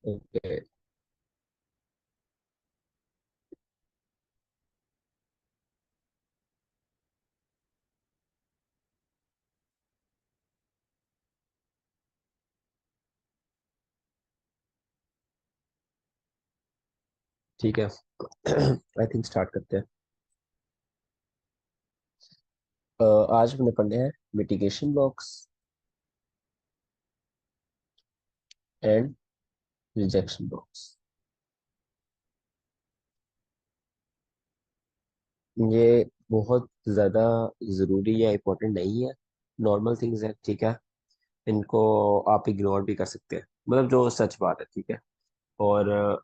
Okay. ठीक है। I think start करते हैं। आज हमने पढ़ने हैं mitigation blocks and rejection blocks. ये बहुत ज़्यादा ज़रूरी या इम्पोर्टेंट नहीं है, नॉर्मल थिंग्स है, ठीक है। इनको आप इग्नोर भी कर सकते हैं, मतलब जो सच बात है, ठीक है। और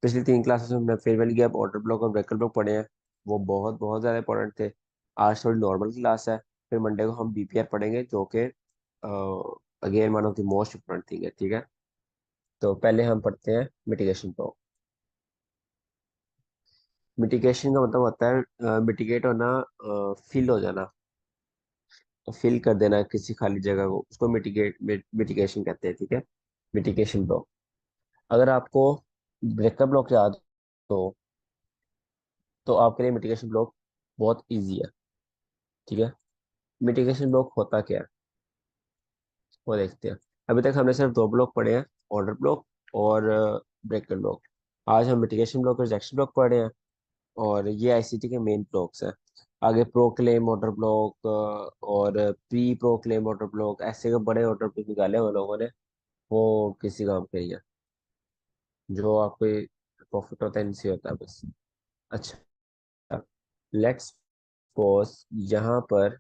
पिछली 3 क्लासेस में हमने फेयरवेल गैप, ऑर्डर ब्लॉक और ब्रेकर ब्लॉक पढ़े हैं। वो बहुत बहुत ज़्यादा इंपॉर्टेंट थे। आज थोड़ी नॉर्मल क्लास है, फिर मंडे को हम बीपीआर पढ़ेंगे, जो कि again one of the most important thing है, ठीक है। तो पहले हम पढ़ते हैं मिटिगेशन ब्लॉक। मिटिगेशन का मतलब होता है मिटिगेट होना, फिल हो जाना, फिल कर देना किसी खाली जगह को, उसको मिटिगेशन कहते हैं, ठीक है। Mitigation block. अगर आपको ब्रेकर ब्लॉक याद हो तो आपके लिए मिटिगेशन ब्लॉक बहुत इजी है, ठीक है। मिटिगेशन ब्लॉक होता क्या है वो देखते हैं। अभी तक हमने सिर्फ 2 ब्लॉक पढ़े हैं, ऑर्डर ब्लॉक और ब्रेकर ब्लॉक। आज हम मिटिगेशन ब्लॉक और रिजेक्शन ब्लॉक पढ़े हैं, और ये आईसीटी के मेन ब्लॉक्स हैं। आगे प्रो क्लेम ऑर्डर ब्लॉक और pre pro claim order block, ऐसे के बड़े ऑर्डर ब्लॉक निकाले हुए लोगों ने, वो किसी काम के नहीं है। जो आपको प्रॉफिट होता है इनसे होता है बस। अच्छा, लेट्स सपोज यहाँ पर,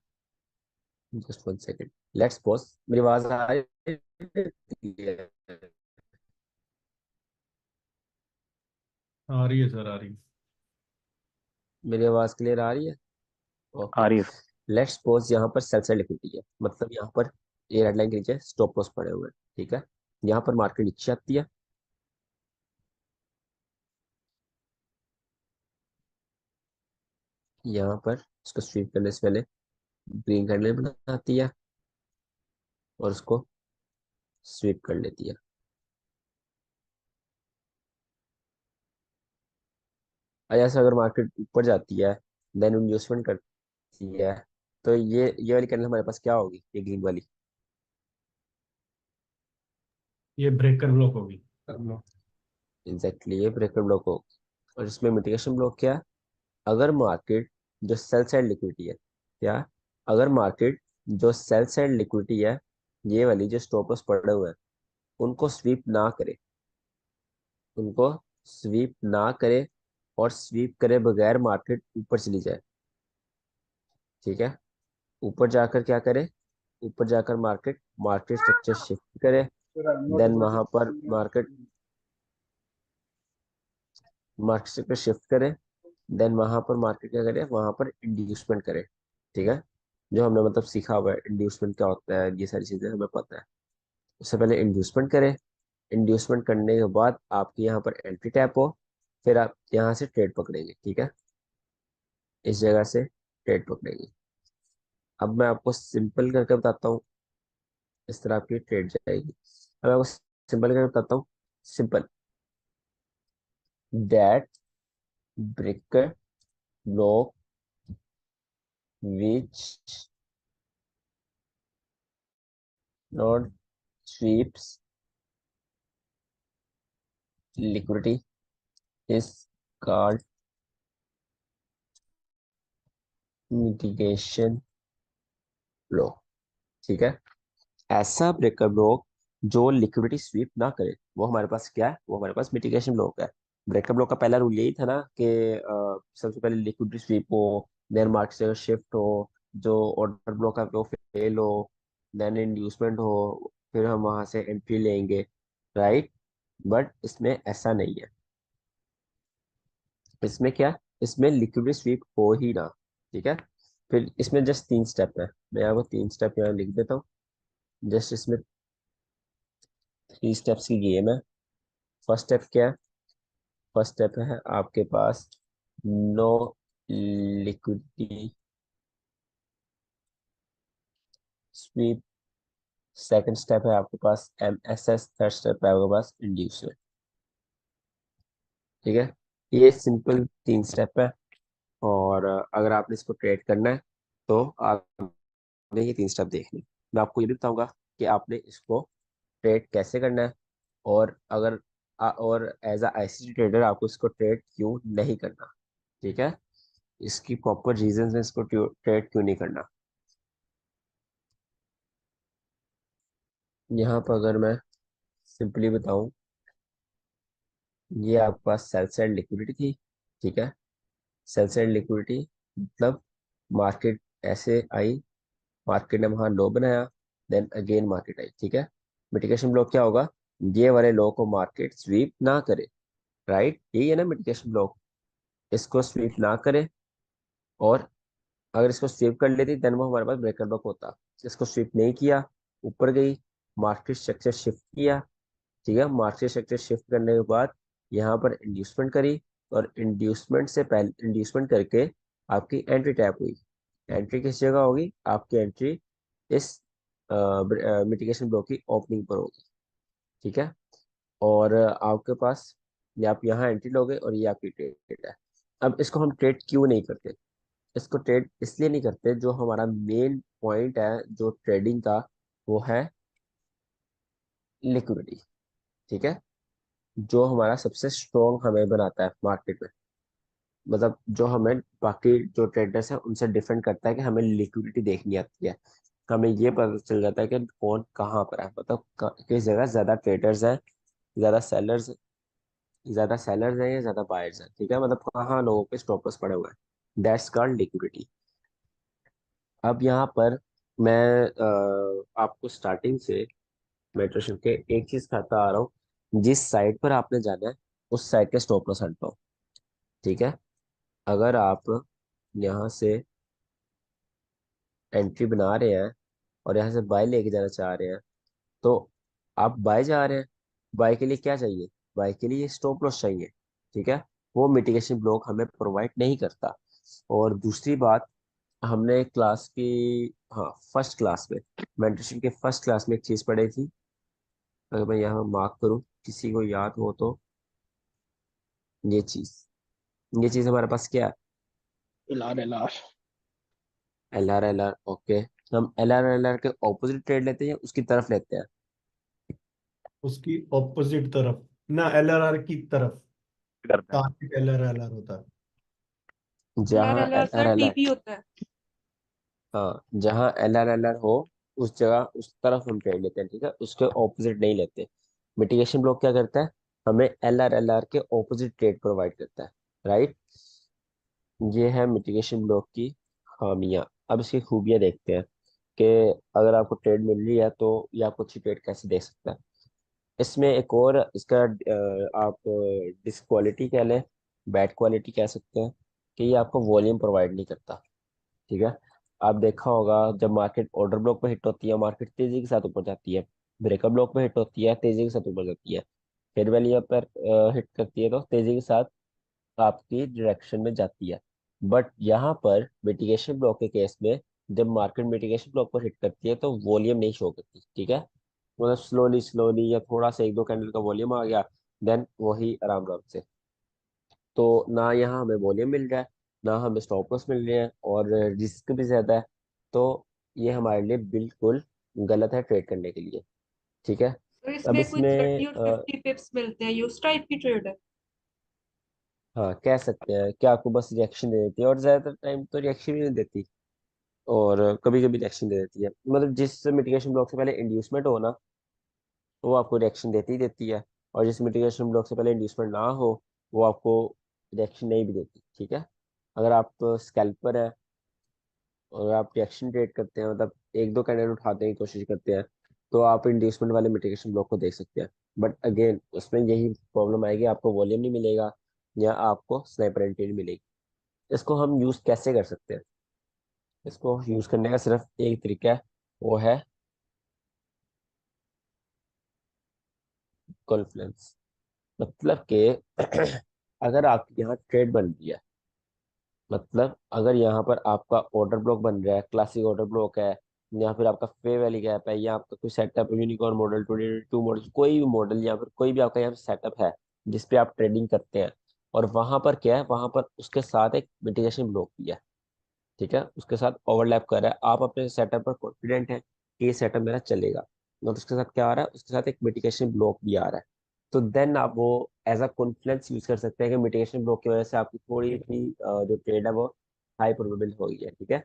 जस्ट 1 सेकेंड, लेट्स सपोज मेरी आवाज आ रही है? आ रही है सर, आ रही है। मेरी आवाज क्लियर आ रही है? ओके। आ रही है। लेट्स सपोज यहाँ पर सेल साइड लिक्विडिटी है, मतलब यहाँ पर ये रेड लाइन के नीचे स्टॉप लॉस पड़े हुए हैं, ठीक है। यहाँ पर मार्केट नीचे आती है, यहाँ पर इसको स्वीप करने से पहले ग्रीन कैंडल बनाती है और उसको स्वीप कर लेती है। और जैसे अगर मार्केट ऊपर जाती है, देन इन्वेस्टमेंट करती है, तो ये वाली कैंडल हमारे पास क्या होगी, ये ग्रीन वाली? ये ब्रेकर ब्लॉक होगी। एग्जैक्टली, ये ब्रेकर ब्लॉक होगी। और इसमें मिटिगेशन ब्लॉक क्या है? अगर मार्केट जो सेल साइड लिक्विडिटी है, क्या, अगर मार्केट जो सेल साइड लिक्विडिटी है, ये वाली जो स्टॉप लॉस पड़े हुए हैं, उनको स्वीप ना करे, उनको स्वीप ना करे, और स्वीप करे बगैर मार्केट ऊपर चली जाए, ठीक है। ऊपर जाकर क्या करे, ऊपर जाकर मार्केट मार्केट स्ट्रक्चर शिफ्ट करे, देन वहां पर मार्केट मार्केट स्ट्रक्चर शिफ्ट करे, देन वहां पर मार्केट क्या करे, वहां पर इंड्यूसमेंट करे, ठीक है। जो हमने मतलब सीखा हुआ है इंड्यूसमेंट क्या होता है, ये सारी चीजें हमें पता है। उससे पहले इंड्यूसमेंट करे, इंड्यूसमेंट करने के बाद आपकी यहाँ पर एंट्री टैप हो, फिर आप यहाँ से ट्रेड पकड़ेंगे, ठीक है। इस जगह से ट्रेड पकड़ेंगे। अब मैं आपको सिंपल करके बताता हूँ, इस तरह आपकी ट्रेड जाएगी। अब मैं आपको सिंपल करके बताता हूँ। Simple, that breaker block which not sweeps liquidity is called mitigation block, ठीक है। ऐसा ब्रेकर ब्लॉक जो लिक्विडिटी स्वीप ना करे, वो हमारे पास क्या है, वो हमारे पास मिटिगेशन ब्लॉक है। ब्रेकर ब्लॉक का पहला रूल यही था ना कि सबसे पहले लिक्विडिटी स्वीप हो, देन मार्केट से शिफ्ट हो, जो ऑर्डर ब्लॉक है वो फेल हो, देन इंड्यूसमेंट हो, फिर हम वहां से एंट्री लेंगे, राइट। बट इसमें ऐसा नहीं है। इसमें क्या, इसमें लिक्विडिटी स्वीप हो ही ना, ठीक है। फिर इसमें जस्ट 3 स्टेप है, मैं आपको 3 स्टेप यहाँ लिख देता हूँ। जस्ट इसमें 3 स्टेप्स की गेम है। फर्स्ट स्टेप क्या है? फर्स्ट स्टेप है आपके पास no liquidity sweep second step है आपके पास MSS, थर्ड स्टेप है आपके पास इंड्यूसमेंट। ठीक है, ये सिंपल 3 स्टेप है। और अगर आपने इसको ट्रेड करना है तो आपने ये 3 स्टेप देखने। मैं आपको ये भी बताऊंगा कि आपने इसको ट्रेड कैसे करना है, और अगर और एज अ ICT ट्रेडर आपको इसको ट्रेड क्यों नहीं करना। ठीक है, इसकी प्रॉपर रीजन है इसको ट्रेड क्यों नहीं करना। यहाँ पर अगर मैं सिंपली बताऊं, ये आपके पास सेल साइड लिक्विडिटी थी। ठीक है, सेल साइड लिक्विडिटी मतलब मार्केट ऐसे आई, मार्केट ने वहां लो बनाया, देन अगेन मार्केट आई। ठीक है, मिटिगेशन ब्लॉक क्या होगा, ये वाले लो को मार्केट स्वीप ना करे। राइट, यही है ना मिटिगेशन ब्लॉक, इसको स्वीप ना करे। और अगर इसको स्वीप कर लेती देन वो हमारे पास ब्रेकर ब्लॉक होता। इसको स्वीप नहीं किया, ऊपर गई, मार्केट स्ट्रक्चर शिफ्ट किया। ठीक है, मार्केट स्ट्रक्चर शिफ्ट करने के बाद यहाँ पर इंड्यूसमेंट करी, और इंड्यूसमेंट से पहले इंड्यूसमेंट करके आपकी एंट्री टैप हुई। एंट्री किस जगह होगी, आपकी एंट्री इस मिटिगेशन ब्लॉक की ओपनिंग पर होगी। ठीक है, और आपके पास ये आप यहाँ एंट्री लोगे और ये आपकी ट्रेड है। अब इसको हम ट्रेड क्यों नहीं करते, इसको ट्रेड इसलिए नहीं करते, जो हमारा मेन पॉइंट है जो ट्रेडिंग का, वो है लिक्विडिटी। ठीक है, जो हमारा सबसे स्ट्रॉन्ग हमें बनाता है मार्केट में, मतलब जो हमें बाकी जो ट्रेडर्स हैं उनसे डिफरेंट करता है कि हमें लिक्विडिटी देखनी आती है। हमें ये पता चल जाता है कि कौन कहाँ पर है, मतलब किस जगह ज्यादा ट्रेडर्स हैं, ज्यादा सेलर्स ज्यादा सेलर्स हैं या ज्यादा बायर्स हैं। ठीक है, मतलब कहाँ लोगों के स्टॉप लॉस पड़े हुए हैं, दैट्स कॉल्ड लिक्विडिटी। अब यहाँ पर मैं आपको स्टार्टिंग से मेट्रेशन के एक चीज खाता आ रहा हूँ, जिस साइड पर आपने जाना है उस साइड के स्टॉप लॉस हटाओ। ठीक है, अगर आप यहाँ से एंट्री बना रहे हैं और यहाँ से बाय लेके जाना चाह रहे हैं, तो आप बाय जा रहे हैं, बाय के लिए क्या चाहिए, बाय के लिए स्टॉप लॉस चाहिए। ठीक है, वो मिटिगेशन ब्लॉक हमें प्रोवाइड नहीं करता। और दूसरी बात, हमने क्लास की, हाँ फर्स्ट क्लास में, मेंटरशिप के फर्स्ट क्लास में एक चीज पढ़ी थी, अगर मैं यहाँ मार्क करूँ किसी को याद हो तो, ये चीज ये चीज हमारे पास क्या है, LR। LR ओके, हम LR के ऑपोजिट ट्रेड लेते हैं या उसकी तरफ लेते हैं। उसकी ऑपोजिट तरफ, ना एलआरआर की तरफ। करते हैं टारगेट एलआरआर होता है। एल आर जहाँ L L R R sir L R TP होता है। हाँ, जहाँ LR हो उस जगह उस तरफ हम ट्रेड लेते हैं। ठीक है, उसके ऑपोजिट नहीं लेते। मिटिगेशन ब्लॉक क्या करता है, हमें LR के ऑपोजिट ट्रेड प्रोवाइड करता है। राइट, ये है मिटिगेशन ब्लॉक की खामियां। अब इसकी खूबियां देखते हैं कि अगर आपको ट्रेड मिल रही है तो ये आपको अच्छी ट्रेड कैसे दे सकता है। इसमें एक और इसका आप डिसक्वालिटी कह लें, बैड क्वालिटी कह सकते हैं, कि ये आपको वॉल्यूम प्रोवाइड नहीं करता। ठीक है, आप देखा होगा जब मार्केट ऑर्डर ब्लॉक पे हिट होती है मार्केट तेजी के साथ ऊपर जाती है, ब्रेकअप ब्लॉक पे हिट होती है तेजी के साथ ऊपर जाती है, फिर वैल्यू पर हिट करती है तो तेजी के साथ आपकी डायरेक्शन में जाती है। बट यहाँ पर मिटिगेशन ब्लॉक के केस में, जब मार्केट मिटिगेशन ब्लॉक पर हिट करती है तो वॉल्यूम नहीं शो करती। ठीक है, मतलब स्लोली स्लोली या थोड़ा सा एक दो कैंडल का वॉल्यूम आ गया, देन वही आराम आराम से। तो ना यहाँ हमें वॉल्यूम मिल रहा है, ना हमें स्टॉप लॉस मिल रहे हैं, और रिस्क भी ज्यादा है। तो ये हमारे लिए बिल्कुल गलत है ट्रेड करने के लिए। ठीक है, तो अब इसमें कोई इसमें 30 और 50 पिप्स मिलते हैं, ये उस टाइप की ट्रेड है। हाँ कह सकते हैं कि आपको बस रिएक्शन दे देती है, और ज्यादातर टाइम तो रिएक्शन ही नहीं देती, और कभी कभी रिएक्शन दे देती है। मतलब जिस मिटिगेशन ब्लॉक से पहले इंड्यूसमेंट हो ना, तो वो आपको रिएक्शन देती ही देती है, और जिस मिटिगेशन ब्लॉक से पहले इंड्यूसमेंट ना हो, वो आपको रिएक्शन नहीं भी देती। ठीक है, अगर आप स्कैल्पर है और आप रिएक्शन ट्रेड करते हैं, मतलब एक दो कैंडल उठाने की कोशिश करते हैं, तो आप इंड्यूसमेंट वाले मिटिगेशन ब्लॉक को देख सकते हैं। बट अगेन उसमें यही प्रॉब्लम आएगी, आपको वॉल्यूम नहीं मिलेगा या आपको स्नाइपर एंट्री नहीं मिलेगी। इसको हम यूज कैसे कर सकते हैं, इसको यूज करने का सिर्फ एक तरीका है, वो है कॉन्फ्लुएंस। मतलब कि अगर आपके यहाँ ट्रेड बन रही है, मतलब अगर यहाँ पर आपका ऑर्डर ब्लॉक बन रहा है, क्लासिक ऑर्डर ब्लॉक है, या फिर आपका फे वैली गैप है, या आपका कोई सेटअप यूनिकॉर्न मॉडल 2022 मॉडल, कोई भी मॉडल या फिर कोई भी आपका यहाँ पे सेटअप है जिसपे आप ट्रेडिंग करते हैं, और वहां पर क्या है, वहां पर उसके साथ एक मिटिगेशन ब्लॉक भी है, ठीक है, उसके साथ ओवरलैप कर रहा है, आप अपने सेटअप पर कॉन्फिडेंट है कि ये सेटअप मेरा चलेगा, और उसके साथ क्या आ रहा है, उसके साथ एक मिटिगेशन ब्लॉक भी आ रहा है, तो देन आप वो एज अ कॉन्फिडेंस यूज कर सकते हैं कि मिटिगेशन ब्लॉक की वजह से आपकी थोड़ी सी जो ट्रेड है वो हाई प्रोबेबल हो गई है, ठीक है,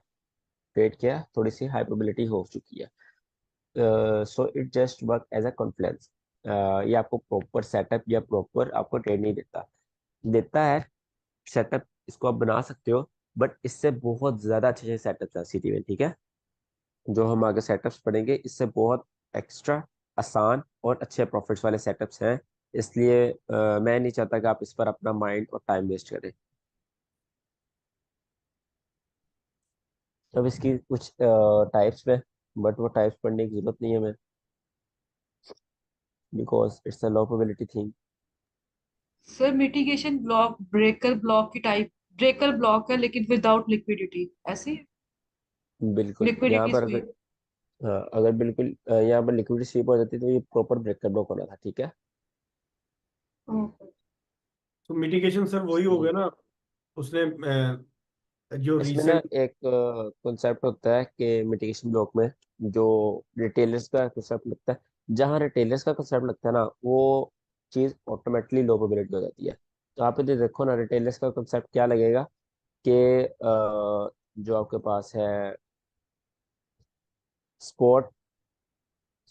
ट्रेड क्या है, थोड़ी सी हाई प्रोबेबिलिटी हो चुकी है, so it just work as a confluence. ये आपको प्रॉपर सेटअप या प्रॉपर आपको ट्रेड नहीं देता, देता है सेटअप, इसको आप बना सकते हो, बट इससे बहुत ज्यादा अच्छे अच्छे सेटअप्स हैं सिटी में, ठीक है, जो हम आगे सेटअप्स पढ़ेंगे इससे बहुत एक्स्ट्रा आसान और अच्छे प्रॉफिट्स वाले सेटअप्स हैं, इसलिए मैं नहीं चाहता कि आप इस पर अपना माइंड और टाइम वेस्ट करें। अब इसकी कुछ टाइप्स में, बट वो टाइप्स पढ़ने की जरूरत नहीं है हमें, because it's a low probability thing. Sir mitigation block breaker block की टाइप, ब्रेकर ब्लॉक है लेकिन विदाउट लिक्विडिटी, ऐसे बिल्कुल, यहाँ लिक्विडिटी पर अगर, स्वीप। हाँ अगर बिल्कुल यहाँ पर लिक्विडिटी स्वीप हो जाती तो ये प्रॉपर ब्रेकर ब्लॉक होना था, ठीक है। तो मिटिगेशन सर वही हो गया ना, उसने जो इसमें ना रीसेंट। एक कॉन्सेप्ट होता है कि मिटिगेशन ब्लॉक में जो रिटेलर्स का कॉन्सेप्ट लगता है, जहाँ रिटेलर्स का कॉन्सेप्ट लगता है ना, वो चीज़ ऑटोमेटिकली लो प्रोबेबिलिटी हो जाती है, तो आप इधर देखो ना, रिटेलर्स का कॉन्सेप्ट क्या लगेगा कि जो आपके पास है स्पॉट,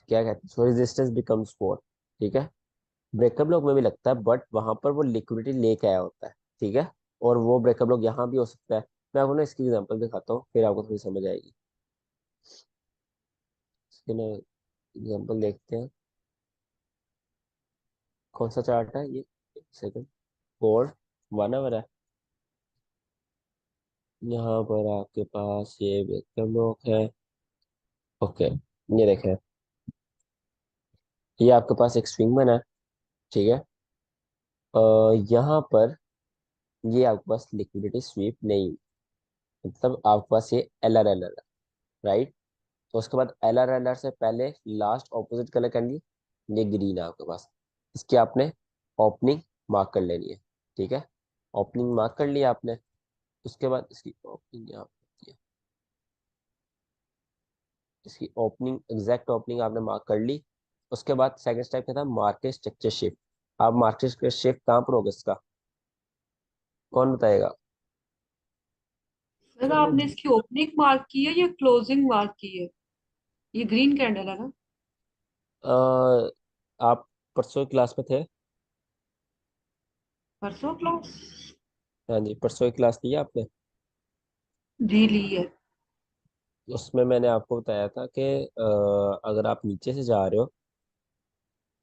क्या कहते हैं, सो रेजिस्टेंस बिकम स्पॉट, ठीक है, ब्रेकअप ब्लॉक में भी लगता है, बट वहां पर वो लिक्विडिटी लेके आया होता है, ठीक है, और वो ब्रेकअप ब्लॉक यहाँ भी हो सकता है, मैं आपको ना इसकी एग्जांपल दिखाता हूँ फिर आपको थोड़ी समझ आएगी, इसके ना एग्जांपल देखते हैं, कौन सा चार्ट है ये, एक सेकंड, कोड 1 आवर है, यहाँ पर आपके पास ये ब्रेकअप ब्लॉक है, ओके, ये देखें, ये आपके पास एक स्विंग बना है, ठीक है, यहाँ पर ये आपके पास लिक्विडिटी स्वीप नहीं, मतलब आपके पास ये एल आर है, राइट, तो उसके बाद एल आर से पहले लास्ट ऑपोजिट कलर कैंडल, ये ग्रीन है आपके पास, इसकी आपने ओपनिंग मार्क कर लेनी है, ठीक है, ओपनिंग मार्क कर लिया आपने, उसके बाद इसकी ओपनिंग यहाँ पे होती है, इसकी ओपनिंग एग्जैक्ट ओपनिंग आपने मार्क कर ली, उसके बाद सेकंड स्टेप क्या था, मार्केट स्ट्रक्चर शिफ्ट, आप मार्केट स्ट्रक्चर शिफ्ट कहाँ पर होगा इसका, कौन बताएगा। सर सर वो आपने इसकी ओपनिंग मार्क की है या क्लोजिंग मार्क की है? ये ग्रीन कैंडल है ना? अ, आप परसों क्लास में थे, परसों क्लास? हाँ जी, परसों की क्लास ली है आपने, जी ली है। उसमें मैंने आपको बताया था कि अगर आप नीचे से जा रहे हो,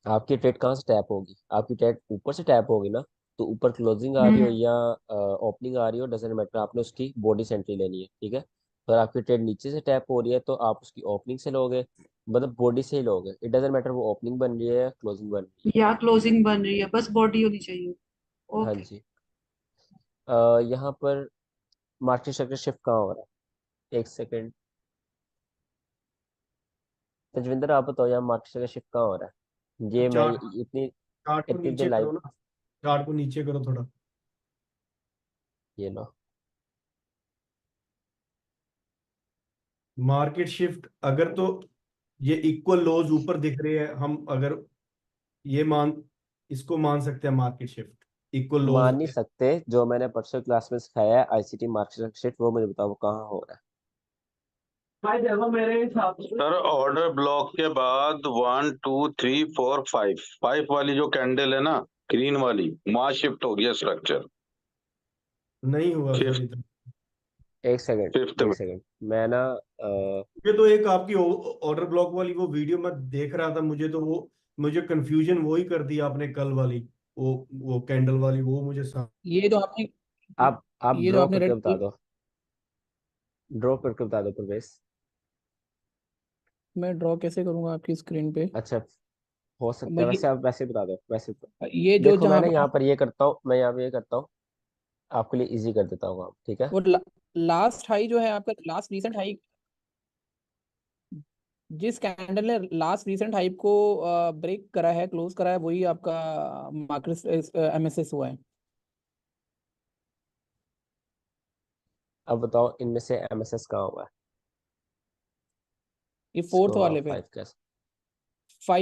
आपकी ट्रेड कहाँ से टैप होगी, आपकी ट्रेड ऊपर से टैप होगी ना, तो ऊपर क्लोजिंग आ रही हो हम्म। या ओपनिंग आ रही हो, डजेंट मैटर, आपने उसकी बॉडी सेंट्री लेनी है, ठीक है, अगर आपकी ट्रेड नीचे से टैप हो रही है तो आप उसकी ओपनिंग से लोगे, मतलब बॉडी से ही लोगे, इट डजेंट मैटर वो ओपनिंग बन रही है या क्लोजिंग बन रही या क्लोजिंग बन रही है, बस बॉडी होनी चाहिए। है, हाँ ओके। जी। यहाँ पर मार्केट स्ट्रक्चर शिफ्ट कहाँ हो रहा है, एक सेकेंड, तजविंदर आप बताओ यहाँ मार्केट स्ट्रक्चर शिफ्ट कहाँ हो रहा है, ये मैं चार्ट इतनी चार्ट को इतनी देर नीचे करो लाइव, ना, चार्ट को नीचे करो थोड़ा। ये लो, मार्केट शिफ्ट अगर तो ये इक्वल लोज ऊपर दिख रहे हैं, हम अगर ये मान इसको मान सकते हैं मार्केट शिफ्ट, इक्वल लोज। मान नहीं सकते, जो मैंने परसों क्लास में सिखाया है आईसीटी मार्केट शिफ्ट, वो मुझे बताओ वो कहाँ हो रहा भाई देखो मेरे हिसाब से सर ऑर्डर ब्लॉक के बाद 1 2 3 4 5 5 वाली जो कैंडल है ना, ग्रीन वाली, वहां शिफ्ट हो गया स्ट्रक्चर। नहीं हुआ सर फिफ्थ इधर। है, एक सेकंड, फिफ्थ में। एक सेकंड, मैं ना ये तो एक आपकी ऑर्डर ब्लॉक वाली वो वीडियो मैं देख रहा था, मुझे तो वो मुझे कंफ्यूजन वो ही कर दिया आपने कल वाली, वो कैंडल वाली वो मुझे ये जो आपने आप ये जो ड्रॉ आपने करके रेड बता दो, ड्रॉ करके बता दो प्रवेश, मैं ड्रॉ कैसे करूंगा आपकी स्क्रीन पे? अच्छा, हो सकता मैं है, वैसे आप वैसे बता दो, वैसे ये जो देखो, मैं जहाँ ना पे यहाँ पर ये करता हूँ, मैं यहाँ पे ये करता हूँ, आपके लिए इजी कर देता हूँ, आप ठीक है, वो लास्ट हाई जो है आपका, लास्ट रीसेंट हाई, जिस कैंडल ने लास्ट रीसेंट हाइप को ब्रेक करा है, क्लोज करा है, वही आपका मार्केट एमएसएस हुआ है। अब बताओ इनमें से एमएसएस कहाँ हुआ है? ये इसको फोर्थ वाले पे, 5 कैसे,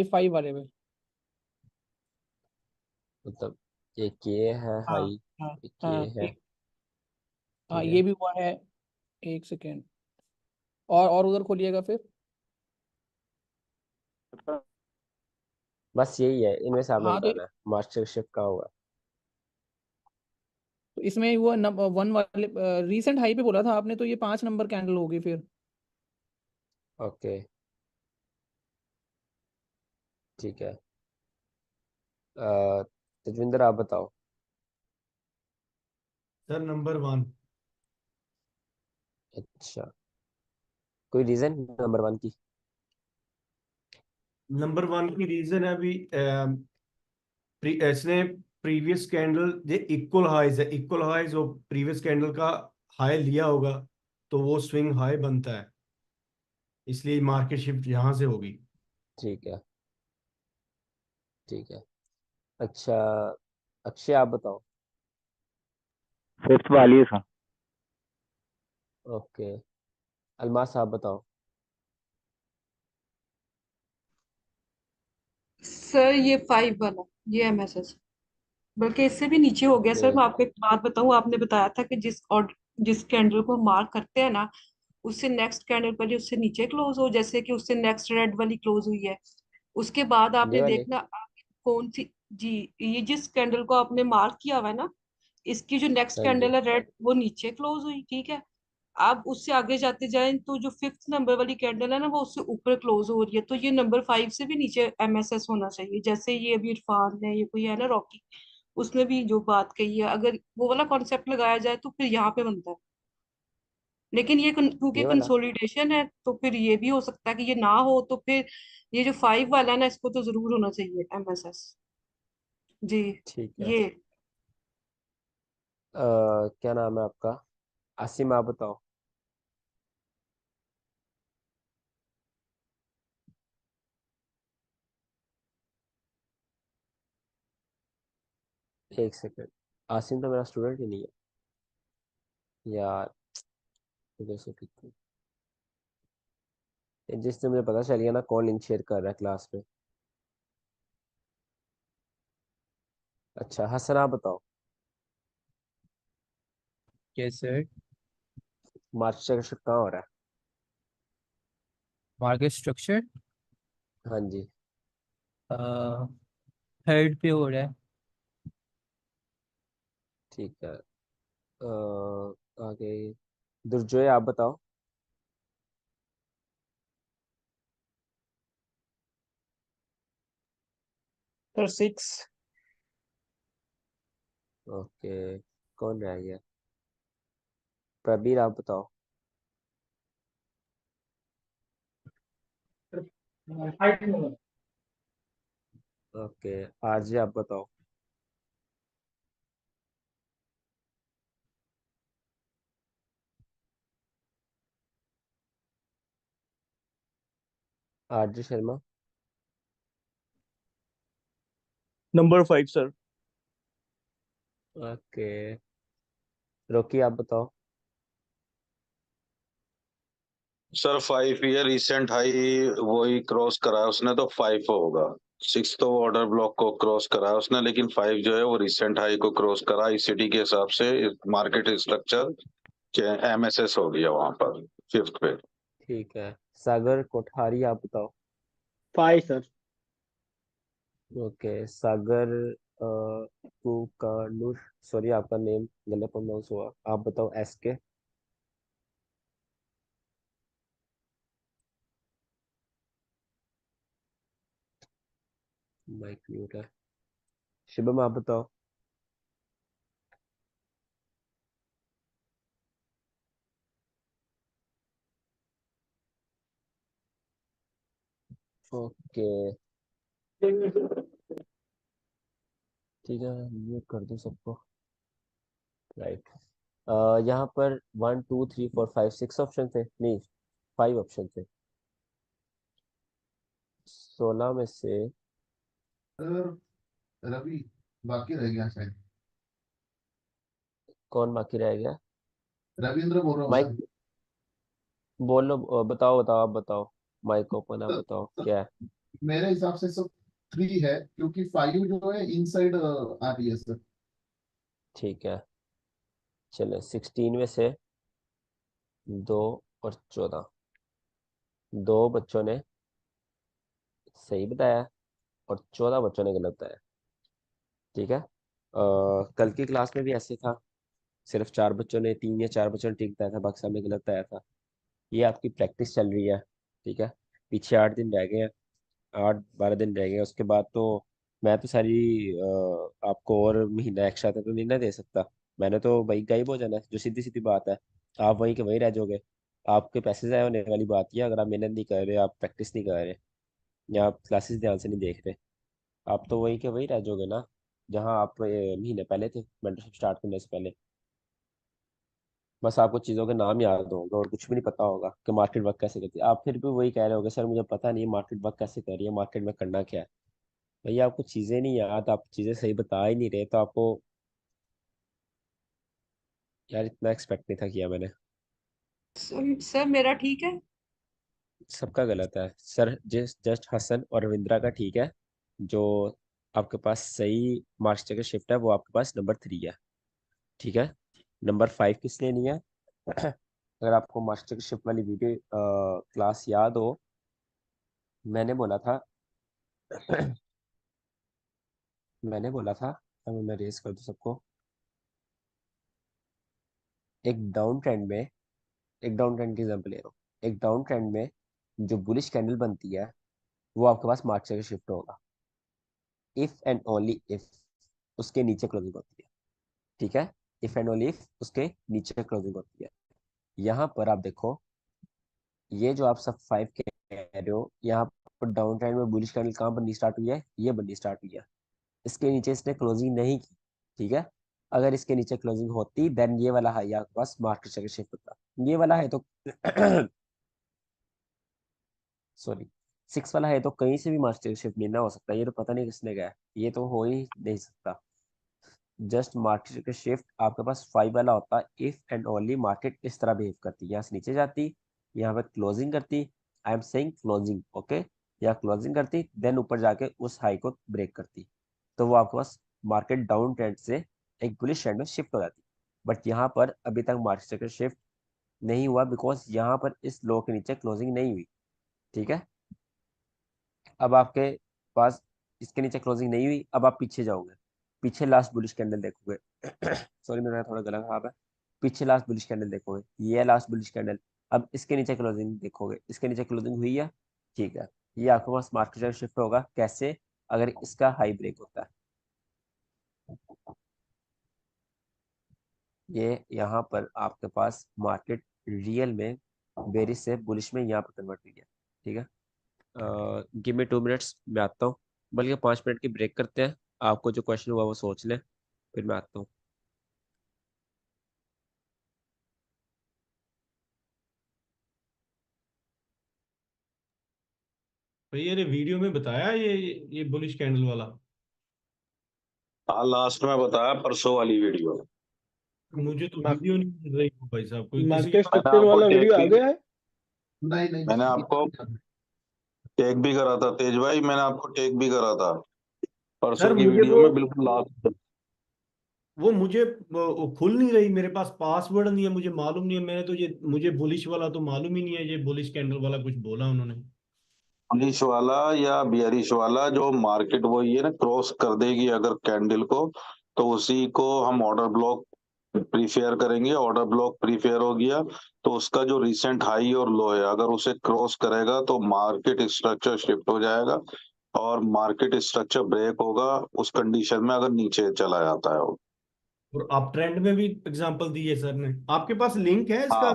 5 वाले पे। मतलब एक ये है हाँ हाई, हाँ एक ये हाँ है, हाँ, ठीक ये है। भी हुआ है। एक सेकेंड, और उधर खोलिएगा फिर। बस यही है, इनमें से आपने हाँ तो बताना है मास्टर शिफ्ट कहाँ हुआ इसमें वो नंबर 1 वाले रीसेंट हाई पे बोला था आपने, तो ये 5 नंबर कैंडल होगी फिर। है। ओके, ठीक है। तजविंदर आप बताओ। Sir number 1। अच्छा, कोई रीजन नंबर 1 की? नंबर 1 की रीजन है अभी इसने प्रीवियस कैंडल ये इक्वल हाइज है, इक्वल हाइज और प्रीवियस कैंडल का हाई लिया होगा तो वो स्विंग हाई बनता है, इसलिए मार्केट शिफ्ट यहाँ से होगी। ठीक है, ठीक है। अच्छा, अक्षय आप बताओ। फिफ्थ वाली है सर। ओके, अलमास आप बताओ। सर ये 5 वाला, ये एमएसएस, बल्कि इससे भी नीचे हो गया। ओके, सर मैं आपको एक बात बताऊं, आपने बताया था कि जिस कैंडल को मार्क करते हैं ना, उससे नेक्स्ट कैंडल पहले उससे नीचे क्लोज हो, जैसे कि उससे नेक्स्ट रेड वाली क्लोज हुई है, उसके बाद ये आपने वाले। देखना आगे कौन सी। जी, ये जिस कैंडल को आपने मार्क किया हुआ है ना, इसकी जो नेक्स्ट हाँ जी, कैंडल है रेड, वो नीचे क्लोज हुई, ठीक है। आप उससे आगे जाते जाएं तो जो 5th नंबर वाली कैंडल है ना, वो उससे ऊपर क्लोज हो रही है, तो ये नंबर 5 से भी नीचे एमएसएस होना चाहिए। जैसे ये अभी इरफान है, ये कोई है ना रॉकी, उसने भी जो बात कही है, अगर वो वाला कॉन्सेप्ट लगाया जाए तो फिर यहाँ पे बनता है। लेकिन ये क्योंकि ये वाला। कंसोलिडेशन है, तो फिर ये भी हो सकता है कि ये ना हो, तो फिर ये जो 5 वाला है ना, इसको तो जरूर होना चाहिए एमएसएस। जी, ठीक है। ये क्या नाम है आपका? आसिम आप बताओ। एक सेकंड, आसिम तो मेरा स्टूडेंट ही नहीं है यार। इधर से कितनी, जिससे मुझे पता चल गया ना कौन लिंक शेयर कर रहा है क्लास में। अच्छा, हसन आप बताओ। Yes sir. मार्च चेक कहाँ हो रहा मार्केट स्ट्रक्चर है? हाँ जी, थर्ड पे हो रहा है। ठीक है। आगे दुर्जोय आप बताओ। सर 6। ओके, कौन रह गया? प्रबीर आप बताओ। ओके, आरजे आप बताओ। RJ Sharma. Number 5 sir. Okay, रोकी आप बताओ। सर 5 ईयर रिसेंट हाई वही क्रॉस करा है उसने, तो 5 होगा। 6 तो ऑर्डर ब्लॉक को क्रॉस करा है उसने, लेकिन 5 जो है वो रिसेंट हाई को क्रॉस करा, ईसीटी के हिसाब से मार्केट स्ट्रक्चर एमएसएस हो गया वहां पर 5th पे। ठीक है, सागर कोठारी आप बताओ। 5 सर। ओके, सागर कुकानूर, सॉरी आपका नेम गलत प्रोनाउंस हुआ, आप बताओ एसके। माइक म्यूट है। शिवम आप बताओ। ओके, ठीक है, म्यूट कर दूं सबको। राइट। यहाँ पर 1 2 3 4 5 6 ऑप्शन थे, नहीं 5 ऑप्शन थे। 16 में से सर रवि बाकी रह गया शायद। कौन बाकी रह गया? रविंद्र बोल रहा हूँ माइक सर। बोलो, बताओ बताओ, आप बताओ। माइक ओपन, आप बताओ क्या है। मेरे हिसाब से सब 3 है, क्योंकि 5 जो है इनसाइड आ रही है सर। ठीक है, चलो 16 में से 2 और 14, 2 बच्चों ने सही बताया और 14 बच्चों ने गलत बताया। ठीक है, कल की क्लास में भी ऐसे था, सिर्फ 4 बच्चों ने, 3 या 4 बच्चों ने ठीक बताया था, बाकी सब ने गलत बताया था। ये आपकी प्रैक्टिस चल रही है। ठीक है, पीछे 8 दिन रह गए हैं, 8-12 दिन रह गए हैं, उसके बाद तो मैं तो सारी आपको और महीना एक्स्ट्रा तो नहीं ना दे सकता। मैंने तो भाई गायब हो जाना है, जो सीधी सीधी बात है। आप वहीं के वहीं रह जाओगे। आपके पैसे ज़ाया होने वाली बात ही है अगर आप मेहनत नहीं कर रहे, आप प्रैक्टिस नहीं कर रहे, या आप क्लासेस ध्यान से नहीं देख रहे। आप तो वहीं के वहीं रह जाओगे ना, जहाँ आप महीने पहले थे मेंटरशिप स्टार्ट करने से पहले। बस आपको चीज़ों के नाम याद होंगे और कुछ भी नहीं पता होगा कि मार्केट वर्क कैसे करती है। आप फिर भी वही कह रहे होगे, सर मुझे पता नहीं मार्केट वर्क कैसे कर रही है, मार्केट में करना क्या है। भैया आपको चीज़ें नहीं याद, आप चीज़ें सही बता ही नहीं रहे, तो आपको यार इतना एक्सपेक्ट नहीं था किया मैंने। सर मेरा ठीक है। सबका गलत है सर, जस्ट हसन और रविंद्रा का ठीक है। जो आपके पास सही मार्क्स का शिफ्ट है वो आपके पास नंबर 3 है। ठीक है, नंबर 5 किस लिए नहीं है? अगर आपको मास्टर की शिफ्ट वाली वीडियो क्लास याद हो, मैंने बोला था मैंने बोला था, अब मैं रेस कर दूं सबको। एक डाउन ट्रेंड में, एक डाउन ट्रेंड की एग्जांपल ले रहा हूँ। एक डाउन ट्रेंड में जो बुलिश कैंडल बनती है वो आपके पास मार्केट का शिफ्ट होगा, इफ एंड ओनली इफ उसके नीचे क्लोजिंग होती है। ठीक है, इफ एंड ओनली इफ उसके नीचे क्लोजिंग होती है। यहाँ पर आप देखो, ये जो आप सब 5 कह रहे हो, यहाँ पर डाउन ट्रेंड में बुलिश कैंडल कहाँ बननी स्टार्ट हुई है? ये बननी स्टार्ट हुई है, इसके नीचे इसने क्लोजिंग नहीं की। ठीक है, अगर इसके नीचे क्लोजिंग होती देन ये वाला हाई आपके पास मार्केट सेक्टर शिफ्ट होता। ये वाला है तो सॉरी, 6 वाला है तो कहीं से भी मार्केट शिफ्ट नहीं ना हो सकता, ये तो पता नहीं किसने गया है, ये तो हो ही नहीं सकता। जस्ट मार्केट का शिफ्ट आपके पास 5 वाला होता इफ एंड ओनली मार्केट इस तरह बिहेव करती, यहाँ से नीचे जाती, यहाँ पे क्लोजिंग करती, I am saying closing, okay, या क्लोजिंग करती देन ऊपर जाके उस हाई को ब्रेक करती, तो वो आपके पास मार्केट डाउन ट्रेंड से एक बुलिश ट्रेंड में शिफ्ट हो जाती। बट यहाँ पर अभी तक मार्केट का शिफ्ट नहीं हुआ बिकॉज यहाँ पर इस लो के नीचे क्लोजिंग नहीं हुई। ठीक है, अब आपके पास इसके नीचे क्लोजिंग नहीं हुई, अब आप पीछे जाओगे, पीछे लास्ट बुलिश कैंडल देखोगे। सॉरी मेरा थोड़ा गला खराब है। पीछे लास्ट बुलिश कैंडल देखोगे, ये है लास्ट बुलिश कैंडल। अब इसके नीचे क्लोजिंग देखोगे, इसके नीचे क्लोजिंग हुई है। ठीक है, ये आपके पास मार्केट शिफ्ट होगा कैसे? अगर इसका हाई ब्रेक होता है, ये यहाँ पर आपके पास मार्केट रियल में बेरिश से बुलिश में यहाँ पर कन्वर्ट हुई है। ठीक है, गिव मी 2 मिनट्स, मैं आता हूँ, बल्कि 5 मिनट की ब्रेक करते हैं। आपको जो क्वेश्चन हुआ वो सोच लें, फिर मैं आता हूँ। भैया ये वीडियो में बताया ये बुलिश कैंडल वाला। हाँ लास्ट में बताया परसों वाली वीडियो में। मुझे तो मार्क वीडियो नहीं मिल रही भाई साहब, कोई किसी के मार्केट पास। मैंने स्ट्रक्चर आपको वाला टैग वीडियो आ भी गया है। नहीं मैंने आपको टैग भी करा था तेज भाई, मैंने आपको टैग भी करा था सर परसों की मुझे वीडियो वो में, बिल्कुल लास्ट। वो मुझे वो खुल नहीं रही, मेरे पास पासवर्ड नहीं है, मुझे मालूम नहीं है। मैंने तो ये मुझे बुलिश वाला तो मालूम ही नहीं है, ये बुलिश कैंडल वाला कुछ बोला उन्होंने। बुलिश वाला या बियरिश वाला, जो मार्केट वो ये ना क्रॉस कर देगी अगर कैंडल को, तो उसी को हम ऑर्डर ब्लॉक प्रीफेयर करेंगे। ऑर्डर ब्लॉक प्रीफेयर हो गया तो उसका जो रिसेंट हाई और लो है, अगर उसे क्रॉस करेगा तो मार्केट स्ट्रक्चर शिफ्ट हो जाएगा, और मार्केट स्ट्रक्चर ब्रेक होगा उस कंडीशन में अगर नीचे चला जाता है वो। और अप ट्रेंड में भी एग्जांपल दी है सर ने। आपके पास लिंक है इसका, हाँ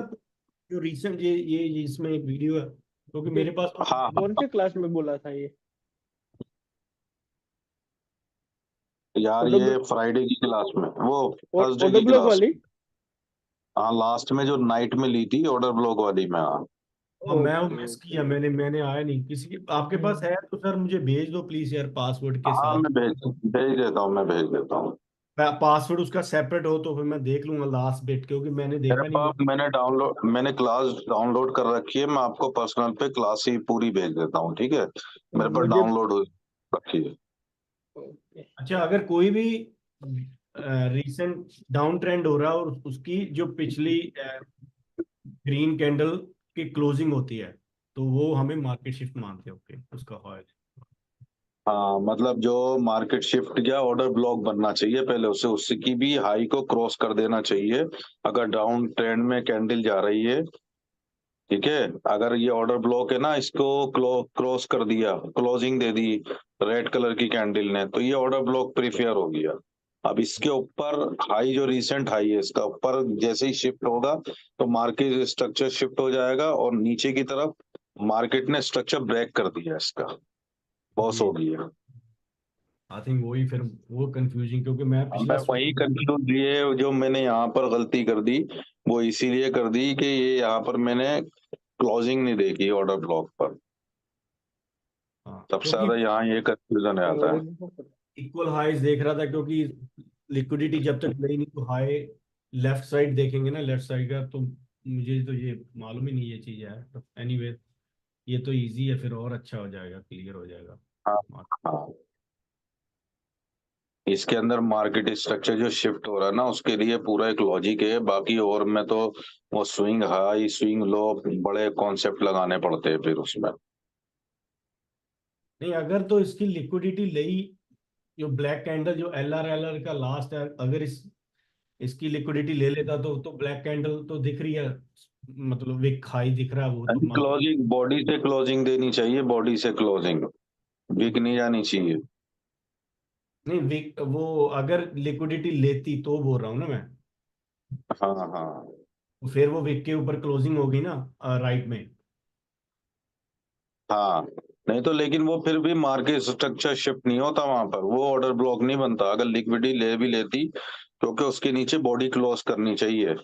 जो रिसेंट ये इसमें एक वीडियो है, क्योंकि ये मेरे पास तो। हाँ कौन हाँ से क्लास में बोला था ये? यार, ओडब्ल्यू ये फ्राइडे की क्लास में, वो थर्सडे की ओडब्लॉक क्लास वाली? में। हाँ लास्ट में जो नाइट में ली थी ऑर्डर ब्लॉक वाली में, हाँ। और मैं वो मिस किया, मैंने आया नहीं किसी की। आपके पास है तो सर मुझे भेज दो प्लीज यार, पासवर्ड के हाँ, साथ। मैं भेज देता हूँ, मैं भेज देता हूँ। पासवर्ड उसका सेपरेट हो तो फिर मैं देख लूंगा लास्ट बिट, क्योंकि मैंने मेरे देखा नहीं वो। पास मैंने क्लास डाउनलोड कर रखी है, मैं आपको पर्सनल पे क्लास ही पूरी भेज देता हूँ, ठीक है? मेरे पास मुझे डाउनलोड हो रखी है। अच्छा, अगर कोई भी रीसेंट डाउन ट्रेंड हो रहा है और उसकी जो पिछली ग्रीन कैंडल की क्लोजिंग होती है, तो वो हमें मार्केट शिफ्ट मानते हैं। ओके, उसका हॉल। हाँ, मतलब जो मार्केट शिफ्ट या ऑर्डर ब्लॉक बनना चाहिए पहले उसे, उसकी भी हाई को क्रॉस कर देना चाहिए। अगर डाउन ट्रेंड में कैंडल जा रही है, ठीक है, अगर ये ऑर्डर ब्लॉक है ना, इसको क्रॉस कर दिया, क्लोजिंग दे दी रेड कलर की कैंडल ने, तो ये ऑर्डर ब्लॉक प्रीफेयर हो गया। अब इसके ऊपर हाई, जो रिसेंट हाई है इसका ऊपर जैसे ही शिफ्ट होगा तो मार्केट स्ट्रक्चर शिफ्ट हो जाएगा, और नीचे की तरफ मार्केट ने स्ट्रक्चर ब्रेक कर दिया, इसका बॉस हो गया। आई थिंक वही फिर वो कंफ्यूजिंग, क्योंकि मैं मैं पिछला वही कंफ्यूज, ये जो मैंने यहाँ पर गलती कर दी वो इसीलिए कर दी कि ये यहाँ पर मैंने क्लोजिंग नहीं देखी ऑर्डर ब्लॉक पर। हाँ, सबसे क्योंकि ज्यादा यहाँ ये कंफ्यूजन आता है। इक्वल हाईज देख रहा था, क्योंकि लिक्विडिटी जब तक गई नहीं तो हाई लेफ्ट साइड देखेंगे ना, लेफ्ट साइड का। तो मुझे तो ये मालूम ही नहीं ये चीज है, तो एनीवे ये तो इजी है, फिर और अच्छा हो जाएगा, क्लियर हो जाएगा। हाँ, हाँ, इसके अंदर मार्केट स्ट्रक्चर जो शिफ्ट हो रहा है ना, उसके लिए पूरा एक लॉजिक है। बाकी और में तो वो स्विंग हाई स्विंग लो बड़े कॉन्सेप्ट लगाने पड़ते हैं फिर उसमें। नहीं, अगर तो इसकी लिक्विडिटी लई, जो ब्लैक कैंडल जो एल आर का लास्ट है, अगर इसकी लिक्विडिटी ले लेता तो ब्लैक कैंडल तो दिख रही है, मतलब विक हाई दिख रहा है, वो तो मार्केट। क्लोजिंग बॉडी से क्लोजिंग देनी चाहिए, बॉडी से क्लोजिंग, वीक नहीं जानी चाहिए। नहीं, विक वो अगर लिक्विडिटी लेती तो बोल रहा हूँ ना मैं। हाँ, हाँ, तो फिर वो विक के ऊपर क्लोजिंग होगी ना, राइट में। हाँ, नहीं तो लेकिन वो फिर भी मार्केट स्ट्रक्चर शिफ्ट नहीं होता वहां पर, वो ऑर्डर ब्लॉक नहीं बनता अगर लिक्विडिटी ले भी लेती, क्योंकि उसके नीचे बॉडी क्लोज करनी चाहिए।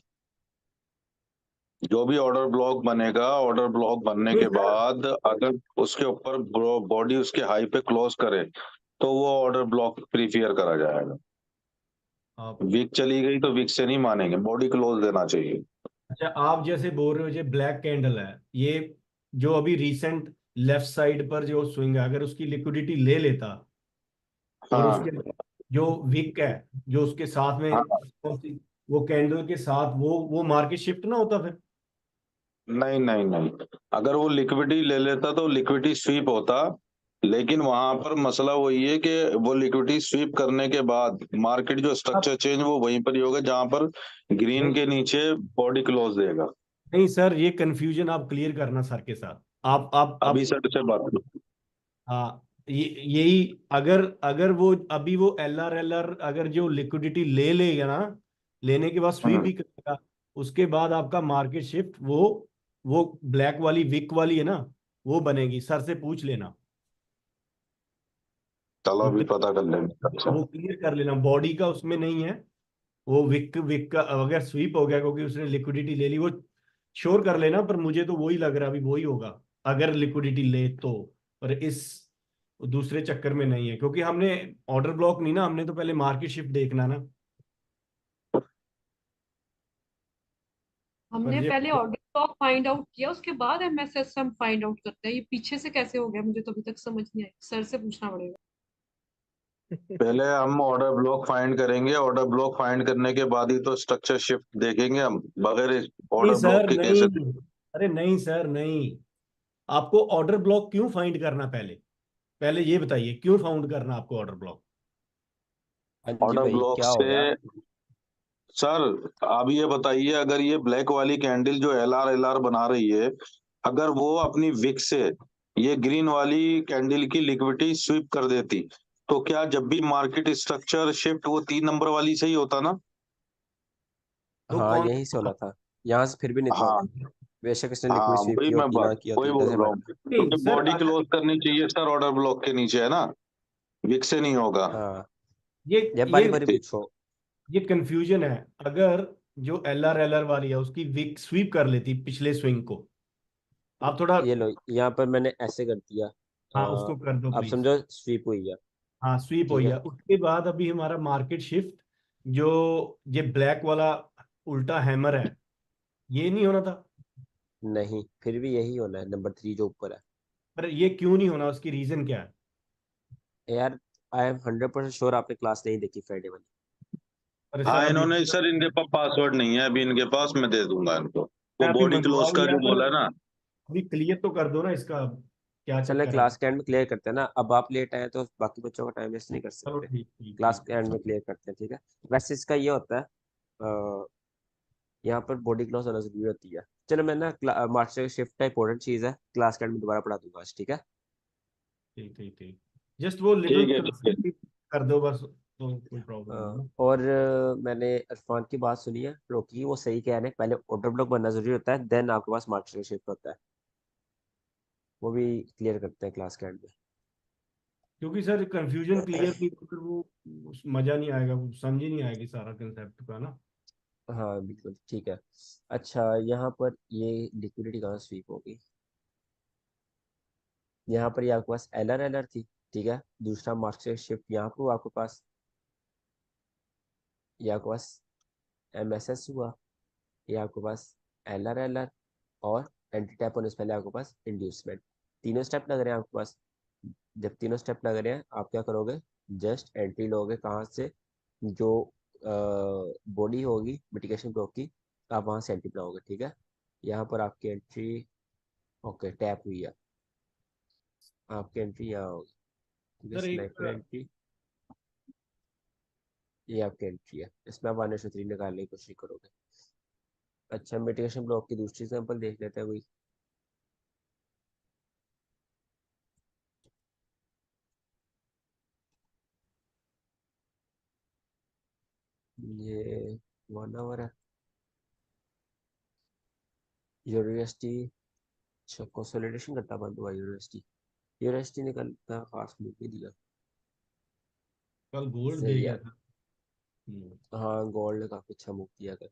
जो भी ऑर्डर ब्लॉक बनेगा, ऑर्डर ब्लॉक बनने नहीं के सर, बाद अगर उसके ऊपर बॉडी उसके हाई पे क्लोज करे तो वो ऑर्डर ब्लॉक प्रीफेयर करा जाएगा। आप वीक चली गई तो वीक से नहीं मानेंगे, बॉडी क्लोज देना चाहिए। अच्छा, आप जैसे बोल रहे हो ये ब्लैक कैंडल है, ये जो अभी रिसेंट लेफ्ट साइड पर जो स्विंग है, अगर उसकी लिक्विडिटी ले लेता और हाँ, उसके जो विक है जो उसके साथ में, हाँ, वो कैंडल के साथ वो मार्केट शिफ्ट ना होता फिर। नहीं, नहीं, नहीं, अगर वो लिक्विडिटी ले लेता तो लिक्विडिटी स्वीप होता, लेकिन वहां पर मसला वही है कि वो लिक्विडिटी स्वीप करने के बाद मार्केट जो अब स्ट्रक्चर चेंज वो वहीं पर ही होगा जहां पर ग्रीन नहीं, के नीचे बॉडी क्लोज देगा। नहीं सर, ये कंफ्यूजन आप क्लियर करना सर के साथ। आप अभी सर से बात करो। हाँ, ये यही, अगर अगर वो अभी वो एल आर अगर जो लिक्विडिटी ले लेगा ना, लेने के बाद स्वीप हम्म, भी करेगा, उसके बाद आपका मार्केट शिफ्ट वो ब्लैक वाली विक वाली है ना, वो बनेगी। सर से पूछ लेना, चलो वो अभी पता कर लेंगे। अच्छा, वो क्लियर कर लेना, बॉडी का उसमें नहीं है। वो विक विक का अगर स्वीप हो गया क्योंकि उसने लिक्विडिटी ले ली, वो श्योर कर लेना। पर मुझे तो वही लग रहा है अभी वही होगा, अगर लिक्विडिटी ले तो। पर इस दूसरे चक्कर में नहीं है, क्योंकि हमने ऑर्डर ब्लॉक नहीं ना, हमने तो पहले मार्केट शिफ्ट देखना ना। पर हमने ये पहले ऑर्डर ब्लॉक फाइंड आउट किया, उसके बाद एमएसएस हम फाइंड आउट करते हैं। ये पीछे से कैसे हो गया मुझे तो अभी तक समझ नहीं आई, सर से पूछना पड़ेगा। पहले हम ऑर्डर ब्लॉक फाइंड करेंगे, ऑर्डर ब्लॉक फाइंड करने के बाद ही तो स्ट्रक्चर शिफ्ट देखेंगे हम, बगैर नहीं ऑर्डर ब्लॉक सर, के कैसे नहीं। अरे नहीं सर, नहीं। आपको ऑर्डर ब्लॉक क्यों फाइंड करना, पहले पहले ये बताइए क्यों फाउंड करना आपको ऑर्डर ब्लॉक। हाँ जी ऑर्डर भाई, ब्लॉक क्या हो से? गया? सर आप ये बताइए, अगर ये ब्लैक वाली कैंडल जो एल आर बना रही है, अगर वो अपनी विक से ये ग्रीन वाली कैंडल की लिक्विडिटी स्वीप कर देती, तो क्या जब भी मार्केट स्ट्रक्चर शिफ्ट वो 3 नंबर वाली से ही होता ना? तो हाँ, कौन यहीं से होना था, यहाँ से फिर भी नहीं था। हाँ, बेशक इसने हाँ, लिक्विड स्वीप वही की मैं होती ना बात की वही होती, बोल जैसे रहा हूँ, मर्जी। नहीं क्योंकि सर, बॉडी अगर क्लोज करनी चाहिए सर ऑर्डर ब्लॉक के नीचे, है ना? विक से नहीं होगा। हाँ, ये जब बारी ये बारी ठीक। पूछो। ये कंफ्यूजन है। अगर जो एल आर वाली है उसकी विक स्वीप कर लेती पिछले स्विंग को, आप थोड़ा, ये लो, यहाँ पर मैंने ऐसे कर दिया। हाँ उसको कर दो अब प्लीज। समझो स्वीप हुई है। हाँ स्वीप हो ठीक है। गया। उसके बाद अभी हमारा मार्केट शिफ्ट, जो ये ब्लैक वाला उल्टा हैमर है, ये नहीं होना था। नहीं, फिर भी यही होना है, नंबर 3 जो ऊपर है। पर ये क्यों नहीं होना, उसकी रीजन क्या है? यार, आई एम 100% श्योर आपने क्लास नहीं देखी फ्राइडे वाली। अरे सर हाँ अभी, इन्होंने सर, इनके पास पासवर्ड नहीं है अभी इनके पास, मैं दे दूंगा इनको। वो अभी बॉडी मंगवा क्लोज का लिया जो सर, बोला ना। अभी क्लियर तो कर दो ना इसका, क्या चले चक्कर है। क्लास के एंड में क्लियर करते हैं ना, अब आप लेट आए तो बाकी बच्चों का टाइम वेस्ट नहीं कर चलो सकते। ठीक ठीक क्लास ठीक के ठीक। एंड में क्लियर करते हैं, ठीक है। वैसे इसका ये होता है, यहाँ पर बॉडी क्लॉज होना जरूरी होती है। चलो, मैं ना मास्टर शिफ्ट का इंपॉर्टेंट चीज है, क्लास के एंड में दोबारा पढ़ा दूंगा आज, ठीक है। ठीक ठीक ठीक। जस्ट वो लिटिल ठीक है ठीक है। कंसेप्ट कर दो बस, तो कोई प्रॉब्लम नहीं है। और मैंने इरफान की बात सुनी है रोकी, वो सही कह रहे हैं, पहले ऑर्डर ब्लॉक बनना जरूरी होता है, देन आपके पास मास्टर शिफ्ट होता है। वो भी क्लियर करते हैं क्लास के एंड में। क्योंकि सर कंफ्यूजन क्लियर नहीं तो फिर वो मजा नहीं आएगा, वो समझ ही नहीं आएगी सारा कंसेप्ट का ना। हाँ बिल्कुल ठीक है। अच्छा, यहाँ पर ये लिक्विडिटी कहाँ स्वीप होगी? यहाँ पर ये आपके पास एलआर थी, ठीक है। दूसरा मास्टर शिफ्ट यहाँ पर हुआ आपके पास, ये आपके पास एमएसएस हुआ, ये आपके पास एलआर और एंटी टैप होने से पहले आपके पास इंड्यूसमेंट। तीनों स्टेप लग रहे हैं आपके पास। जब तीनों स्टेप लग रहे हैं, आप क्या करोगे? जस्ट एंट्री लोगे कहाँ से? जो बॉडी होगी मिटिगेशन ब्लॉक की, आप वहाँ से एंट्री बनाओगे, ठीक है। यहाँ पर आपकी एंट्री, ओके, टैप हुई है, आपकी एंट्री यहाँ होगी, ठीक है। सर एक, स्नाइपर एंट्री, ये आपकी एंट्री है, इसमें आप 1:3 निकालने की कोशिश करोगे। अच्छा, मिटिगेशन ब्लॉक की दूसरी सैंपल देख लेते हैं कोई। ये 1 आवर है, यूनिवर्सिटी। अच्छा, कंसोलिडेशन करता बंद हुआ यूनिवर्सिटी। यूनिवर्सिटी निकलता खास मूव नहीं दिया। कल गोल्ड दे सही गया है। था। हाँ, गोल्ड ने काफी अच्छा मूव किया था,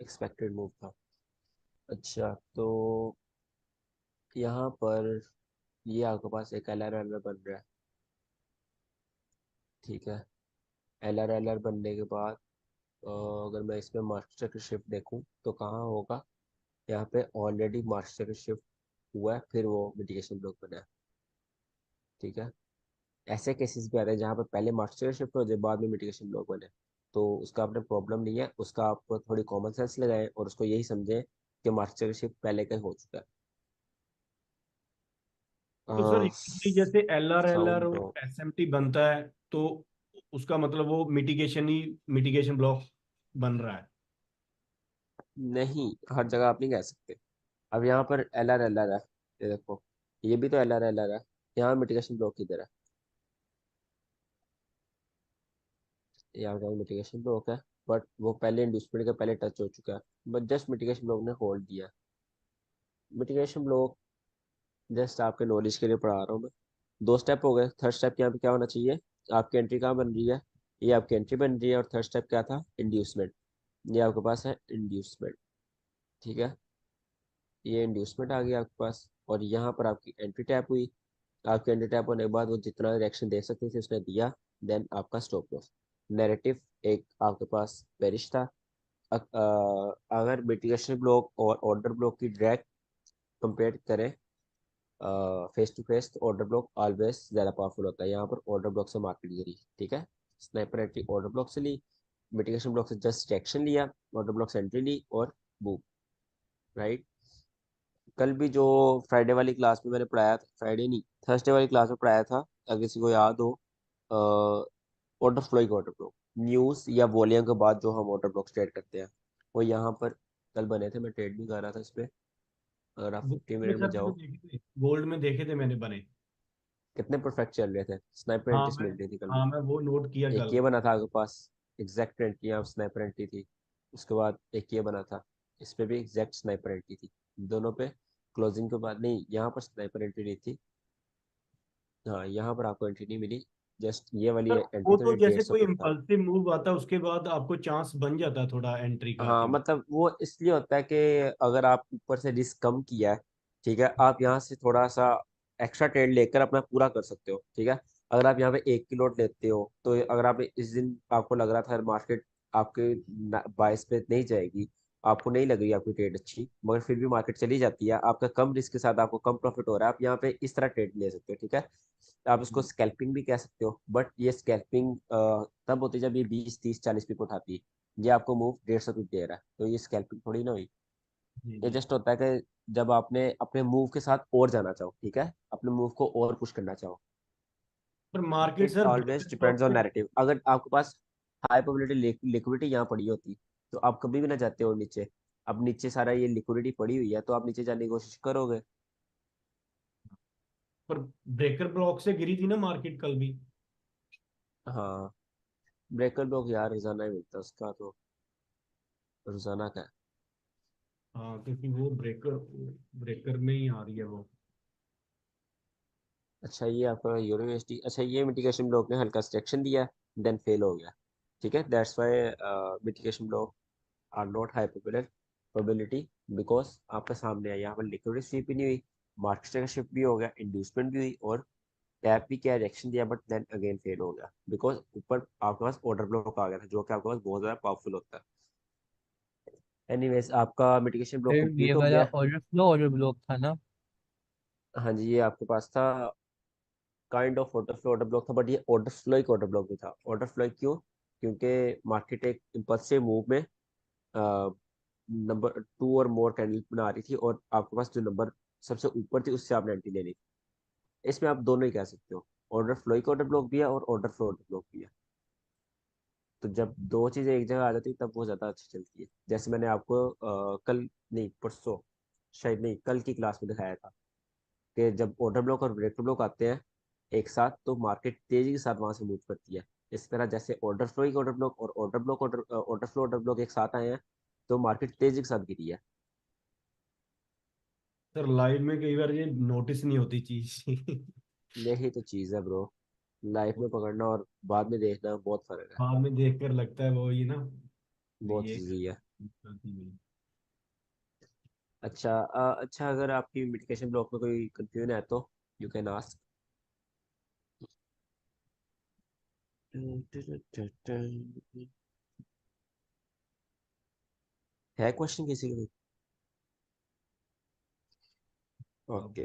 एक्सपेक्टेड मूव था। अच्छा, तो यहाँ पर ये आपके पास एक एलआर बन रहा है, ठीक है। एलआर बनने के बाद अगर मैं इसमें मास्टर की शिफ्ट देखूँ तो कहाँ होगा? यहाँ पे ऑलरेडी मास्टर की शिफ्ट हुआ है, फिर वो मिटिगेशन ब्लॉक बना है, ठीक है। ऐसे केसेस भी आते हैं जहाँ पर पहले मास्टर शिफ्ट हो जाए, बाद में मिटिगेशन ब्लॉक बने, तो उसका अपने प्रॉब्लम नहीं है, उसका आप थोड़ी कॉमन सेंस लगाएं और उसको यही समझें कि मास्टर शिफ्ट पहले का ही हो चुका तो सर है। usually जैसे एलआर साउंड और एसएमटी बनता है, तो उसका मतलब वो मिटिगेशन ही, मिटिगेशन ब्लॉक बन रहा है। नहीं, हर जगह आप नहीं कह सकते। अब यहाँ पर एल आर है, ये देखो, ये भी तो एल आर है, यहाँ मिटिगेशन ब्लॉक किधर है? यहाँ का मिटिगेशन ब्लॉक है, बट वो पहले इंड्यूसमेंट के पहले टच हो चुका है, बट जस्ट मिटिगेशन ब्लॉक ने होल्ड दिया। मिटिगेशन ब्लॉक जस्ट आपके नॉलेज के लिए पढ़ा रहा हूँ मैं। 2 स्टेप हो गए, थर्ड स्टेप यहाँ पे क्या होना चाहिए? आपकी एंट्री कहाँ बन रही है? ये आपकी एंट्री बन रही है, और थर्ड स्टेप क्या था? इंड्यूसमेंट। ये आपके पास है इंड्यूसमेंट, ठीक है। ये इंड्यूसमेंट आ गया आपके पास, और यहाँ पर आपकी एंट्री टैप हुई। आपके एंट्री टैप होने के बाद वो जितना रिएक्शन दे सकती थी उसने दिया, देन आपका स्टॉप लॉस। नैरेटिव एक आपके पास बेरिश था। अगर मिटिगेशन ब्लॉक और ऑर्डर ब्लॉक की डायरेक्ट कंपेयर करें फेस टू फेस, तो ऑर्डर ब्लॉक ऑलवेज ज़्यादा पावरफुल होता है। यहाँ पर ऑर्डर ब्लॉक से मार्केट गिरी, ठीक है। स्नाइपर एंट्री ऑर्डर ब्लॉक से ली, मिटिगेशन ब्लॉक से जस्ट एक्शन लिया, ऑर्डर ब्लॉक से एंट्री ली और बूम, राइट। कल भी जो फ्राइडे वाली क्लास में मैंने पढ़ाया था, फ्राइडे नहीं, थर्सडे वाली क्लास में पढ़ाया था, अगर किसी को याद हो, ऑर्डर फ्लो का ऑर्डर ब्लॉक, न्यूज़ या वॉल्यूम के बाद जो हम ऑर्डर ब्लॉक ट्रेड करते हैं, वो यहाँ पर कल बने थे। मैं ट्रेड भी कर रहा था इस पर, अगर आप 50 मिनट में सर मैंने जाओ। देखे थे, गोल्ड में देखे थे मैंने बने। कितने परफेक्ट चल रहे थे, स्नाइपर हाँ एंट्रीज मैं, मिल रही थी कल भी। हाँ मैं वो नोट किया एक कल। ये बना था आपके पास, एग्जैक्ट एंट्री, यहाँ स्नाइपर एंट्री थी। उसके बाद एक ये बना था, इस पे भी एग्जैक्ट स्नाइपर एंट्री थी। दोनों पे क्लोजिंग के बाद नहीं, यहाँ पर स्नाइपर एंट्री नहीं थी। हाँ, यहाँ पर आपको एंट्री नहीं मिली, जस्ट ये वाली सर एंट्री वो तो थोड़ी जैसे 150 कोई पिप था। इम्पल्सिव मूव आता है उसके बाद आपको चांस बन जाता है थोड़ा एंट्री का, आई हाँ, थिंक। मतलब वो इसलिए होता है कि अगर आप ऊपर से रिस्क कम किया है, ठीक है, आप यहाँ से थोड़ा सा एक्स्ट्रा ट्रेड लेकर अपना पूरा कर सकते हो। ठीक है, अगर आप यहाँ पे 1 की लॉट लेते हो तो अगर आप इस दिन आपको लग रहा था मार्केट आपके 22 पे नहीं जाएगी, आपको नहीं लग रही आपकी ट्रेड अच्छी, मगर फिर भी मार्केट चली जाती है, आपका कम रिस्क के साथ आपको कम प्रॉफिट हो रहा है, आप यहाँ पे इस तरह ट्रेड ले सकते हो। ठीक है, आप इसको स्कैल्पिंग भी कह सकते हो, बट ये स्कैल्पिंग तब होती है जब ये 20 30 40 पिप उठाती है। ये आपको मूव 150 पिप दे रहा है, तो ये स्कैल्पिंग थोड़ी ना हुई। जी ये जी। जस्ट होता है कि जब आपने अपने मूव के साथ और जाना चाहो, ठीक है, अपने मूव को और पुश करना चाहो। पर market it sir always breaker block depends on से नैरेटिव। अगर आपके पास हाई प्रोबेबिलिटी लिक्विडिटी यहाँ पड़ी होती तो आप कभी भी ना जाते हो नीचे। अब नीचे सारा ये लिक्विडिटी पड़ी हुई है तो आप नीचे जाने की कोशिश करोगे। पर ब्रेकर ब्लॉक से गिरी थी ना मार्केट कल भी। हाँ, ब्रेकर लोग यार रोजाना ही मिलता है उसका तो, रोजाना का है। हाँ क्योंकि वो ब्रेकर ब्रेकर में ही आ रही है वो। अच्छा, ये आपका यूनिवर्सिटी, अच्छा ये मिटिगेशन ब्लॉक ने हल्का सेक्शन दिया, देन फेल हो गया। ठीक है, that's why mitigation block are not high probability, because आपके सामने है यहाँ पर लिक्विडिटी स्वीप भी नहीं हुई, मार्केट का शिफ्ट भी हो गया, इंड्यूसमेंट भी हुई, और टैप भी क्या रिएक्शन दिया, बट देन अगेन फेल हो गया, बिकॉज ऊपर आपके पास ऑर्डर ब्लॉक आ गया था जो कि आपके पास बहुत ज़्यादा पावरफुल होता है। एनीवेज, आपका मिटिगेशन ब्लॉक फिर ये कंप्लीट हो वाला गया। ऑर्डर ब्लॉक था ना? हाँ जी, ये आपके पास था, kind of order flow order block था, बट ये ऑर्डर फ्लो एक ऑर्डर ब्लॉक भी था। ऑर्डर फ्लो क्यों? क्योंकि मार्केट एक इम्पल्सिव मूव में नंबर 2 और मोर कैंडल बना रही थी, और आपके पास जो नंबर सबसे ऊपर थी उससे आपने एंट्री लेनी थी। इसमें आप दोनों ही कह सकते हो, ऑर्डर फ्लो का ऑर्डर ब्लॉक भी है और ऑर्डर फ्लो ऑर्डर ब्लॉक भी है। तो जब दो चीज़ें एक जगह आ जाती है तब वो ज़्यादा अच्छी चलती है। जैसे मैंने आपको कल नहीं परसों, शायद नहीं कल की क्लास में दिखाया था कि जब ऑर्डर ब्लॉक और ब्रेकर ब्लॉक आते हैं एक साथ तो मार्केट तेजी के साथ वहां से मूव करती है। इस तरह जैसे ऑर्डर फ्लो की ऑर्डर ब्लॉक और order block order flow order block एक साथ आए हैं तो मार्केट तेजी के साथ गिरी है। सर लाइव में कई बार ये नोटिस नहीं होती चीज। यही तो चीज़ है ब्रो, लाइफ में पकड़ना और बाद में देखना बहुत फर्क है। बाद में देख कर लगता है वो ये ना बहुत ये इजी है। गलती हुई। अच्छा अच्छा, अगर आपकी मिटिगेशन ब्लॉक में कोई कंफ्यूजन है तो यू कैन आस्क। है क्वेश्चन किसी का? ओके,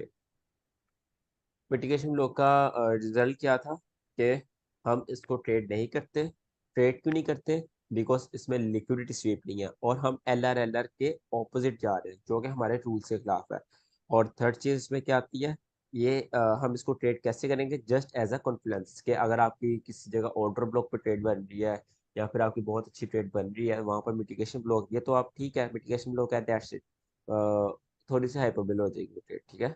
मिटिगेशन लॉ का रिजल्ट क्या था कि हम इसको ट्रेड नहीं करते। ट्रेड क्यों नहीं करते? बिकॉज इसमें लिक्विडिटी स्वीप नहीं है और हम एल आर के ऑपोजिट जा रहे हैं जो कि हमारे रूल्स के खिलाफ है। और थर्ड चीज इसमें क्या आती है, ये हम इसको ट्रेड कैसे करेंगे? जस्ट एज अ कॉन्फिडेंस कि अगर आपकी किसी जगह ऑर्डर ब्लॉक पे ट्रेड बन रही है या फिर आपकी बहुत अच्छी ट्रेड बन रही है वहां पर मिटिगेशन ब्लॉक है तो आप ठीक है, मिटिगेशन ब्लॉक है, दैट्स इट, थोड़ी सी हाइपरबोल हो जाएगी ट्रेड। ठीक है,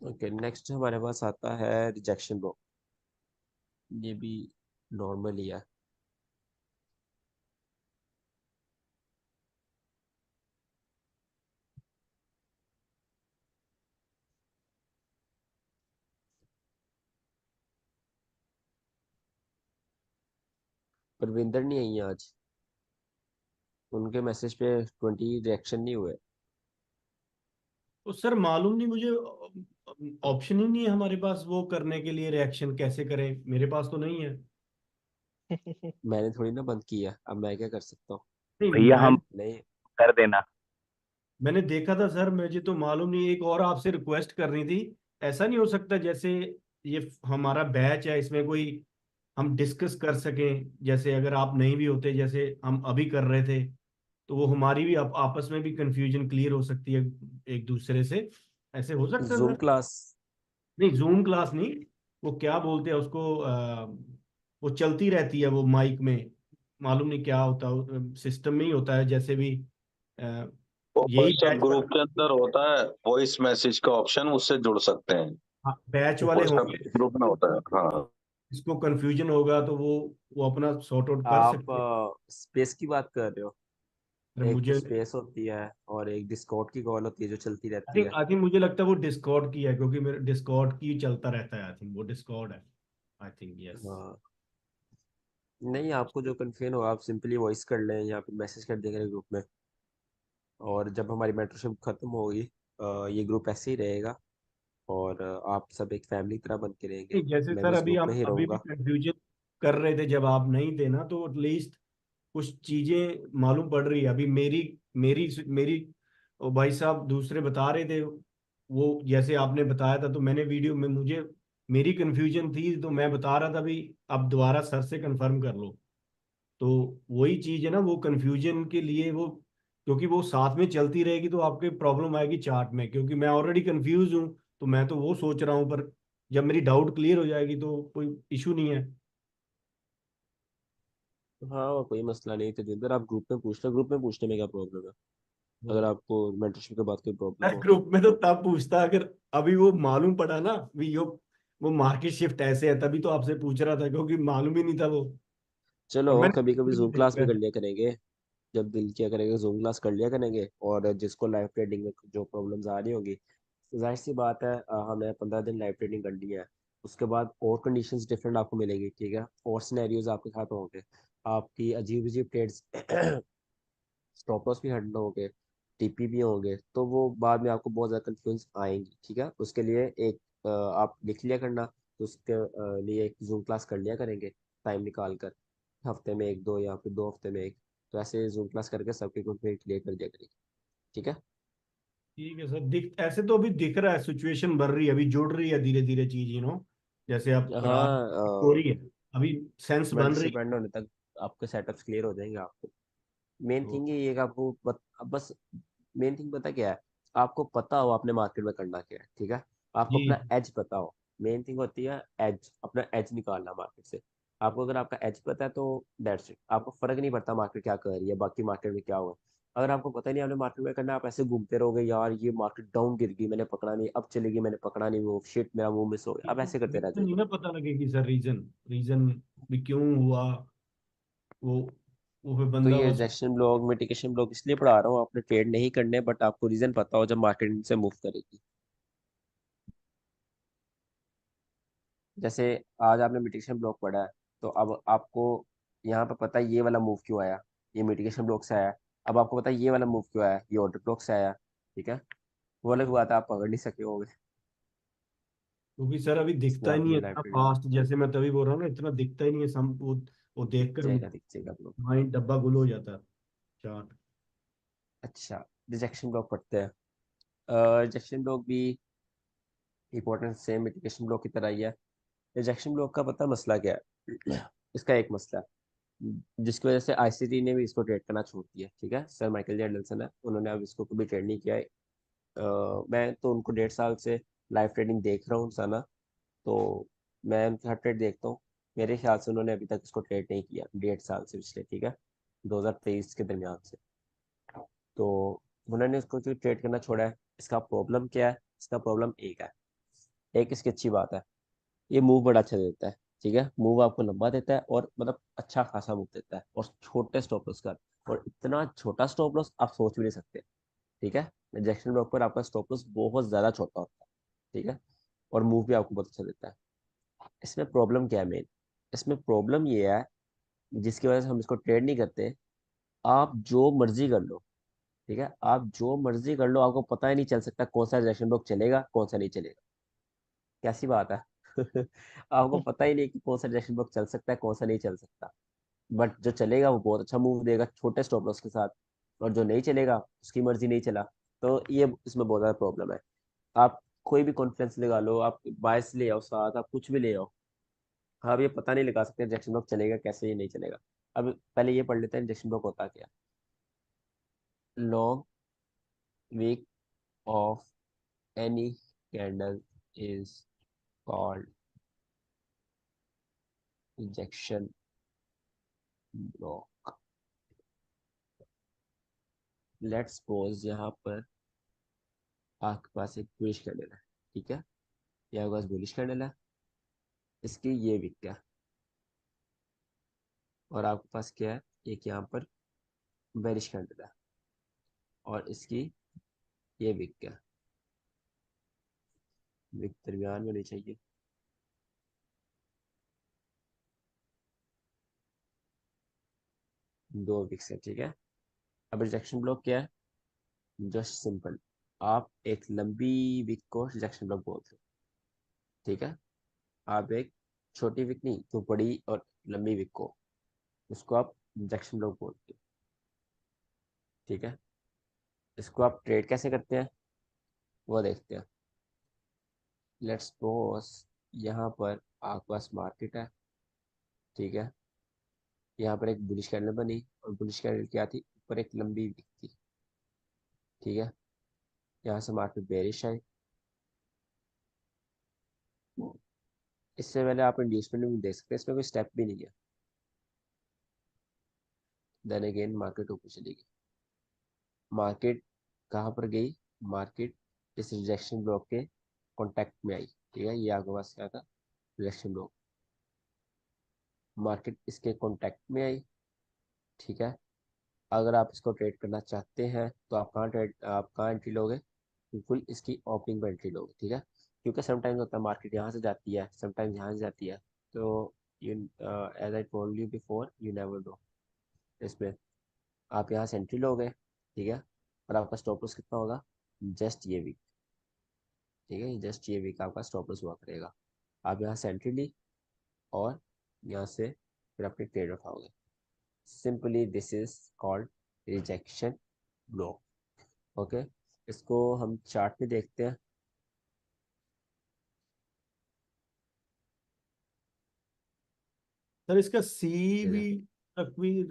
ओके, नेक्स्ट हमारे पास आता है रिजेक्शन ब्लॉक। ये भी नॉर्मल ही है। परविंदर नहीं आई है आज, उनके मैसेज पे 20 रिएक्शन नहीं हुए। तो सर मालूम नहीं मुझे ऑप्शन ही नहीं है हमारे पास वो करने के लिए रिएक्शन कैसे करें मेरे पास तो नहीं है। मैंने थोड़ी ना बंद किया, अब मैं क्या कर सकता हूँ? नहीं भैया हम नहीं, कर देना। मैंने देखा था सर मुझे तो मालूम नहीं एक और आपसे रिक्वेस्ट करनी थी। ऐसा नहीं हो सकता जैसे ये हमारा बैच है इसमें कोई हम डिस्कस कर सकें जैसे अगर आप नहीं भी होते जैसे हम अभी कर रहे थे तो वो हमारी भी आपस में भी कंफ्यूजन क्लियर हो सकती है एक दूसरे से। ऐसे हो सकता है जूम सर? क्लास। नहीं जूम क्लास नहीं। वो क्या बोलते हैं उसको वो चलती रहती है वो माइक में। मालूम नहीं क्या होता है सिस्टम में ही होता है जैसे भी अ, वो यही सब बैच ग्रुप के अंदर होता है वॉइस मैसेज का ऑप्शन, उससे जुड़ सकते हैं। बैच वाले वो सब होंगे ग्रुप में होता है, हाँ। इसको कंफ्यूजन होगा तो वो अपना सॉर्ट आउट कर आप सकते हैं। स्पेस की बात कर रहे हो? अरे एक तो मुझे स्पेस होती है और एक डिस्कॉर्ड की कॉल होती है जो चलती आई रहती थिंक है। आई थिंक मुझे लगता है वो डिस्कॉर्ड की है क्योंकि मेरे डिस्कॉर्ड की चलता रहता है। आई थिंक वो डिस्कॉर्ड है। I think yes. हाँ, नहीं, आपको जो कन्फ्यूजन हो आप सिंपली वॉइस कर लें या फिर मैसेज कर देंगे ग्रुप में। और जब हमारी मेंटरशिप खत्म होगी ये ग्रुप ऐसे ही रहेगा और आप सब एक फैमिली तरह बन के रहेंगे। नहीं, जैसे मैं भी सर इस अभी ग्रुप में हम ही अभी भी रहूंगा। कंफ्यूजन कर रहे थे जब आप नहीं थे ना, तो एटलीस्ट कुछ चीजें मालूम पड़ रही है अभी। मेरी मेरी मेरी ओ भाई साहब दूसरे बता रहे थे, वो जैसे आपने बताया था, तो मैंने वीडियो में मुझे मेरी कंफ्यूजन थी तो मैं बता रहा था भी अब दोबारा सर से कंफर्म कर लो। तो वही चीज है ना, वो कंफ्यूजन के लिए वो, क्योंकि वो साथ में चलती रहेगी तो आपके प्रॉब्लम आएगी चार्ट में, क्योंकि मैं ऑलरेडी कंफ्यूज हूँ। तो मैं तो वो सोच रहा हूँ, पर जब मेरी डाउट क्लियर हो जाएगी तो कोई इशू नहीं है। हाँ वो कोई मसला नहीं। तो जिधर आप ग्रुप में पूछने में क्या प्रॉब्लम है? अगर आपको मेंटरशिप के बाद कोई प्रॉब्लम हो तो। ग्रुप में तो तब पूछता अगर अभी वो मालूम पड़ा ना भी यो वो मार्केट शिफ्ट ऐसे है, तभी तो आपसे पूछ रहा था, क्योंकि मालूम ही नहीं था वो। और चलो कभी कभी मैंने जूम क्लास भी कर वैसे। लिया करेंगे। जब दिल किया करेगा जूम क्लास कर लिया करेंगे। और जिसको लाइव ट्रेडिंग में जो प्रॉब्लम्स आ रही होंगी, तो जाहिर सी बात है हमें 15 दिन लाइव ट्रेडिंग करनी है। उसके बाद और कंडीशंस डिफरेंट आपको मिलेगी, ठीक है, और सिनेरियोज आपके साथ होंगे। आपकी अजीब अजीब ट्रेड्स स्टॉप लॉस भी हैंडल होंगे, टीपी भी होंगे, तो वो बाद में आपको बहुत ज़्यादा कंफ्यूज आएंगी। ठीक है, उसके लिए एक आप लिख लिया करना। तो उसके लिए एक जूम क्लास कर लिया करेंगे टाइम निकाल कर, हफ्ते में एक दो या फिर 2 हफ्ते में एक। तो ऐसे जूम क्लास करके सबके कंप्लीट क्लियर कर दिया करेंगे। ठीक है। ठीक है सर, दिख ऐसे तो अभी दिख रहा है, सिचुएशन बन रही है, अभी जुड़ रही है धीरे धीरे चीज, जैसे आप पढ़ा हो हाँ रही है, अभी सेंस बन रही मेंटरशिप एंड होने तक आपके सेटअप्स क्लियर हो जाएंगे आपको। मेन है। थिंग ये है कि आपको बस मेन थिंग पता क्या है? आपको पता हो आपने मार्केट में करना क्या है, ठीक है। आपको जी। अपना एज पता हो। मेन थिंग होती है एज, अपना एज निकालना मार्केट से। आपको अगर आपका एज पता है तो दैट्स इट। आपको फर्क नहीं पड़ता मार्केट क्या कर रही है, बाकी मार्केट में क्या हुआ। अगर आपको पता नहीं आपने मार्केट में करना है, आप ऐसे घूमते रहोगे, यार ये मार्केट डाउन गिर गई मैंने पकड़ा नहीं, अब चलेगी मैंने पकड़ा नहीं, वो शिट मेरा मूव मिस हो गया, आप ऐसे करते रह रीजन नहीं जाओगे। ना पता लगेगी सर, रीजन रीजन भी क्यों हुआ वो वो फिर तो बंदा ये बस। रिजेक्शन ब्लॉक मिटिगेशन ब्लॉक इसलिए पढ़ा रहा हूँ, आपने ट्रेड नहीं करने बट आपको रीजन पता हो जब मार्केट से मूव करेगी। जैसे आज आपने मिटिगेशन ब्लॉक पढ़ा है, तो अब आपको यहाँ पे पता है ये वाला मूव क्यों आया, ये मिटिगेशन ब्लॉक से आया। अब आपको पता है ये वाला मूव क्यों आया, ये ऑर्डर ब्लॉक से आया। ठीक है, वो अलग बात है, आप पकड़ नहीं सके होगे। क्योंकि सर अभी इसमें दिखता ही आपके नहीं है लिए लाइव इतना ट्रेडिंग फास्ट, जैसे मैं तभी बोल रहा हूँ ना, इतना दिखता ही नहीं है वो दिख देख कर जाएगा, दिख जाएगा आप लोग। माइंड डब्बा गुल हो जाता है चार्ट। अच्छा, रिजेक्शन ब्लॉक पढ़ते हैं। रिजेक्शन ब्लॉक भी इंपॉर्टेंट सेम मिटिगेशन ब्लॉक की तरह ही है। रिजेक्शन ब्लॉक का पता मसला क्या है? इसका एक मसला है जिसकी वजह से आईसीटी ने भी इसको ट्रेड करना छोड़ दिया। ठीक है, सर माइकल जे एंडरसन है, उन्होंने अब इसको कभी ट्रेड नहीं किया है। मैं तो उनको 1.5 साल से लाइव ट्रेडिंग देख रहा हूँ साना। तो मैं उनके हर ट्रेड देखता हूँ। मेरे ख्याल से उन्होंने अभी तक इसको ट्रेड नहीं किया 1.5 साल से पिछले, ठीक है, 2023 के दरमियान से। तो उन्होंने इसको जो ट्रेड करना छोड़ा है, इसका प्रॉब्लम क्या है? इसका प्रॉब्लम एक है, एक इसकी अच्छी बात है, ये मूव बड़ा अच्छा देता है। ठीक है, मूव आपको लंबा देता है और मतलब अच्छा खासा मूव देता है, और छोटे स्टॉप लॉस का। और इतना छोटा स्टॉप लॉस आप सोच भी नहीं सकते। ठीक है, रिजेक्शन ब्लॉक पर आपका स्टॉप लॉस बहुत ज़्यादा छोटा होता है। ठीक है, और मूव भी आपको बहुत अच्छा देता है। इसमें प्रॉब्लम क्या है मेन? इसमें प्रॉब्लम ये है जिसकी वजह से हम इसको ट्रेड नहीं करते। आप जो मर्जी कर लो, ठीक है, आप जो मर्जी कर लो, आपको पता ही नहीं चल सकता कौन सा रिजेक्शन ब्लॉक चलेगा कौन सा नहीं चलेगा। कैसी बात है? आपको पता ही नहीं कि कौन सा रिजेक्शन ब्लॉक चल सकता है कौन सा नहीं चल सकता। बट जो चलेगा वो बहुत अच्छा मूव देगा छोटे स्टॉप लॉस के साथ, और जो नहीं चलेगा उसकी मर्जी नहीं चला। तो ये इसमें बहुत ज़्यादा प्रॉब्लम है। आप कोई भी कॉन्फ्रेंस लगा लो, आप बायस ले आओ साथ, आप कुछ भी ले आओ, आप ये पता नहीं लगा सकते इंजेक्शन ब्लॉक चलेगा कैसे, ये नहीं चलेगा। अब पहले ये पढ़ लेते हैं इंजेक्शन ब्लॉक होता क्या। Long wick of any candle is called injection block. Let's suppose यहाँ पर आपके पास एक बुलिश कैंडल है, ठीक है, ये आपके पास बुलिश कैंडल है, इसकी ये विक है, और आपके पास क्या है, एक यहाँ पर बेरिश कैंडल है, और इसकी ये विक है। विक दरमियान में होनी चाहिए। दो विक्स है, ठीक है। अब रिजेक्शन ब्लॉक क्या है? जस्ट सिंपल, आप एक लंबी विक को रिजेक्शन ब्लॉक बोलते हो, ठीक है। आप एक छोटी विक नहीं, तो बड़ी और लंबी विक को, उसको आप रिजेक्शन ब्लॉक बोलते हो, ठीक है। इसको आप ट्रेड कैसे करते हैं वो देखते हैं। लेट्स सपोज यहाँ पर आपके पास मार्केट है, ठीक है। यहाँ पर एक बुलिश कैंडल बनी, और बुलिश कैंडल क्या थी, ऊपर एक लंबी विक थी, ठीक है। यहाँ से मार्केट बेरिश आई, इससे पहले आप इंड्यूसमेंट में देख सकते हैं, इसमें कोई स्टेप भी नहीं है। देन अगेन मार्केट ऊपर चली गई। मार्केट कहाँ पर गई, मार्केट इस रिजेक्शन ब्लॉक के कांटेक्ट में आई, ठीक है। ये आपके पास क्या था, रिजेक्शन ब्लॉक, मार्केट इसके कांटेक्ट में आई, ठीक है। अगर आप इसको ट्रेड करना चाहते हैं तो आप कहाँ एंट्री लोगे, बिल्कुल इसकी ओपनिंग पर एंट्री लोगे, ठीक है। क्योंकि समटाइम्स होता है मार्केट यहाँ से जाती है, समटाइम्स यहाँ से जाती है, तो you as I told you before, you never know. इसमें आप यहाँ से एंट्री लोगे, ठीक है। और आपका स्टॉप लॉस कितना होगा, जस्ट ये वीक, ठीक है। जस्ट ये वीक आपका स्टॉप लॉस हुआ करेगा। आप यहाँ से एंट्री ली, और यहाँ से फिर अपनी ट्रेड उठाओगे। Simply this is called rejection block, okay. इसको हम चार्ट में देखते हैं। सर इसका सी ये भी देखो, तक भी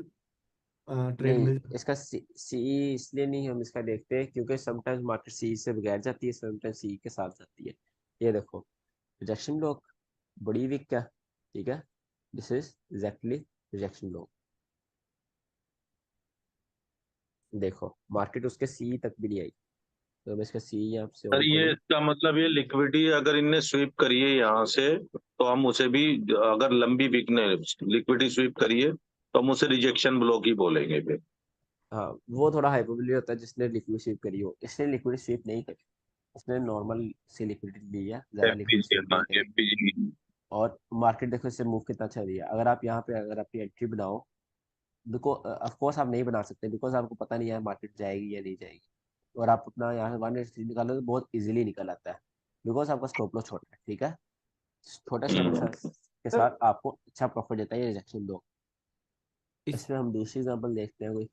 ट्रेड नहीं मिल इसका सी इसलिए नहीं हम इसका देखते हैं, क्योंकि समटाइम्स मार्केट सी से बगैर जाती है, समटाइम्स सी के साथ जाती है। ये देखो, रिजेक्शन ब्लॉक, बड़ी वीक का, ठीक है। This is exactly rejection block. देखो मार्केट उसके सी तक भी नहीं आई, तो मैं इसका सी यहाँ से सर ऑन ये करूँ। इसका मतलब ये लिक्विडिटी अगर इनने स्वीप करी है यहाँ से, तो हम उसे भी, अगर लंबी वीक ने लिक्विडिटी स्वीप करी है तो हम उसे रिजेक्शन ब्लॉक ही बोलेंगे फिर। हाँ, वो थोड़ा हाइपरबोली होता है जिसने लिक्विड स्वीप करी हो, इसने लिक्विड स्वीप नहीं करी, इसने नॉर्मल से लिक्विडिटी ली है, ज़्यादा लिक्विड एफपीजी, स्वीप हाँ नहीं करी। एफपीजी। और मार्केट देखो इससे मूव कितना अच्छा दिया। अगर आप यहाँ पे अगर अपनी एंट्री बनाओ, बिकॉज ऑफ कोर्स आप नहीं बना सकते, बिकॉज आपको पता नहीं है मार्केट जाएगी या नहीं जाएगी। और आप अपना यहाँ से 183 निकालो तो बहुत इजीली निकल आता है, बिकॉज आपका स्टॉप लॉस छोटा है, ठीक है। छोटा स्टॉप लॉस के सर साथ आपको अच्छा प्रॉफिट देता है ये रिजेक्शन दो। इस इसमें हम दूसरी एग्जांपल देखते हैं कोई।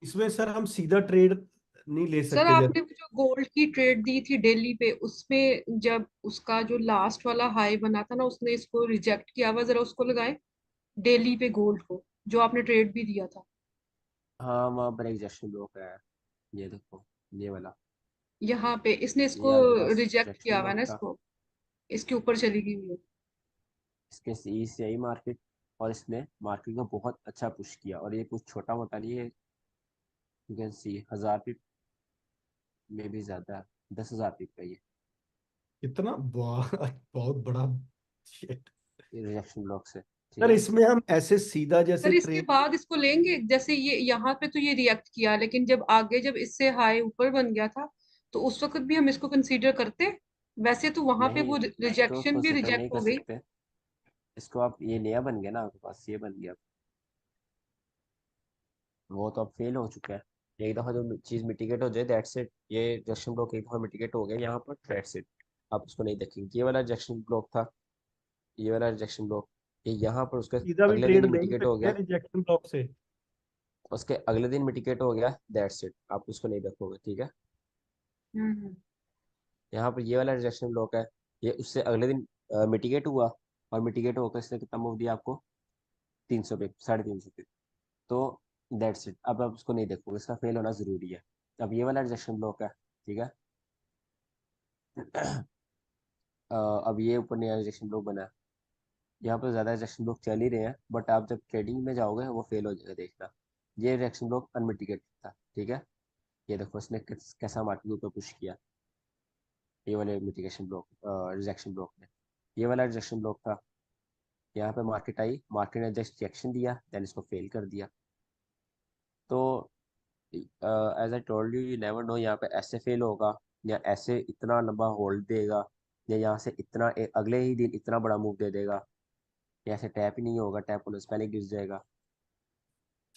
इसमें सर हम सीधा ट्रेड नहीं ले सर सकते आपने जो गोल्ड की ट्रेड दी थी दिल्ली पे, उसमें जब उसका जो लास्ट वाला हाई बना था ना, उसने इसको रिजेक्ट किया हुआ, जरा उसको लगाए दिल्ली पे गोल्ड को, जो आपने ट्रेड भी दिया था। हाँ, वहाँ पर एक रिजेक्शन ब्लॉक है, ये देखो, ये वाला, यहाँ पे इसने ये इसको आपके पास रिजेक्ट रिजेक्शन किया हुआ है ब्लॉक ना, था। इसको इसके ऊपर चली गई हुई है। इसके सी से आई मार्केट, और इसने मार्केट को बहुत अच्छा पुश किया, और ये कुछ छोटा मोटा नहीं है। यू कैन सी 1000 पिप में भी ज्यादा, 10,000 पिप का कितना बहुत बड़ा shit। ये रिजेक्शन ब्लॉक से, ठीक सर है। इसमें हम ऐसे सीधा जैसे सर इसके ट्रेड, बाद इसको लेंगे, जैसे ये यहाँ पे तो ये रिएक्ट किया, लेकिन जब आगे जब इससे हाई ऊपर बन गया था, तो उस वक्त भी हम इसको कंसीडर करते। वैसे तो वहां पे वो नहीं, इसको रिजेक्शन भी कंसिडर नहीं रिजेक्ट कर हो गई। सकते। इसको आप, ये नया बन गया ना आपके पास, ये बन गया, वो तो अब फेल हो चुका है। एक दफ़ा जो चीज़ मिटिगेट हो जाए, दैट्स इट। ये रिजेक्शन ब्लॉक एक दफ़ा मिटिगेट हो गया यहाँ पर, दैट्स इट। आप उसको नहीं देखेंगे। ये वाला रिजेक्शन ब्लॉक था, ये वाला रिजेक्शन ब्लॉक, ये यहाँ पर उसके सीधा भी अगले दिन ट्रेड ही ले ही मिटिगेट हो सकते हैं गया, रिजेक्शन ब्लॉक से। उसके अगले दिन मिटिगेट हो गया, दैट्स इट। आप उसको नहीं देखोगे, ठीक है। हम्म। यहाँ पर ये वाला रिजेक्शन ब्लॉक है, ये उससे अगले दिन मिटिगेट हुआ, और मिटिगेट होकर इसने कितना मूव दिया आपको, 300 पे, 350 पे। तो दैट्स इट, अब आप उसको नहीं देखोगे, इसका फेल होना ज़रूरी है। अब ये वाला रिजेक्शन ब्लॉक है, ठीक है। अब ये ऊपर नया रिजेक्शन ब्लॉक बना है, यहाँ पर ज़्यादा रिजेक्शन ब्लॉक चल ही रहे हैं, बट आप जब ट्रेडिंग में जाओगे वो फेल हो जाएगा, देखना। ये रिजेक्शन ब्लॉक अनमिटिगेटेड था, ठीक है। ये देखो इसने कैसा मार्केट के ऊपर पुश किया, ये वाले मिटिगेशन ब्लॉक, रिजेक्शन ब्लॉक ने। ये वाला रिजेक्शन ब्लॉक था, यहाँ पे मार्केट आई, मार्केट ने जस्ट रिजेक्शन दिया, देन इसको फेल कर दिया। तो as I told you, you never know, यहाँ पे ऐसे फेल होगा, या ऐसे इतना लंबा होल्ड देगा, या यहाँ से इतना अगले ही दिन इतना बड़ा मूव दे देगा, या ऐसे टैप ही नहीं होगा, टैप होने से पहले गिर जाएगा।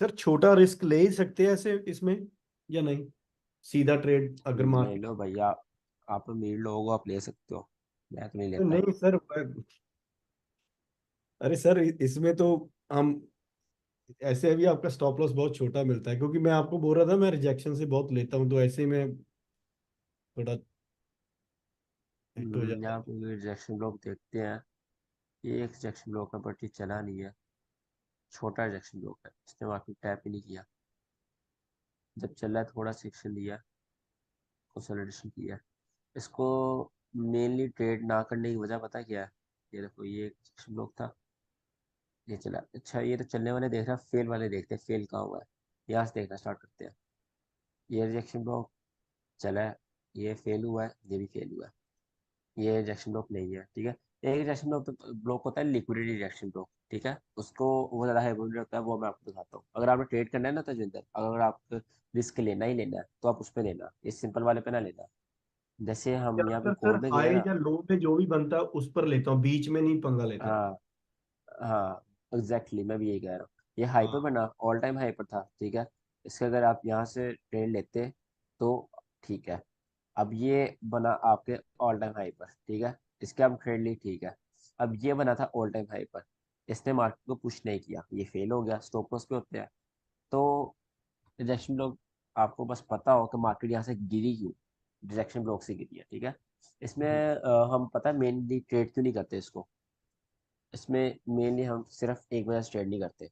सर छोटा रिस्क ले ही सकते हैं ऐसे इसमें या नहीं? सीधा ट्रेड अगर ले मार्केट। लो भैया, आप अमीर लोग हो, आप ले सकते हो, मैं तो नहीं लेता। नहीं सर, अरे सर इसमें तो हम ऐसे अभी आपका स्टॉप लॉस बहुत छोटा मिलता है, क्योंकि मैं आपको बोल रहा था मैं रिजेक्शन से बहुत लेता हूँ, तो ऐसे में थोड़ा हिट हो जाता यहाँ पे रिजेक्शन ब्लॉक देखते हैं। ये एक रिजेक्शन ब्लॉक का बट ये चला नहीं है, छोटा रिजेक्शन ब्लॉक है, इसने मार्केट टैप ही नहीं किया। जब चला थोड़ा सेक्शन लिया, कंसोलिडेशन किया। इसको मेनली ट्रेड ना करने की वजह पता क्या है? ये देखो, ये एक रिजेक्शन ब्लॉक था, ये चला। अच्छा, ये तो चलने वाले देख रहा, फेल वाले देखते हैं, फेल कहाँ हुआ है, यहाँ से देखना स्टार्ट करते हैं। ये रिजेक्शन ब्लॉक चला है, ये फेल हुआ है, ये भी फेल हुआ है। ये रिजेक्शन ब्लॉक नहीं है, ठीक है। एक रिजेक्शन ब्लॉक होता है लिक्विडिटी रिजेक्शन ब्लॉक, ठीक है। उसको वो ज़्यादा हाइपोथेटिकल होता है, वो मैं आपको दिखाता हूँ। अगर आपने ट्रेड करना है ना तजिंदर, अगर आप रिस्क लेना ही लेना है तो आप उस पर लेना, इस सिंपल वाले पे ना लेना। जैसे हम यहाँ पे है। सर कोर में गए हाई ना। या लो में जो भी बनता है उस पर लेता हूँ, बीच में नहीं पंगा लेता। हाँ हाँ, एग्जैक्टली, मैं भी यही कह रहा हूँ। ये हाइपर हाँ बना, ऑल टाइम हाइपर था, ठीक है। इसके अगर आप यहाँ से ट्रेड लेते तो ठीक है। अब ये बना आपके ऑल टाइम हाई पर, ठीक है। इसके आप ट्रेड ली, ठीक है। अब ये बना था ऑल टाइम हाई पर, इसने मार्केट को पुश नहीं किया, ये फेल हो गया, स्टॉप लॉस पे होते हैं। तो रिजेक्शन ब्लॉक, आपको बस पता हो कि मार्केट यहाँ से गिरी क्यों, रिजेक्शन ब्लॉक से गिरी है, ठीक है। इसमें जी। हम पता है मेनली ट्रेड क्यों नहीं करते इसको। इसमें मेनली हम सिर्फ एक वजह से ट्रेड नहीं करते,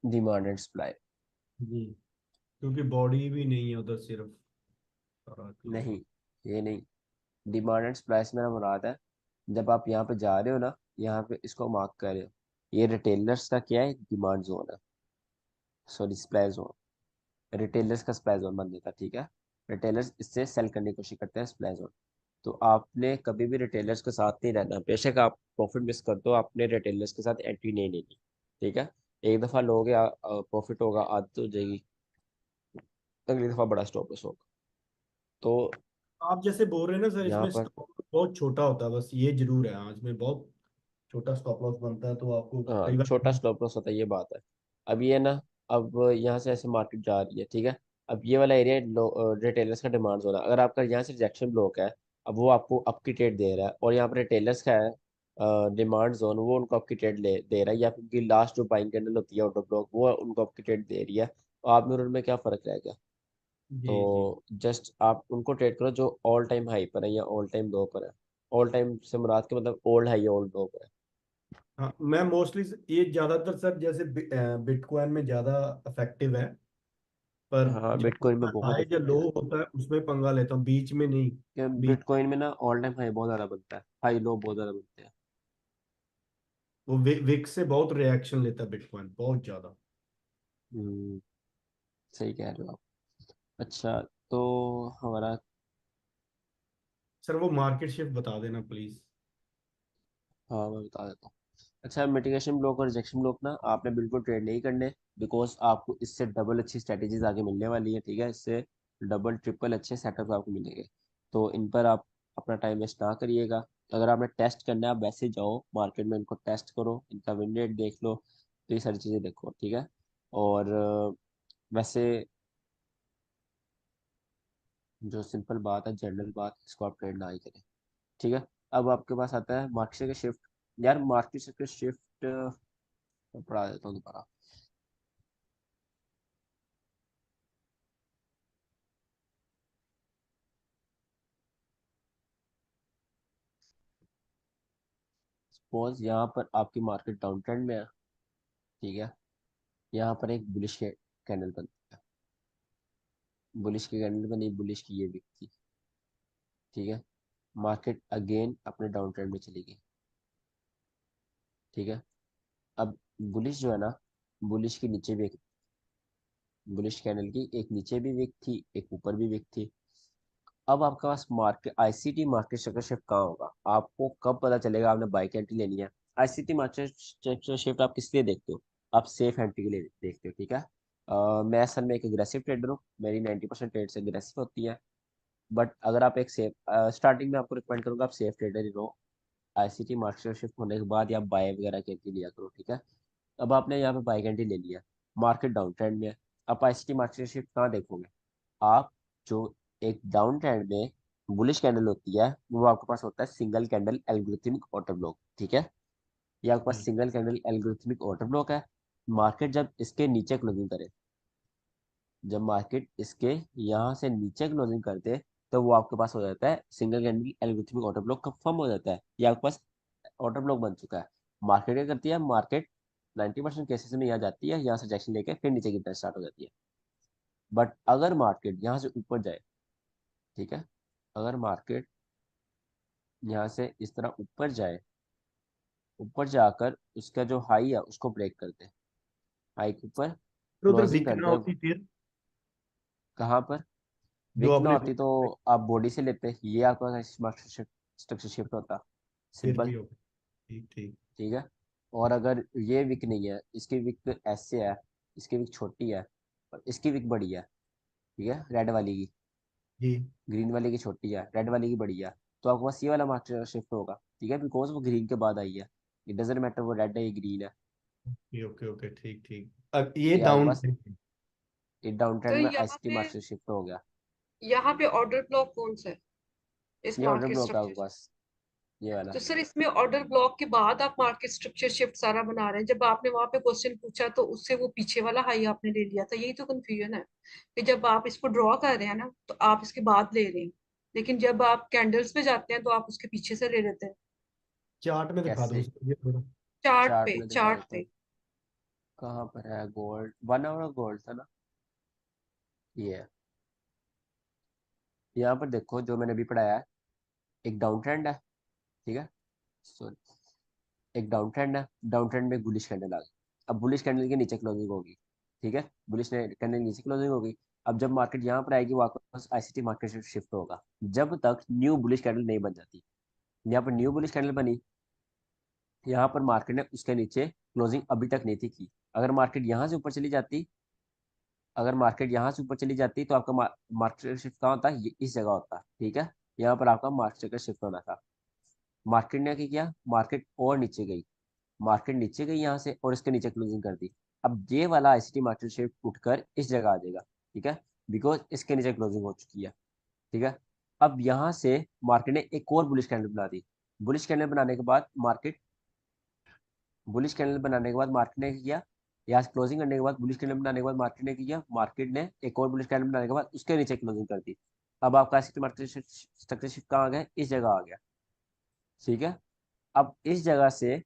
डिमांड एंड सप्लाई। जी, क्योंकि बॉडी भी नहीं है उधर, सिर्फ सारा क्लियर। नहीं, ये नहीं, डिमांड एंड सप्लाई से मेरा मुराद है, जब आप यहाँ पे जा रहे हो ना, यहाँ पे इसको मार्क कर रहे हो, ये रिटेलर्स का क्या है, डिमांड जोन है, सॉरी सप्लाई जोन। रिटेलर्स का सप्लाई जोन बन देता है, ठीक है। रिटेलर्स इससे सेल करने की कोशिश करते हैं सप्लाई जोन। तो आपने कभी भी रिटेलर्स के साथ नहीं रहना, बेशक आप प्रॉफिट मिस कर दो, आपने रिटेलर्स के साथ एंट्री नहीं लेनी, ठीक है। एक दफ़ा लोगे, प्रॉफिट होगा, आदत हो जाएगी, अगली दफ़ा बड़ा स्टॉप लॉस होगा। तो आप जैसे बोल रहे हैं ना सर, यहाँ इसमें पर, स्टॉप बहुत छोटा होता है, बस ये जरूर है आज में बहुत छोटा स्टॉप लॉस बनता है, तो आपको हाँ, कई बार। छोटा स्टॉप लॉस होता है, ये बात है। अब ये ना, अब यहाँ से ऐसे मार्केट जा रही है, ठीक है। अब ये वाला एरिया रिटेलर्स का डिमांड जोन है, अगर आपका यहाँ से रिजेक्शन ब्लॉक है, अब वो आपको अप की ट्रेड दे रहा है, और यहाँ पर रिटेलर्स का है डिमांड जोन, वो उनको अप की ट्रेड दे रहा है, या फिर लास्ट जो बाइंग कैंडल होती है ऑटो ब्लॉक, वो उनको अप की ट्रेड दे रही है। तो आप में और उनमें क्या फ़र्क रहेगा? जी जी। तो जस्ट आप उनको ट्रेड करो जो ऑल टाइम हाई पर है या ऑल टाइम लो पर है। ऑल टाइम से मुराद के मतलब ओल्ड हाई या ओल्ड लो पर है। हाँ, मैं मोस्टली ये ज्यादातर सर जैसे बिटकॉइन में ज्यादा इफेक्टिव है, पर हाँ, जब बिटकॉइन में बहुत हाई या लो इफेक्टिव है। होता है उसमें पंगा लेता हूँ, बीच में नहीं। कि बीच बिटकॉइन में ना ऑल टाइम हाई बहुत ज़्यादा बनता है, हाई लो बहुत ज़्यादा बनते हैं। वो विक से बहुत रिएक्शन लेता है बिटकॉइन, बहुत ज्यादा। हम्म, सही कह रहे हो आप। अच्छा, तो हमारा, सर वो मार्केट शिफ्ट बता देना प्लीज। हाँ मैं बता देता हूँ। अच्छा, मिटिगेशन ब्लॉक और रिजेक्शन ब्लॉक ना आपने बिल्कुल ट्रेड नहीं करने, बिकॉज आपको इससे डबल अच्छी स्ट्रेटेजीज आगे मिलने वाली है, ठीक है। इससे डबल ट्रिपल अच्छे सेटअप आपको मिलेंगे। तो इन पर आप अपना टाइम वेस्ट ना करिएगा। अगर आपने टेस्ट करना है, आप वैसे जाओ मार्केट में, इनको टेस्ट करो, इनका विन रेट देख लो, तो ये सारी चीज़ें देखो, ठीक है। और वैसे जो सिंपल बात है, जनरल बात, इसको आप ट्रेड ना ही करें, ठीक है। अब आपके पास आता है मार्केट का शिफ्ट। यार मार्केट का शिफ्ट पढ़ा देता हूँ दोबारा। सपोज यहाँ पर आपकी मार्केट डाउन ट्रेंड में है, ठीक है। यहाँ पर एक बुलिश कैंडल बनती है, बुलिश की कैंडल बनी, बुलिश की ये विक थी, ठीक है। मार्केट अगेन अपने डाउन ट्रेंड में चली गई, ठीक है। अब बुलिश जो है ना, बुलिश की नीचे भी एक, बुलिश कैंडल की एक नीचे भी विक थी, एक ऊपर भी विक थी। अब आपके पास market ICT market structure shift कहाँ होगा, आपको कब पता चलेगा आपने बाइक एंट्री लेनी है? आईसीटी मार्केट स्ट्रक्चर शिफ्ट आप किस लिए देखते हो? आप सेफ एंट्री के लिए देखते हो, ठीक है। मैं असल में एक एग्रेसिव ट्रेडर हूँ, मेरी 90% ट्रेड से एग्रेसिव होती है। बट अगर आप एक सेफ, स्टार्टिंग में आपको रिकमेंड करूँगा आप सेफ ट्रेडर ही रहो। आईसीटी मार्केट शिफ्ट होने के बाद या बाय वगैरह के एंट्री लिया करो, ठीक है। अब आपने यहाँ पे बाइक एंट्री ले लिया, मार्केट डाउन ट्रेंड में है। आप आईसीटी मार्केट शिफ्ट कहाँ देखोगे आप? जो एक डाउन ट्रेंड में बुलिश कैंडल होती है वो आपके पास होता है single candle algorithmic order block, ठीक है। ये आपके पास single candle algorithmic order block है। मार्केट जब इसके नीचे क्लोजिंग करे, जब मार्केट इसके यहाँ से नीचे क्लोजिंग करते तो वो आपके पास हो जाता है single candle algorithmic order block confirm हो जाता है। ये आपके पास ऑर्डर ब्लॉक बन चुका है। मार्केट क्या करती है? मार्केट 90% केसेस में यहाँ जाती है, यहाँ से रिजेक्शन लेके फिर नीचे गिरना स्टार्ट हो जाती है। बट अगर मार्केट यहाँ से ऊपर जाए, ठीक है, अगर मार्केट यहाँ से इस तरह ऊपर जाए, ऊपर जाकर उसका जो हाई है उसको ब्रेक करते हैं, हाई के ऊपर तो उधर क्लोजिंग विक ना करते हैं। होती फिर कहाँ पर जो विक ना आपने होती? तो आप बॉडी से लेते, ये आपका स्ट्रक्चर शिफ्ट होता, फिर सिंपल, भी होगा। ठीक ठीक। ठीक है। और अगर ये विक नहीं है, इसकी विक ऐसे है, इसकी विक छोटी है और इसकी विक बड़ी है, ठीक है, रेड वाली की, जी ग्रीन वाले की छोटी है, रेड वाले की बड़ी है, तो आपको बस ये वाला मार्केट शिफ्ट होगा, ठीक है, बिकॉज वो ग्रीन के बाद आई है। इट डजेंट मैटर वो रेड है या ग्रीन है। ओके ओके ओके ठीक ठीक। अब ये ये आपके डाउन। पास ये डाउन तो ट्रेंड में आईसीटी मार्केट शिफ्ट हो गया। यहाँ पे ऑर्डर ब्लॉक कौन सा है इस ये ऑर्डर मार्केट ब्लॉक है स्ट्रक्चर? आपके पास, ये वाला। तो सर इसमें ऑर्डर ब्लॉक के बाद आप मार्केट स्ट्रक्चर शिफ्ट सारा बना रहे हैं। जब आपने वहां पे क्वेश्चन पूछा तो उससे वो पीछे वाला हाई आपने ले लिया था, यही तो कंफ्यूजन है कि जब आप इसको ड्रॉ कर रहे हैं ना तो आप इसके बाद ले रहे हैं, लेकिन जब आप कैंडल्स पे जाते हैं तो आप उसके पीछे से ले लेते हैं। चार्ट में दिखा दो कैसे? उसको ये थोड़ा। चार्ट में दिखा चार्ट देता पे हूँ। कहाँ पर है? गोल्ड 1 आवर गोल्ड था ना, ये है। यहाँ पर देखो जो मैंने अभी पढ़ाया है, एक डाउन ट्रेंड है, ठीक है, सॉरी, एक डाउन ट्रेंड है, डाउन ट्रेंड में बुलिश कैंडल आ गई। अब बुलिश कैंडल के नीचे क्लोजिंग होगी, ठीक है, बुलिश कैंडल नीचे क्लोजिंग होगी। अब जब मार्केट यहाँ पर आएगी वापस आईसीटी मार्केट शिफ्ट होगा, जब तक न्यू बुलिश कैंडल नहीं बन जाती। यहाँ पर न्यू बुलिश कैंडल बनी, यहाँ पर मार्केट ने उसके नीचे क्लोजिंग अभी तक नहीं थी की। अगर मार्केट यहाँ से ऊपर चली जाती, अगर मार्केट यहाँ से ऊपर चली जाती तो आपका मार्केट शिफ्ट कहाँ होता? इस जगह होता, ठीक है, यहाँ पर आपका मार्केट शिफ्ट होना था। मार्केट ने क्या किया? मार्केट और नीचे गई, मार्केट नीचे गई यहाँ से और इसके नीचे क्लोजिंग कर दी। अब ये वाला आईसीटी मार्केट शिफ्ट उठकर इस जगह आ जाएगा, ठीक है, बिकॉज इसके नीचे क्लोजिंग हो चुकी है, ठीक है। अब यहाँ से मार्केट ने एक और बुलिश कैंडल बना दी। बुलिश कैंडल बनाने के बाद मार्केट बुलिश कैंडल बनाने के बाद मार्केट ने क्या किया? यहाँ से क्लोजिंग करने के बाद बुलिश कैंडल बनाने के बाद मार्केट ने क्या किया? मार्केट ने एक और बुलिश कैंडल बनाने के बाद उसके नीचे क्लोजिंग कर दी। अब आपका आईसीटी मार्केट स्ट्रक्चर शिफ्ट कहाँ आ गया? इस जगह आ गया, ठीक है। अब इस जगह से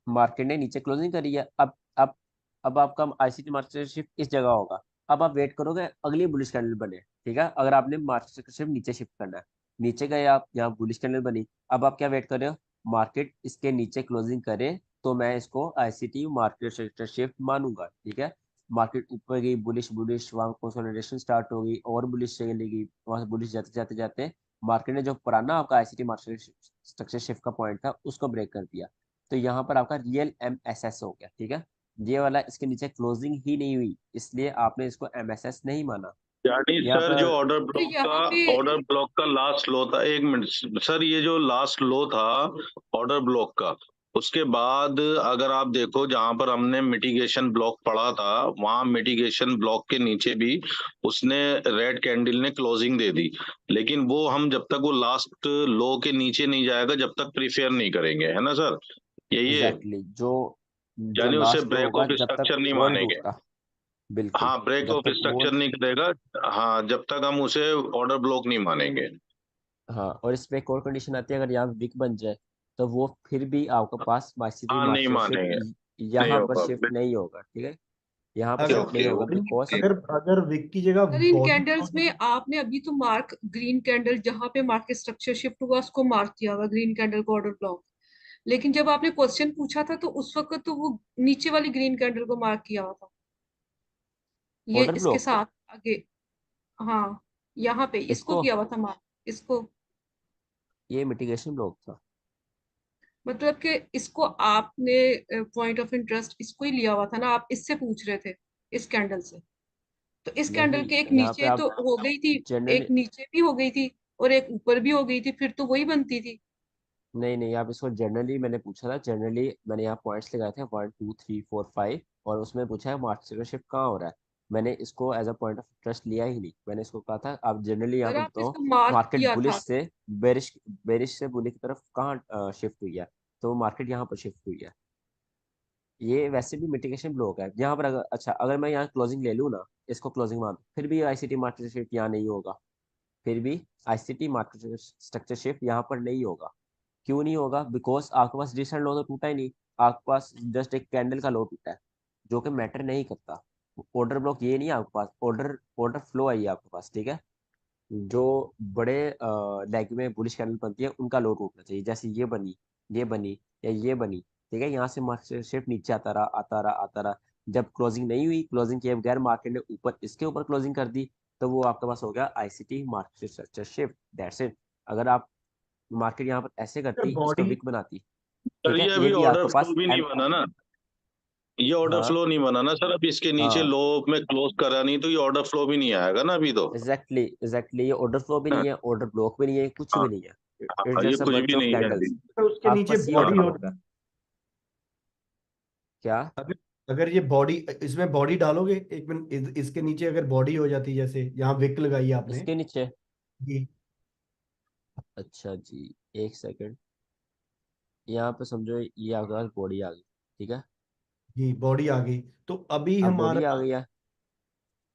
मार्केट ने नीचे क्लोजिंग करी है। अब आपका आईसीटी मार्केट शिफ्ट इस जगह होगा। अब आप वेट करोगे अगली बुलिश कैंडल बने, ठीक है, अगर आपने मार्केट शिफ्ट नीचे शिफ्ट करना है, नीचे गए आप, यहाँ बुलिश कैंडल बनी, अब आप क्या वेट कर रहे हो? मार्केट इसके नीचे क्लोजिंग करे तो मैं इसको आईसीटी मार्केट शिफ्ट मानूंगा, ठीक है। मार्केट ऊपर गई, बुलिश बुलिश, वहां कंसोलिडेशन स्टार्ट होगी और बुलिश चलेगी, वहां से बुलिश जाते जाते जाते मार्केट ने जो पुराना आपका आईसीटी मार्केट स्ट्रक्चर शिफ्ट का पॉइंट था उसको ब्रेक कर दिया। तो यहाँ पर आपका रियल एमएसएस हो गया, ठीक है। ये वाला इसके नीचे क्लोजिंग ही नहीं हुई, इसलिए आपने इसको एमएसएस नहीं माना। यानी यहाँ सर जो पर तो यहाँ पे ऑर्डर ब्लॉक का लास्ट लो था, एक मिनट सर, ये जो लास्ट लो था ऑर्डर ब्लॉक का, उसके बाद अगर आप देखो जहां पर हमने मिटिगेशन ब्लॉक पढ़ा था, वहां मिटिगेशन ब्लॉक के नीचे भी उसने रेड कैंडल ने क्लोजिंग दे दी, लेकिन वो हम जब तक वो लास्ट लो के नीचे नहीं जाएगा जब तक प्रीफेयर नहीं करेंगे, है ना सर? यही है, एग्जैक्टली जो जो यानी उसे लास्ट लो ब्रेक होगा ऑफ जब तक स्ट्रक्चर नहीं वो नहीं मानेंगे। टूटता, बिल्कुल, हाँ, ब्रेक जब ऑफ तक वो, स्ट्रक्चर नहीं करेगा। हाँ, जब तक हम उसे ऑर्डर ब्लॉक नहीं मानेंगे। हाँ, और इस पे एक और कंडीशन आती है, अगर यहाँ विक बन जाए तो वो फिर भी आपके पास आईसीटी हाँ, नहीं मार्केट मानेंगे, शिफ्ट नहीं यहाँ पर होगा। शिफ्ट नहीं होगा, ठीक है, यहाँ पर अगर शिफ्ट नहीं ओके होगा ओके बिकॉज अगर अगर विक की जगह सर इन बॉडी। कैंडल्स में आपने अभी तो मार्क ग्रीन कैंडल जहां पे मार्केट स्ट्रक्चर शिफ्ट हुआ उसको मार्क किया हुआ ग्रीन कैंडल को ऑर्डर ब्लॉक, लेकिन जब आपने क्वेश्चन पूछा था तो उस वक्त तो वो नीचे वाली ग्रीन कैंडल को मार्क किया हुआ था, ये ऑर्डर इसके ब्लॉक को, साथ आगे। हाँ, यहाँ पे इसको इसको, किया हुआ था मार्क, इसको। ये मिटिगेशन ब्लॉक था। मतलब कि इसको आपने पॉइंट ऑफ इंटरेस्ट इसको ही लिया हुआ था ना, आप इससे पूछ रहे थे इस कैंडल से। तो इस कैंडल नहीं, के एक यहाँ पे नीचे आप तो हो गई थी, जनरली, एक नीचे भी हो गई थी और एक ऊपर भी हो गई थी, फिर तो वही बनती थी। नहीं नहीं, आप इसको जनरली मैंने पूछा था, जनरली मैंने यहाँ पॉइंट्स लगाए थे 1 2 3 4 5, और उसमें पूछा है मार्केट शिफ्ट कहाँ हो रहा है। मैंने इसको as a point of interest लिया ही नहीं, मैंने इसको कहा था आप जनरली यहाँ सर पे आपने बताओ इसको मार्क मार्केट किया था। बुलिश से बेरिश, बेरिश से बुलिश की तरफ कहाँ शिफ्ट हुई है, तो मार्केट यहाँ पर शिफ्ट हुई है। ये वैसे भी मिटिगेशन ब्लॉक है यहाँ पर। अगर अच्छा, अगर मैं यहाँ क्लोजिंग ले लूँ ना, इसको क्लोजिंग मान, फिर भी आईसीटी मार्केट शिफ्ट यहाँ नहीं होगा, फिर भी आईसीटी मार्केट स्ट्रक्चर शिफ्ट यहाँ पर नहीं होगा। क्यों नहीं होगा? बिकॉज आपके पास रिसेंट लो तो टूटा ही नहीं, आपके पास जस्ट एक कैंडल का लो टूटा है, जो कि मैटर नहीं करता। ऑर्डर ब्लॉक ये नहीं है आपके पास, ऑर्डर ऑर्डर फ्लो आई है आपके पास, ठीक है। जो बड़े लेग में बुलिश कैंडल बनती है उनका लो टूटना चाहिए, जैसे ये बनी या ये बनी, ठीक है। यहाँ से मार्केट शिफ्ट नीचे आता रहा आता रहा आता रहा, जब क्लोजिंग नहीं हुई, क्लोजिंग के बगैर मार्केट ने ऊपर इसके ऊपर क्लोजिंग कर दी, तो वो आपके पास हो गया ICT market structure shift, that's it. अगर आप मार्केट यहाँ पर ऐसे सर करती, इसको बॉडी, विक बनाती, सर ठीक है, ये ये अभी भी ऑर्डर आपके फ्लो पास भी नहीं बना ना, ये ऑर्डर हाँ फ्लो नहीं बना ना सर, अब इसके नीचे हाँ लो में क्लोज करा नहीं तो ये ऑर्डर फ्लो भी नहीं आएगा ना अभी तो। एग्जैक्टली एग्जैक्टली, ये ऑर्डर फ्लो भी नहीं है, ऑर्डर ब्लॉक भी नहीं है, कुछ हाँ भी नहीं है। इट्स हाँ, ये जस्ट अ कुछ भी बंच ऑफ नहीं है अभी। कैंडल्स। तो उसके आपके नीचे पास ये बॉडी ऑर्डर होती। ब्लॉक है क्या? अगर अगर ये बॉडी, इसमें बॉडी डालोगे एक मिनट, इसके नीचे अगर बॉडी हो जाती, जैसे यहाँ विक लगाई आपने। इसके नीचे? जी। अच्छा जी, एक सेकंड, यहाँ पे समझो ये आपके पास बॉडी आ गई, ठीक है। जी बॉडी आ गई, तो अभी अब बॉडी आ हमारा। गई है,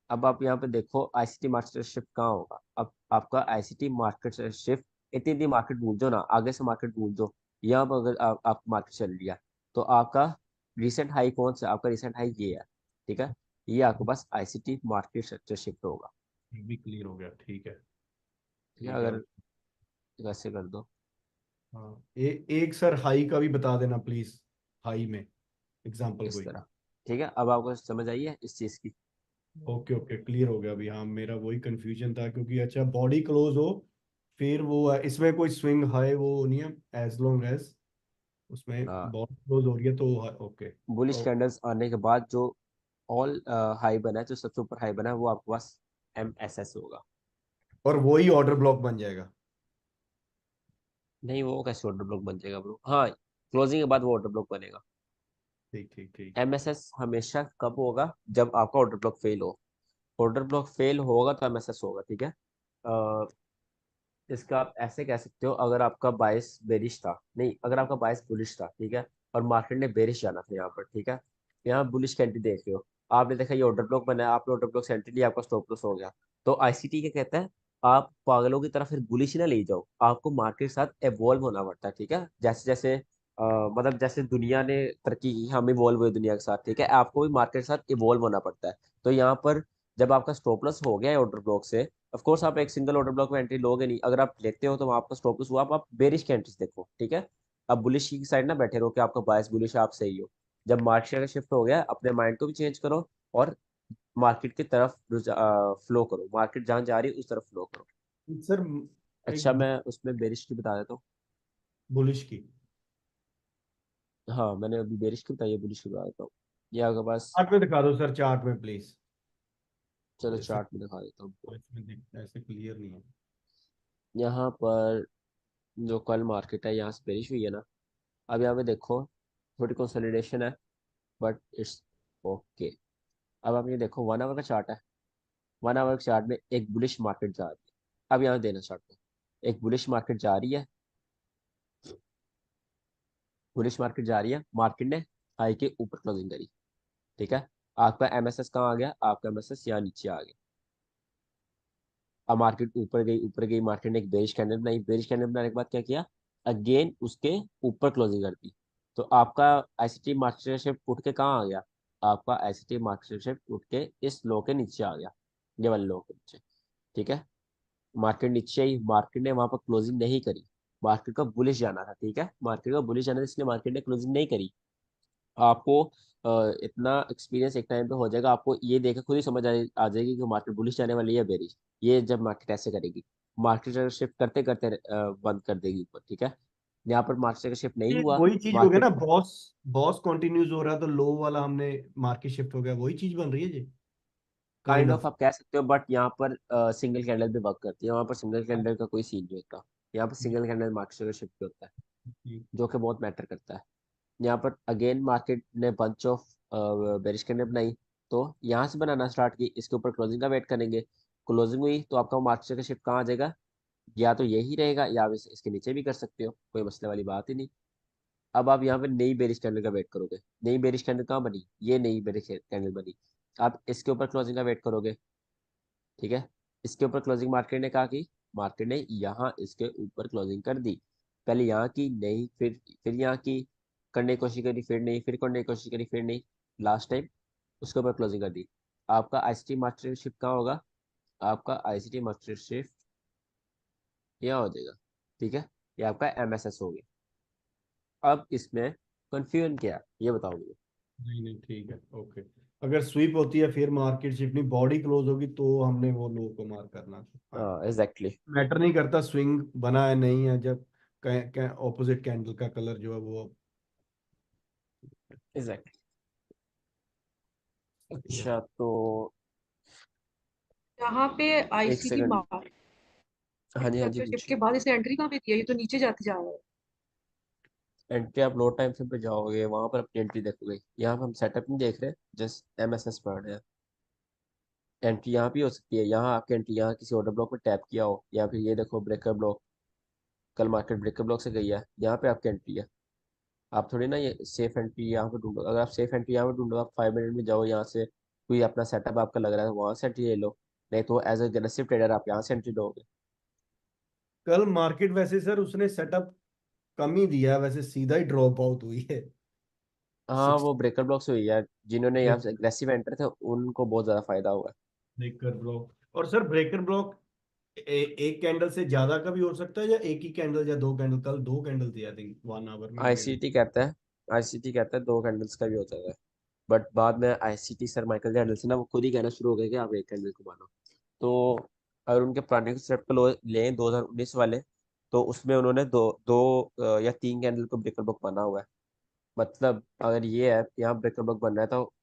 अब आप यहाँ पे देखो आईसीटी मार्केट शिफ्ट कहाँ होगा। अब आपका आईसीटी मार्केट शिफ्ट, इतनी इतनी मार्केट भूल जाओ ना, आगे से मार्केट भूल जाओ। यहाँ पर अगर आप मार्केट चल लिया, तो आपका रिसेंट हाई कौन सा? आपका रिसेंट हाई ये है, ठीक है। ये आपके पास आईसीटी मार्केट स्ट्रक्चर शिफ्ट होगा, भी क्लियर हो गया, ठीक है। ठीक है। ठीक है। अगर वैसे कर दो, हाँ, एक सर हाई का भी बता देना प्लीज, हाई में एग्जांपल इस कोई। तरह, ठीक है। अब आपको समझ आई है इस चीज की? ओके ओके, क्लियर हो गया अभी। हाँ, मेरा वही कंफ्यूजन था, क्योंकि अच्छा बॉडी क्लोज हो, फिर वो इसमें कोई स्विंग है वो नहीं है, एज लॉन्ग एज उसमें हाँ, बॉडी क्लोज हो रही है तो। ओके। बुलिश कैंडल्स आने के बाद जो ऑल हाई बना है, जो सबसे ऊपर हाई बना है, वो आपके पास MSS होगा। और वही ऑर्डर ब्लॉक बन जाएगा। नहीं, वो कैसे ऑर्डर ब्लॉक बन जाएगा ब्रो? हाँ, क्लोजिंग के बाद वो ऑर्डर ब्लॉक बनेगा। ठीक ठीक ठीक। MSS हमेशा कब होगा? जब आपका ऑर्डर ब्लॉक फेल हो। ऑर्डर ब्लॉक फेल होगा तो MSS होगा, ठीक है। अ, इसका आप ऐसे कह सकते हो, अगर आपका बायस बेरिश था, नहीं, अगर आपका बायस बुलिश था, ठीक है, और मार्केट ने बेरिश जाना था यहाँ पर, ठीक है, यहाँ बुलिश कैंडी देख रहे हो, आपने देखा ये ऑर्डर ब्लॉक बना है, आपने ऑर्डर ब्लॉक सेंटर लिया, आपका स्टॉप लॉस हो गया। तो आईसीटी क्या कहता है? आप पागलों की तरह फिर बुलिश ही ना ले जाओ, आपको मार्केट के साथ एवॉल्व होना पड़ता है, ठीक है। जैसे जैसे मतलब जैसे दुनिया ने तरक्की की, हम इवॉल्व हुए दुनिया के साथ, ठीक है, आपको भी मार्केट के साथ इवॉल्व होना पड़ता है। तो यहाँ पर जब आपका स्टॉप लॉस हो गया है ऑर्डर ब्लॉक से, ऑफ कोर्स आप एक सिंगल ऑर्डर ब्लॉक में एंट्री लोगे नहीं, अगर आप लेते हो तो आपका स्टॉप लॉस हुआ, आप बेरिश की एंट्रीज देखो, ठीक है। अब बुलिश की साइड ना बैठे रहो कि आपका बायस बुलिश है, आप सही हो। जब मार्केट का शिफ्ट हो गया, अपने माइंड को भी चेंज करो, और मार्केट की तरफ फ्लो करो, मार्केट जहाँ जा रही है उस तरफ फ्लो करो। सर अच्छा, एक मैं उसमें बेरिश की बता देता हूँ। बुलिश की हाँ, मैंने अभी बेरिश की बताई है, बुलिश की बता देता हूँ। ये आपके पास, चार्ट में दिखा दो सर, चार्ट में प्लीज। चलो ऐसे चार्ट में दिखा देता हूँ आपको। ऐसे क्लियर नहीं है। यहाँ पर जो कल मार्केट है, यहाँ से बेरिश हुई है ना, अब यहाँ पे देखो थोड़ी कंसोलिडेशन है, बट इट्स ओके। अब आप ये देखो 1 आवर का चार्ट है, 1 आवर के चार्ट में एक बुलिश मार्केट जा रही है। अब यहाँ देना चार्ट को, एक बुलिश मार्केट जा रही है, बुलिश मार्केट जा रही है, मार्केट ने हाई के ऊपर क्लोजिंग करी, ठीक है। आपका MSS कहाँ आ गया? आपका MSS यहाँ नीचे आ गया। अब मार्केट ऊपर गई, मार्केट ने एक बेरिश कैंडल बनाई, बेरिश कैंडल बनाने के बाद क्या किया? अगेन उसके ऊपर क्लोजिंग कर दी। तो आपका आईसीटी मार्केट शिफ्ट उठ के कहाँ आ गया? आपका आईसीटी मार्केट शिफ्ट उठ के इस लो के नीचे आ गया, ये वाले लो के नीचे, ठीक है। मार्केट नीचे ही, मार्केट ने वहां पर क्लोजिंग नहीं करी, मार्केट का बुलिश जाना था, ठीक है, मार्केट का बुलिश जाना था, इसलिए मार्केट ने क्लोजिंग नहीं करी। आपको इतना एक्सपीरियंस एक टाइम पे हो जाएगा, आपको ये देख के खुद ही समझ आ जाएगी कि मार्केट बुलिश जाने वाली है बेरिश। ये जब मार्केट ऐसे करेगी, मार्केट अगर शिफ्ट करते करते बंद कर देगी ऊपर, ठीक है। यहाँ पर मार्केट का शिफ्ट नहीं ये हुआ, वही चीज हो गया ना, मार्केट बॉस बॉस कंटिन्यूज हो रहा है तो लो वाला हमने मार्केट शिफ्ट हो गया, वही चीज बन रही है जी। Kind kind of of. आप कह सकते हो, बट यहाँ पर सिंगल कैंडल भी वर्क करती है, वहाँ पर सिंगल कैंडल का कोई सीन नहीं होता, यहाँ पर सिंगल कैंडल मार्केट का शिफ्ट होता है। जो कि बहुत मैटर करता है। यहाँ पर अगेन मार्केट ने बंच ऑफ बेरिश कैंडल बनाई, तो यहाँ से बनाना स्टार्ट की, इसके ऊपर क्लोजिंग का वेट करेंगे। क्लोजिंग हुई तो आपका मार्केट का शिफ्ट कहाँ आ जाएगा, या तो यही रहेगा या आप इसके नीचे भी कर सकते हो, कोई मसले वाली बात ही नहीं। अब आप यहाँ पे नई बेरिश कैंडल का वेट करोगे। नई बेरिश कैंडल कहाँ बनी, ये नई बेरिश कैंडल बनी, आप इसके ऊपर क्लोजिंग का वेट करोगे। ठीक है, इसके ऊपर क्लोजिंग मार्केट ने कहा कि मार्केट ने यहाँ इसके ऊपर क्लोजिंग कर दी, पहले यहाँ की नहीं, फिर यहाँ की करने की कोशिश करी, फिर नहीं, फिर करने की कोशिश करी, फिर नहीं, लास्ट टाइम उसके ऊपर क्लोजिंग कर दी। आपका आईसीटी मार्केट शिफ्ट कहाँ होगा, आपका आईसीटी मार्केट शिफ्ट यहाँ हो जाएगा। ठीक है, ये आपका एमएसएस हो गया। अब इसमें कंफ्यूजन क्या है ये बताओ मुझे। नहीं नहीं ठीक है, ओके। अगर स्वीप होती है फिर मार्केट शिफ्ट नहीं, बॉडी क्लोज होगी तो हमने वो लो को मार्क करना। हाँ, एग्जैक्टली। मैटर नहीं करता स्विंग बना है नहीं है, जब ऑपोजिट कैंडल का कलर जो है वो। एग्जैक्टली। अच्छा तो यहाँ पे एक आईसीटी सेकंड। मार्केट हाँ जी, हाँ जी, शिफ्ट के पूछिए। बाद इसे एंट्री कहाँ पे दिया, ये तो नीचे जाती जा रहा है। एंट्री आप लो टाइम फ्रेम पे जाओगे, वहां पर अपनी एंट्री देखोगे। यहाँ पे हम सेटअप नहीं देख रहे, जस्ट एमएसएस पढ़ रहे हैं। एंट्री यहाँ भी हो सकती है, यहाँ आपकी एंट्री यहाँ किसी ऑर्डर ब्लॉक में टैप किया हो, या फिर ये देखो ब्रेकर ब्लॉक, कल मार्केट ब्रेकर ब्लॉक से गई है, यहाँ पे आपकी एंट्री है। आप थोड़ी ना ये सेफ एंट्री यहाँ पे ढूंढो, अगर आप सेफ एंट्री यहाँ पे ढूंढो, आप 5 मिनट में जाओ यहाँ से, कोई अपना सेटअप आपका लग रहा है वहां से एंट्री ले लो, नहीं तो एज अ एग्रेसिव ट्रेडर आप यहाँ से एंट्री लोगे। कल मार्केट वैसे सर उसने सेटअप कम ही दिया है, वैसे सीधा ही ड्रॉप आउट हुई है। हाँ, सिक्स वो ब्रेकर ब्लॉक से हुई है, जिन्होंने यहाँ से ब्रेकर एग्रेसिव एंटर थे उनको बहुत ज्यादा फायदा हुआ है। Breaker block. और सर ब्रेकर ब्लॉक एक कैंडल से ज्यादा का भी हो सकता है, या एक ही कैंडल या दो कैंडल, कल दो कैंडल थी आई थिंक 1 आवर में ट्रेड। आईसीटी कहता है 2 कैंडल्स का भी हो जाएगा, बट बाद में आईसीटी सर माइकल कैंडल से ना वो खुद ही कहना शुरू हो गया कि आप एक कैंडल को मानो। तो अगर उनके पुराने सेट को लें 2019 वाले, तो उसमें उन्होंने या 3 कैंडल को ब्रेकर ब्लॉक बना हुआ है। मतलब अगर ये है यहाँ ब्रेकर ब्लॉक बन रहा है तो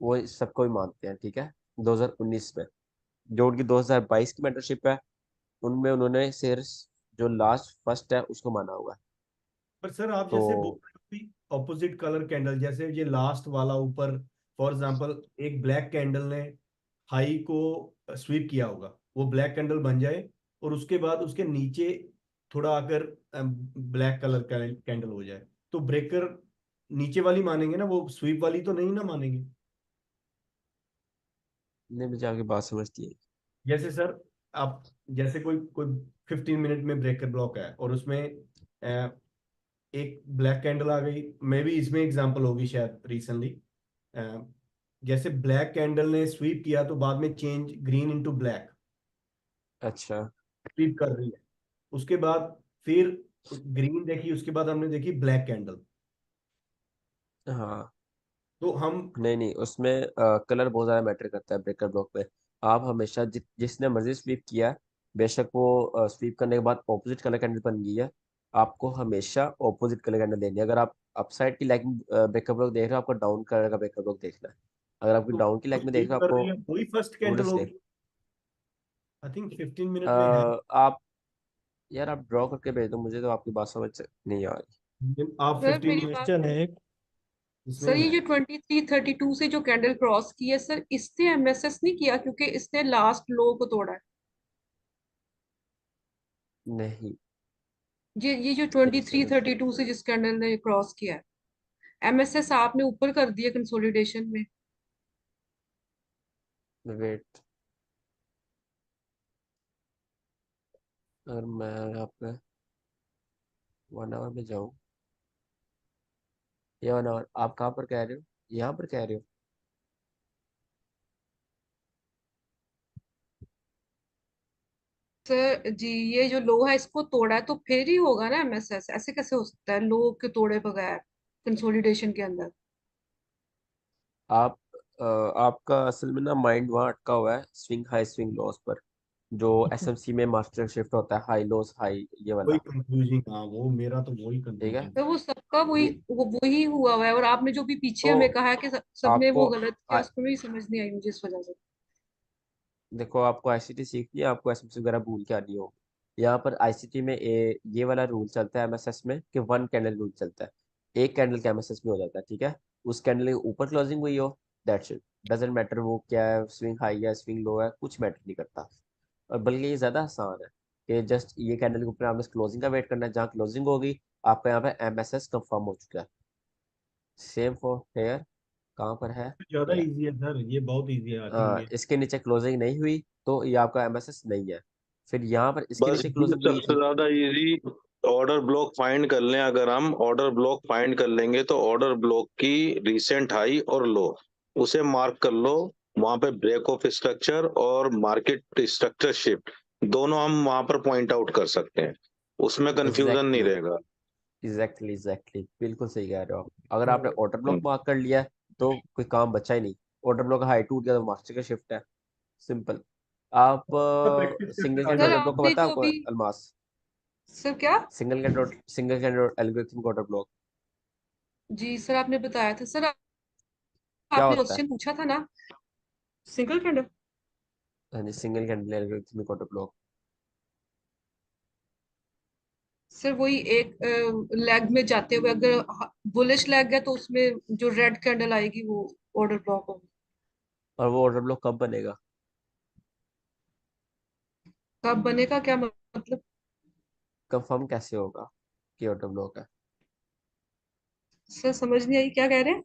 वो इस सबको भी मानते हैं। ठीक है, 2019 में जो उनकी 2022 की मेंटरशिप है, उनमें उन्होंने सिर्फ जो लास्ट फर्स्ट है उसको माना हुआ है। पर सर आप तो जैसे बोल रहे हो ऑपोजिट कलर कैंडल, जैसे ये लास्ट वाला ऊपर फॉर एग्जांपल एक ब्लैक कैंडल ने हाई को स्वीप किया होगा, वो ब्लैक कैंडल बन जाए और उसके बाद उसके नीचे थोड़ा आकर ब्लैक कलर का कैंडल हो जाए, तो ब्रेकर नीचे वाली मानेंगे ना, वो स्वीप वाली तो नहीं ना मानेंगे। ने मुझे आपकी बात समझती है। जैसे सर आप जैसे कोई कोई 15 मिनट में ब्रेकर ब्लॉक है और उसमें एक ब्लैक कैंडल आ गई, मे भी इसमें एग्जांपल होगी शायद रिसेंटली, जैसे ब्लैक कैंडल ने स्वीप किया तो बाद में चेंज ग्रीन इनटू ब्लैक अच्छा। स्वीप कर रही है, उसके बाद फिर ग्रीन देखी, उसके बाद हमने देखी ब्लैक कैंडल, हाँ, तो हम नहीं नहीं, उसमें कलर बहुत ज़्यादा मैटर करता है ब्रेकर ब्लॉक में। आप हमेशा जिसने मर्जी स्वीप किया है, बेशक वो स्वीप करने के बाद ऑपोजिट कलर कैंडल बन गई है, आपको हमेशा ऑपोजिट कलर कैंडल लेनी है। अगर आप अपसाइड की लेग में ब्रेकर ब्लॉक देख रहे हो, आपको डाउन कलर का ब्रेकर ब्लॉक देखना है। अगर आपकी तो डाउन की लेग में देख स्वीप रहे हो, कर आपको रही है वही फर्स्ट कैंडल उल्टे होगी। आई थिंक 15 मिनट में है। आप यार आप ड्रॉ करके भेज दो मुझे, तो आपकी बात समझ नहीं आ रही। आप सर 15 मेरी मिनट बात, क्वेश्चन है एक। इसमें सर ही ये है। जो 2332 से जो कैंडल क्रॉस की है सर, इसने एमएसएस नहीं किया क्योंकि इसने लास्ट लो को तोड़ा है। नहीं, ये जो मेरी समझ 2332 से जिस कैंडल ने क्रॉस किया है, एमएसएस आपने ऊपर कर दिया कंसोलिडेशन में। वेट, अगर मैं यहाँ पे 1 आवर में जाऊँ, ये 1 आवर आप कहाँ पर कह रहे हो, यहाँ पर कह रहे हो। सर जी, ये जो लो है इसको तोड़ा है तो फिर ही होगा ना एमएसएस, ऐसे कैसे हो सकता है लो के तोड़े बगैर कंसोलिडेशन के अंदर। आपका असल में ना माइंड वहाँ अटका हुआ है स्विंग हाई स्विंग लॉस पर, जो एसएमसी में मास्टर शिफ्ट होता है, हाई लॉस हाई ये वही वाला। कंफ्यूजिंग, हाँ वो मेरा तो वही ठीक है, कंफ्यूजिंग। तो वो सबका वही ये वही हुआ हुआ है, और आपने जो भी पीछे तो हमें कहा है कि सबने आपको वो गलत किया, आ, उसको भी समझ नहीं आई मुझे इस वजह से। देखो, आपको आईसीटी सीखनी है, आपको एसएमसी वगैरह भूल के आनी होगी। यहाँ पर आईसीटी में ये वाला रूल चलता है एमएसएस में कि 1 कैंडल रूल चलता है, एक कैंडल का एमएसएस में हो जाता है, ठीक है। उस कैंडल के ऊपर क्लोजिंग हुई हो, दैट्स इट, डजेंट मैटर वो क्या है, स्विंग हाई है स्विंग लो है, कुछ मैटर नहीं करता। और बल्कि ये ज़्यादा आसान है कि जस्ट ये कैंडल के ऊपर आपने क्लोजिंग का वेट करना है, जहाँ क्लोजिंग होगी आपका यहाँ पे एमएसएस कंफर्म हो चुका है। सेम फॉर हेयर, कहाँ पर है ज्यादा हेयर, इजी है सर, ये बहुत इजी है आई थिंक ये। इसके नीचे क्लोजिंग नहीं हुई तो ये आपका एमएसएस नहीं है। फिर यहाँ पर इसके बस नीचे ये क्लोजिंग हुई सबसे थी, ज्यादा इजी ऑर्डर ब्लॉक फाइंड कर लें। अगर हम ऑर्डर ब्लॉक फाइंड कर लेंगे तो ऑर्डर ब्लॉक की रीसेंट हाई और लो उसे मार्क कर लो, वहां पे ब्रेक ऑफ स्ट्रक्चर और मार्केट स्ट्रक्चर शिफ्ट दोनों हम वहां पर पॉइंट आउट कर सकते हैं, उसमें कंफ्यूजन नहीं एग्जैक्टली रहेगा। एग्जैक्टली बिल्कुल सही कह रहे हो आप। अगर आपने ऑर्डर ब्लॉक मार्क कर लिया है, तो कोई काम बचा ही नहीं। ऑर्डर ब्लॉक हाई टूट गया तो मार्केट का शिफ्ट है, सिंपल। आप प्रैक्टिस सिंगल करके आ कैंडल सर ऑर्डर जाएगा। ब्लॉक का आपने पता है जो आपको अभी, अलमास? सर क्या? Single candle algorithm order block जी सर आपने बताया था सर, क्या आपने होता है? क्वेश्चन पूछा था ना, सिंगल कैंडल। हाँ जी, single candle algorithm order block. Sir वही एक लेग में जाते हुए, अगर बुलिश लेग है तो उसमें जो रेड कैंडल आएगी वो ऑर्डर ब्लॉक होगा। और वो ऑर्डर ब्लॉक कब बनेगा? कब बनेगा क्या मतलब? कंफर्म कैसे होगा कि ऑर्डर ब्लॉक है? सर समझ नहीं आई, क्या कह रहे हैं?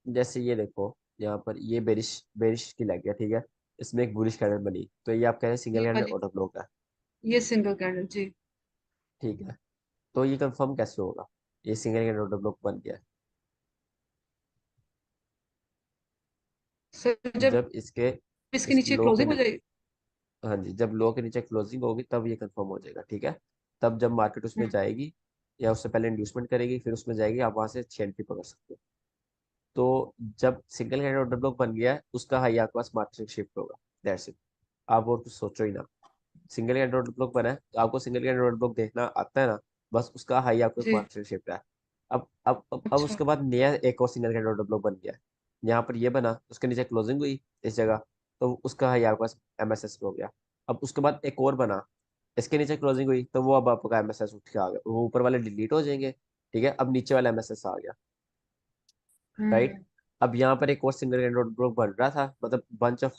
जैसे ये देखो, यहाँ पर ये बेरिश बेरिश की लग गया, ठीक है, इसमें एक बुलिश कैंडल बनी, तो ये आप कह रहे हैं सिंगल ये कैंडल वाली, ऑर्डर ब्लॉक है, ये सिंगल कैंडल जी। ठीक है। तो ये कंफर्म कैसे होगा ये सिंगल कैंडल ऑर्डर ब्लॉक बन गया है? सर जब जब इसके इसके इस नीचे लो के क्लोजिंग हो नी- जाएगी। हाँ जी, जब लो के नीचे क्लोजिंग होगी तब ये कंफर्म हो जाएगा, ठीक है। तब जब मार्केट उसमें हम्म, जाएगी या उससे पहले इंड्यूसमेंट करेगी फिर उसमें जाएगी, आप वहां से एंट्री पकड़ सकते हो। तो जब सिंगल कैंडल ऑर्डर ब्लॉक बन गया है उसका हाई आपके पास मार्केट शिफ्ट होगा, दैट्स इट। आप और कुछ सोचो ही ना। सिंगल कैंडल ऑर्डर ब्लॉक बना है तो आपको सिंगल कैंडल ऑर्डर ब्लॉक देखना आता है ना, बस उसका हाई आपको जी। मार्केट शिफ्ट है। अब अच्छा। उसके बाद नया एक और सिंगल कैंडल ऑर्डर ब्लॉक बन गया है, यहाँ पर ये बना, उसके नीचे क्लोजिंग हुई इस जगह, तो उसका हाई आपके पास एमएसएस हो गया। अब उसके बाद एक और बना, इसके नीचे क्लोजिंग हुई तो वो अब आपका एमएसएस उठ के आ गया, वो ऊपर वाले डिलीट हो जाएंगे, ठीक है। अब नीचे वाला एमएसएस आ गया, राइट। हम्म। अब यहाँ पर एक और सिंगल कैंडल ऑर्डर ब्लॉक बन रहा था, मतलब बंच ऑफ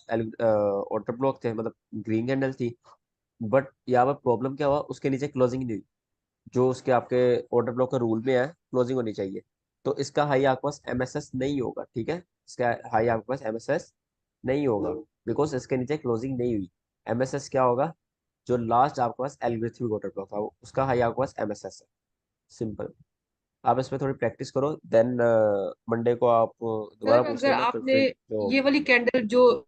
ऑर्डर ब्लॉक थे, मतलब ग्रीन कैंडल थी। बट यहाँ पर प्रॉब्लम क्या हुआ, उसके नीचे क्लोजिंग नहीं हुई, जो उसके आपके ऑर्डर ब्लॉक का रूल में है क्लोजिंग होनी चाहिए। तो इसका हाई आपके पास एमएसएस नहीं होगा, ठीक है, इसका हाई आपके पास एमएसएस नहीं होगा, बिकॉज इसके नीचे क्लोजिंग नहीं हुई। एमएसएस क्या होगा, जो लास्ट आपके पास एल्गोरिथमिक ऑर्डर ब्लॉक था उसका हाई आपके पास एमएसएस है, सिंपल। आप इसमें थोड़ी प्रैक्टिस करो, देन मंडे को आप दोबारा सर पूछ अगर लेना, तो आपने फिर जो ये वाली कैंडल जो,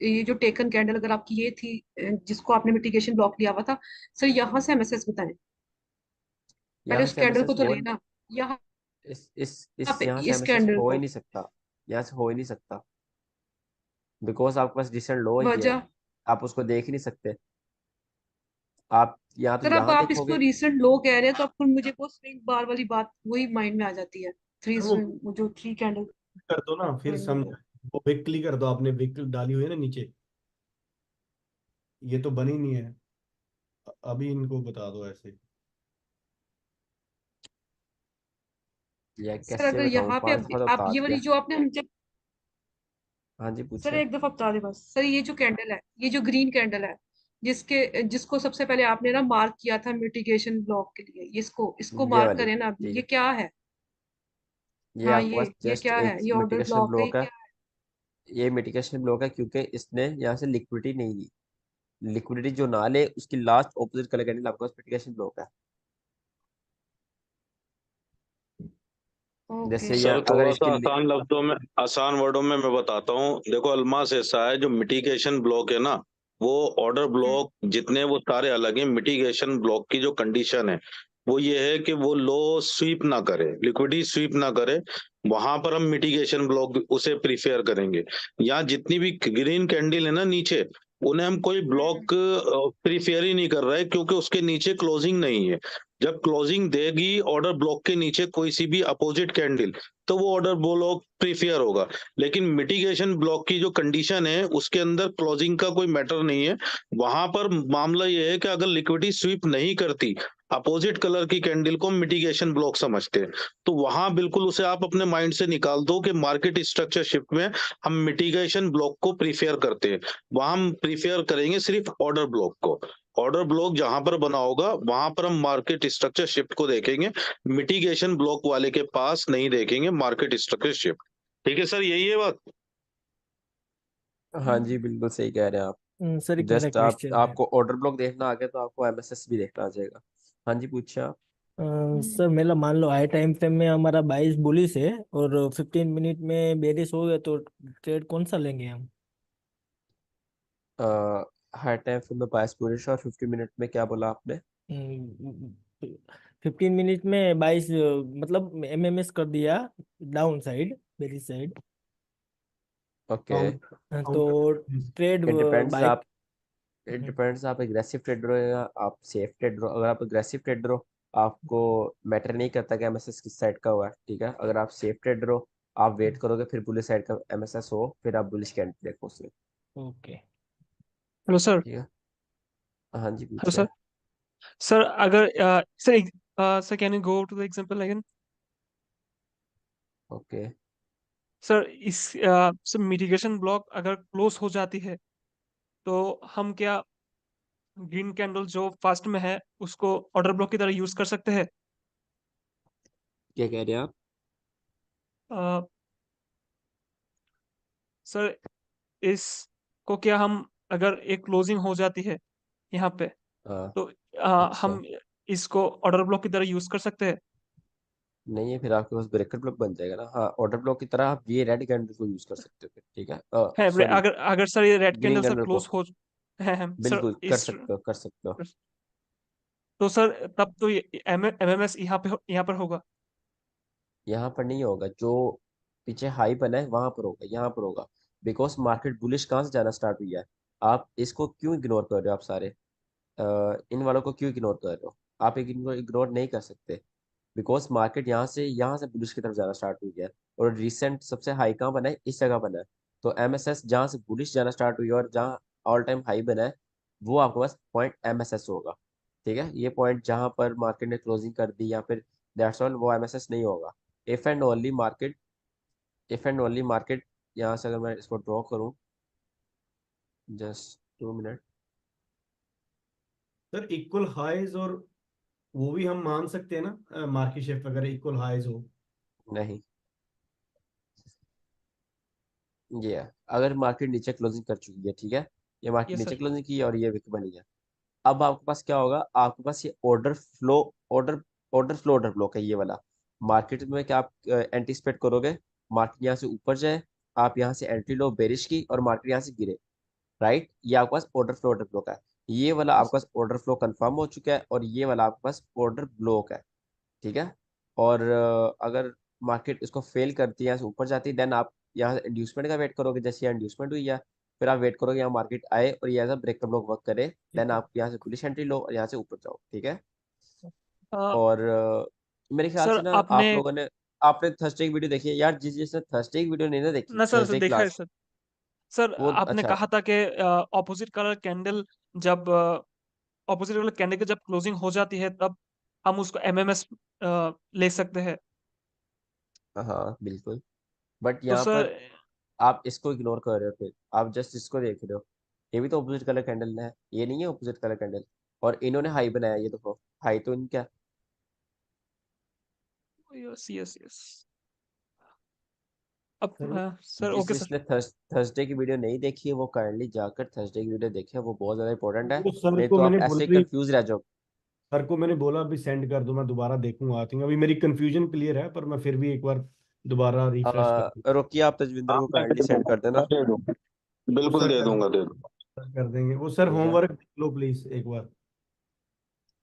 ये जो टेकन कैंडल अगर आपकी ये थी, जिसको आपने मिटिगेशन ब्लॉक लिया हुआ था, सर यहाँ से एमएसएस बताएं। पहले यहाँ उस से कैंडल को एमएसएस तो हो, लेना, यहाँ इस पे यहाँ से इस एमएसएस कैंडल हो ही को। नहीं सकता, यहाँ से हो ही नहीं सकता, बिकॉज आपके पास डिसेंट लो ही है, वजह? आप उसको देख ही नहीं सकते। आप यहाँ तो सर अब यहाँ आप इसको देखोगे। रिसेंट लो कह रहे हैं तो अब फिर मुझे वो स्विंग बार वाली बात वही माइंड में आ जाती है। थ्री सर वो स्विंग, जो थ्री कैंडल कर दो ना फिर स्विंग समझ, वाला। वो वीकली कर दो, आपने वीक डाली हुई है ना नीचे, ये तो बनी नहीं है। अभी इनको बता दो ऐसे। या सर कैसे अगर बताऊँ, यहाँ पे 5 दफा तो आप बता ये वाली दिया। जो आपने मुझे, हाँ जी सर पूछे। एक दफा बता दे बस। सर ये जो कैंडल है, ये जो ग्रीन कैंडल है, जिसको सबसे पहले आपने ना मार्क किया था मिटिगेशन ब्लॉक के लिए, इसको इसको ये मार्क वाली, करें ना अभी, ठीक ये है, क्या है? ये हाँ आपके पास ये जस्ट क्या एक है? ये ऑर्डर मिटिगेशन ब्लॉक है, ये ब्लॉक है। क्या है? ये मिटिगेशन ब्लॉक है क्योंकि इसने यहाँ से लिक्विडिटी नहीं ली, लिक्विडिटी जो ना ले उसकी लास्ट ऑपोजिट कलर कैंडल आपके पास मिटिगेशन ब्लॉक है। ओके। जैसे ये सर अगर थोड़ा सा इसकी आसान लफ्जों में, आसान वर्डों में मैं बताता हूँ। देखो अल्मास ऐसा है, जो मिटिगेशन ब्लॉक है ना, वो ऑर्डर हम्म। ब्लॉक जितने वो सारे अलग हैं। मिटिगेशन ब्लॉक की जो कंडीशन है वो ये है कि वो लो स्वीप ना करे, लिक्विडिटी स्वीप ना करे, वहां पर हम मिटिगेशन ब्लॉक उसे प्रीफेयर करेंगे। यहाँ जितनी भी ग्रीन कैंडल है ना नीचे, उन्हें हम कोई ब्लॉक प्रीफेयर ही नहीं कर रहे हैं, क्योंकि उसके नीचे क्लोजिंग नहीं है। जब क्लोजिंग देगी ऑर्डर ब्लॉक के नीचे कोई सी भी अपोजिट कैंडल, तो वो ऑर्डर ब्लॉक प्रीफेयर होगा। लेकिन मिटिगेशन ब्लॉक की जो कंडीशन है उसके अंदर क्लोजिंग का कोई मैटर नहीं है। वहां पर मामला ये है कि अगर लिक्विडिटी स्वीप नहीं करती अपोजिट कलर की कैंडल को मिटिगेशन ब्लॉक समझते हैं, तो वहां बिल्कुल उसे आप अपने माइंड से निकाल दो कि मार्केट स्ट्रक्चर शिफ्ट में हम मिटिगेशन ब्लॉक को प्रीफेयर करते हैं। वहां हम प्रीफेयर करेंगे सिर्फ ऑर्डर ब्लॉक को। ऑर्डर ब्लॉक जहां पर बना होगा वहां पर हम मार्केट स्ट्रक्चर शिफ्ट को देखेंगे, मिटिगेशन ब्लॉक वाले के पास नहीं देखेंगे मार्केट स्ट्रक्चर शिफ्ट। ठीक है सर, यही है बात। हाँ जी, बिल्कुल सही कह रहे हैं आप। सर एक मेरा जस्ट आप क्वेश्चन है। आपको ऑर्डर ब्लॉक देखना आ गया तो आपको एमएसएस भी देखना आ जाएगा। हाँ जी, पूछिए आप। सर मेरा मान लो हाई टाइम फ्रेम में हमारा 22 बुलिश है और 15 मिनट में बेरिश हो गया, तो ट्रेड कौन सा लेंगे हम? हर टाइम फिर मैं बायस बुलिश और 50 मिनट में क्या बोला आपने? 15 मिनट में 22 मतलब एमएमएस कर दिया down side, bearish side. Okay. तो ट्रेड इट डिपेंड्स बाइक। आप इट डिपेंड्स आप एग्रेसिव ट्रेडर हो या आप सेफ ट्रेडर हो। अगर आप एग्रेसिव ट्रेडर हो, आपको मैटर नहीं करता कि एमएसएस किस साइड का हुआ है, ठीक है। अगर आप सेफ ट्रेडर हो, आप वेट करोगे फिर बुलिश साइड का एमएसएस हो, फिर आप बुलिश कैंडल देखो उसमें। ओके। Hello sir. ठीक है। हाँ जी, हेलो पूछिए। सर। सर अगर sir can you go to the example again? Okay. Sir इस सर मिटिगेशन ब्लॉक अगर क्लोज हो जाती है तो हम क्या ग्रीन कैंडल जो फास्ट में है उसको ऑर्डर ब्लॉक की तरह यूज कर सकते हैं? क्या कह रहे हैं आप? अ, सर इसको क्या हम अगर एक क्लोजिंग हो जाती है यहाँ पे हाँ। तो अच्छा। हम इसको ऑर्डर ब्लॉक की तरह यूज कर सकते हैं? नहीं है, फिर आपके पास ब्रेकर ब्लॉक बन जाएगा ना। हाँ, ऑर्डर ब्लॉक की तरह आप ये रेड कैंडल को यूज कर सकते हो फिर, ठीक है। है सॉरी, अगर अगर सर ये red green candle sir candle को क्लोज हो है सर बिल्कुल कर इस सकते हो, कर सकते हो। तो सर तब तो ये एमएमएस यहाँ पर होगा। यहाँ पर नहीं होगा। जो पीछे हाई बना है वहां पर होगा, यहाँ पर होगा। बिकॉज मार्केट बुलिश कहाँ से जाना स्टार्ट हुई है। आप इसको क्यों इग्नोर कर रहे हो? आप सारे इन वालों को क्यों इग्नोर कर रहे हो? आप एक इनको इग्नोर नहीं कर सकते। बिकॉज मार्केट यहाँ से बुलिश की तरफ जाना स्टार्ट हुई है। और रिसेंट सबसे हाई कहाँ बना है? इस जगह बना है। तो एमएसएस जहाँ से बुलिश जाना स्टार्ट हुई है और जहाँ ऑल टाइम हाई बना है, वो आपके पास पॉइंट एमएसएस होगा। ठीक है, ये पॉइंट जहाँ पर मार्केट ने क्लोजिंग कर दी या फिर दैट्स ऑल, वो एमएसएस नहीं होगा। If and only market if and only market यहाँ से अगर मैं इसको ड्रॉ करूँ, just 2 minute. Sir equal highs और वो भी हम मान सकते हैं ना, मार्केट शिफ्ट अगर इक्वल हाइज हो? नहीं, ये है। अगर मार्केट नीचे क्लोजिंग कर चुकी है, ठीक है, ये मार्केट यस नीचे सर। क्लोजिंग की है और ये विक बनी है। अब आपके पास क्या होगा? आपके पास ये ऑर्डर ब्लॉक है, ये वाला। मार्केट में क्या आप एंटीसिपेट करोगे? मार्केट यहाँ से ऊपर जाए, आप यहाँ से एंट्री लो बेरिश की, और मार्केट यहाँ से गिरे, राइट। ये आपके पास ऑर्डर ब्लॉक है। ये वाला आपके पास ऑर्डर फ्लो कंफर्म हो चुका है और ये वाला आपके पास ऑर्डर ब्लॉक है, ठीक है। और अगर मार्केट इसको फेल करती है, यहाँ से ऊपर जाती है, देन आप यहाँ से इंड्यूसमेंट का वेट करोगे। जैसे यहाँ इंड्यूसमेंट हुई है, फिर आप वेट करोगे यहाँ मार्केट आए और ये एज ब्रेकर ब्लॉक वर्क करे, देन आप यहाँ से बुलिश एंट्री लो और यहाँ से ऊपर जाओ, ठीक है। और मेरे ख्याल से सर ना आपने आप लोगों ने आपने थर्सडे की वीडियो देखी है यार? जिसने थर्सडे की वीडियो नहीं ना देखी, ना सर थर्सडे देखा है क्लास, सर। सर वो आपने अच्छा। कहा था कि ऑपोजिट कलर कैंडल जब ऑपोजिट कलर कैंडल की जब क्लोजिंग हो जाती है तब हम उसको एमएमएस ले सकते हैं। हाँ बिल्कुल। बट तो यहाँ सर पर आप इसको इग्नोर कर रहे हो, फिर आप जस्ट इसको देख रहे हो। ये भी तो ऑपोजिट कलर कैंडल है, ये नहीं है ऑपोजिट कलर कैंडल। और इन्होंने हाई बनाया, ये देखो हाई तो इनका। Yes yes yes. अब सर सर ओके सर। जिसने थर्सडे की वीडियो नहीं देखी है वो काइंडली जाकर थर्सडे की वीडियो देखे, वो बहुत ज्यादा इंपॉर्टेंट है। वो सर नहीं को तो आप मैंने ऐसे ही बोला भी, कंफ्यूज रह जाओ। सर को मैंने बोला अभी सेंड कर दो, मैं दोबारा देखूंगा। आई थिंक अभी मेरी कंफ्यूजन क्लियर है, पर मैं फिर भी एक बार दोबारा रिफ्रेश कर दूँ। रोकिए, आप तजविंदर हाँ को मैं काइंडली दे सेंड दूंगा, कर देना। मैं दे दूंगा, वो बिल्कुल सर दे कर दूंगा, दे दूंगा। कर देंगे वो सर। ठीक है। होमवर्क देख लो प्लीज एक बार।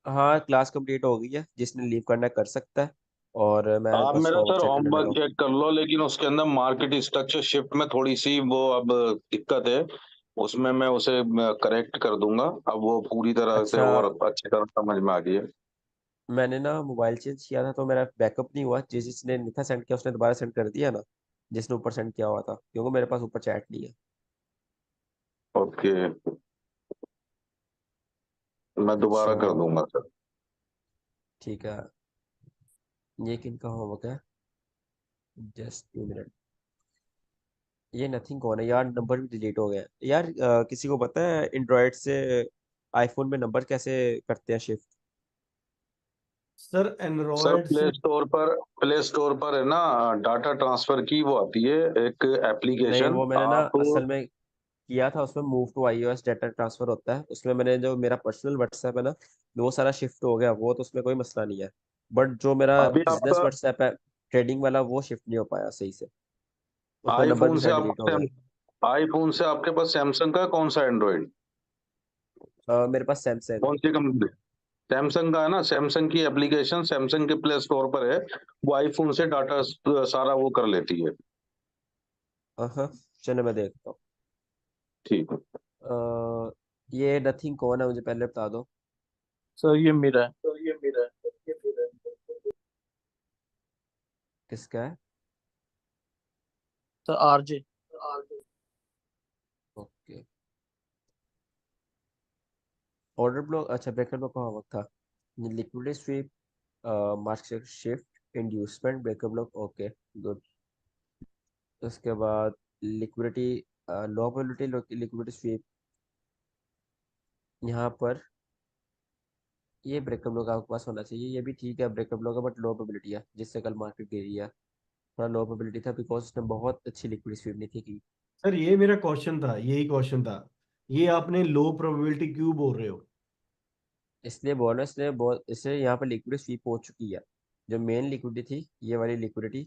हाँ, क्लास कंप्लीट हो गई है, जिसने लीव करना है कर सकता है। और मैं आप बस मेरा होमवर्क सर चेक करने लगा होमवर्क हूँ। चेक कर लो, लेकिन उसके अंदर मार्केट स्ट्रक्चर शिफ्ट में थोड़ी सी वो अब दिक्कत है। उसमें मैं उसे करेक्ट कर दूंगा। अब वो पूरी तरह से अच्छा, और अच्छी तरह समझ में आ गई है। मैंने ना मोबाइल चेंज किया था तो मेरा बैकअप नहीं हुआ। जिसने नहीं था सेंड किया उसने दोबारा सेंड कर दिया ना, जिसने ऊपर सेंड किया हुआ था, क्योंकि मेरे पास ऊपर चैट नहीं है। ओके, मैं दोबारा अच्छा कर दूंगा सर। ठीक है। ये किनका होमवर्क है? Just 2 minute. ये नथिंग कौन है यार? नंबर भी डिलीट हो गया यार। किसी को पता है एंड्रॉयड से आईफोन में नंबर कैसे करते हैं shift? Sir sir Android play से स्टोर पर, प्ले स्टोर पर है ना, डाटा ट्रांसफर की वो आती है एक नहीं, एप्लीकेशन। वो मैंने ना आप असल में किया था, उसमें move to iOS data transfer होता है उसमें। मैंने जो मेरा पर्सनल व्हाट्सएप है ना, वो सारा शिफ्ट हो गया, वो तो उसमें कोई मसला नहीं है। बट जो मेरा अभी बिजनेस आपका व्हाट्सएप है ट्रेडिंग वाला, वो शिफ्ट नहीं हो पाया सही से। उसमें नंबर आईफोन भी से शायद डिलीट हो आपका गया। आईफोन से आपके पास सैमसंग का कौन सा एंड्रॉइड, मेरे पास सैमसंग है। कौन सी कंपनी? सैमसंग का है ना, सैमसंग की एप्लीकेशन सैमसंग के प्ले स्टोर पर है, वो आईफोन से डाटा सारा वो कर लेती है। हाँ, चलो मैं देखता हूँ। ठीक है। ये नथिंग कौन है, मुझे पहले बता दो। सर ये मेरा है। किसका है? Sir RJ. Okay. Order block, अच्छा ब्रेकर ब्लॉक कहाँ वक्त था? Liquidity sweep, market shift, inducement, breaker block, okay good. उसके बाद लिक्विडिटी, लो वोलेटिलिटी लिक्विडिटी स्वीप, यहाँ पर ये ब्रेकर ब्लॉक आपके पास होना चाहिए। ये भी ठीक है ब्रेकर ब्लॉक है, बट लो प्रोबेबिलिटी है, जिससे कल मार्केट गिरी है। थोड़ा लो प्रोबेबिलिटी था बिकॉज उसने बहुत अच्छी लिक्विडिटी स्वीप नहीं थी की। सर ये मेरा क्वेश्चन था, यही क्वेश्चन था, ये आपने लो प्रोबेबिलिटी क्यों बोल रहे हो? इसलिए बोला, इसलिए बहुत, इसलिए यहाँ पर लिक्विडिटी स्वीप हो चुकी है। जो मेन लिक्विडिटी थी, ये वाली लिक्विडिटी,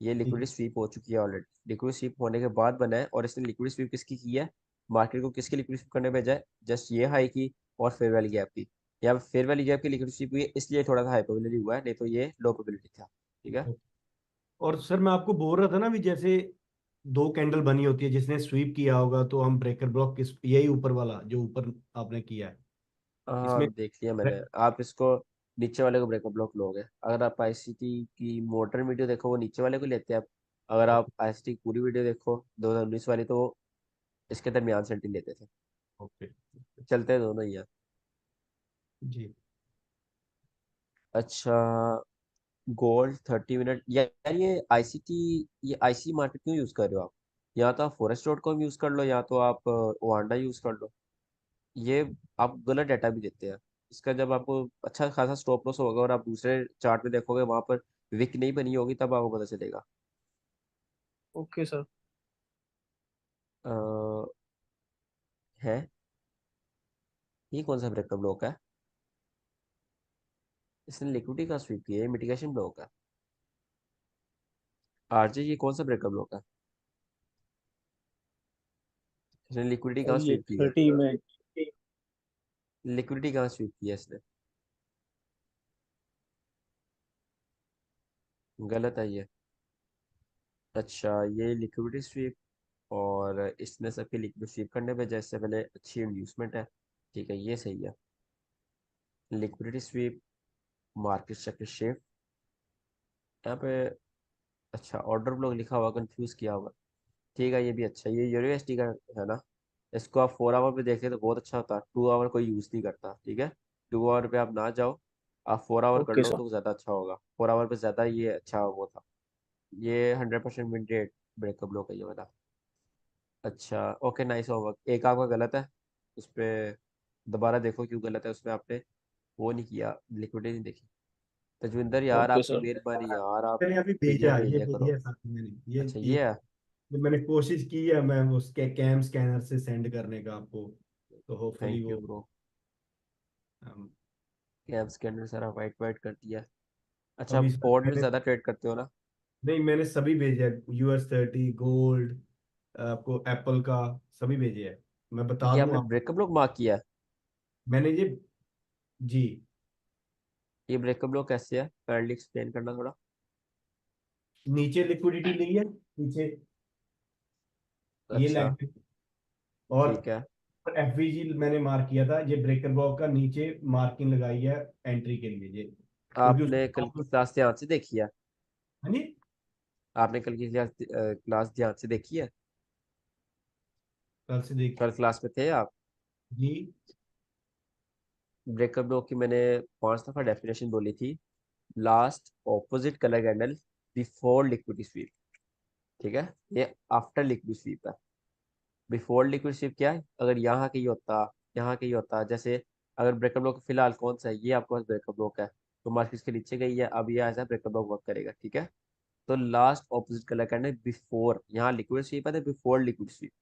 ये ठीक लिक्विडिटी स्वीप हो चुकी है ऑलरेडी। लिक्विडिटी स्वीप होने के बाद बना है, और इसने लिक्विडिटी स्वीप किसकी की है? मार्केट को किसकी लिक्विडिटी स्वीप करने भेजा है? जस्ट ये हाई की और फेयर वैली गैप की। यहाँ फेयर वैली गैप की लिक्विडिटी स्वीप हुई है, इसलिए थोड़ा सा हाई प्रोबेबिलिटी हुआ है, नहीं तो ये लो प्रोबेबिलिटी था। ठीक है। है। और सर मैं आपको बोल रहा था ना भी, जैसे दो कैंडल बनी होती है, जिसने स्वीप किया होगा तो हम ब्रेकर ब्लॉक किस, यही ऊपर वाला जो ऊपर आपने किया है इसमें। हाँ देख लिया मैंने। आप इसको नीचे वाले को ब्रेकअप ब्लॉक लोगे। अगर आप आईसीटी की मॉडर्न वीडियो देखो, वो नीचे वाले को लेते हैं आप। अगर आप आईसीटी की पूरी वीडियो देखो 2019 वाली, तो वो इसके दरमियान सेंटी लेते थे। ओके। चलते हैं दोनों ही हैं। जी। अच्छा, गोल्ड 30 मिनट यार, ये आईसीटी, ये आईसी मार्केट क्यों यूज कर रहे हो आप? या तो आप forex.com यूज कर लो, या तो आप ओआंडा यूज कर लो। ये आप गलत डाटा भी देते हैं। इसका जब आपको अच्छा खासा स्टॉप लॉस होगा और आप दूसरे चार्ट में देखोगे वहां पर विक नहीं बनी होगी, तब आपको पता चलेगा। Okay sir. अ, है, ये कौन सा ब्रेकअप ब्लॉक है? इसने लिक्विडिटी का स्वीप किया है, मिटिगेशन ब्लॉक है। आरजे, ये कौन सा ब्रेकअप ब्लॉक है? इसने लिक्विडिटी सर कहाँ ये स्वीप की है? 30 मिनट। लिक्विडिटी कहाँ स्वीप की है इसने? गलत है ये। अच्छा, ये लिक्विडिटी स्वीप, और इसने सबके लिक्विड स्वीप करने पे जैसे पहले अच्छी इंड्यूसमेंट है। ठीक है, ये सही है। Liquidity sweep, market sector shift, यहाँ पे अच्छा ऑर्डर ब्लॉक लिखा हुआ, कंफ्यूज किया हुआ। ठीक है, ये भी अच्छा है। ये यूनिवर्सिटी का है ना? इसको आप 4 आवर पे देखें तो बहुत अच्छा होता। 2 आवर कोई यूज़ नहीं करता। ठीक है, 2 आवर पे आप ना जाओ, आप 4 आवर कर ओके लो सर। तो ज़्यादा अच्छा होगा। 4 आवर पे ज़्यादा ये अच्छा वो था। ये 100% मिड रेट ब्रेकअप ब्लॉक है ये वाला। अच्छा ओके, नाइस होमवर्क। एक आपका गलत है उस पर, दोबारा देखो क्यों गलत है। उसमें आपने वो नहीं किया, लिक्विडिटी नहीं देखी। तजविंदर यार, ओके आपकी सर। मेहरबानी यार, आप मैंने अभी पीडीएफ भेजा, भेज ये दिया भेजा करो। है साथ में मैंने, अच्छा ये ये है। मैंने कोशिश की है मैं उसके कैम स्कैनर से सेंड करने का आपको, तो होपफुली थैंक यू वो ब्रो। um, कैप्स के अंदर सारा वाइट वाइट कर दिया। अच्छा, अभी आप सर पॉड में मैंने, ज़्यादा ट्रेड करते हो ना? नहीं मैंने सभी भेजे है, US 30 गोल्ड, आपको एप्पल का, सभी भेजे है, मैं बता ये दूं आपने आप। ब्रेकअप ब्लॉक मार्क किया है? मैंने ये, जी, ये ब्रेकअप ब्लॉक कैसे है, काइंडली एक्सप्लेन करना थोड़ा। नीचे लिक्विडिटी ली है, नीचे ये अच्छा लाइन, और ठीक है। FVG मैंने मार्क किया था, ये ब्रेकर बॉक्स का नीचे मार्किंग लगाई है एंट्री के लिए ये। क्योंकि उसके आपने कल की क्लास ध्यान से देखी है? हाँ जी, आपने कल की क्लास ध्यान से देखी है? कल से देख कल क्लास में थे आप? जी। ब्रेकर ब्लॉक की मैंने 5 दफा डेफिनेशन बोली थी। Last opposite colour candle before liquid sweep, ठीक है? ये आफ्टर लिक्विड स्वीप है। बिफोर लिक्विड स्वीप क्या है? अगर यहाँ कहीं होता, यहाँ कहीं होता, जैसे अगर ब्रेकर ब्लॉक फिलहाल कौन सा है, ये आपके पास ब्रेकर ब्लॉक है, तो मार्केट के नीचे गई है, अब ये ऐसा ब्रेकर ब्लॉक वर्क करेगा, ठीक है? तो last opposite colour candle before, यहाँ लिक्विड स्वीप है तो बिफोर लिक्विड स्वीप,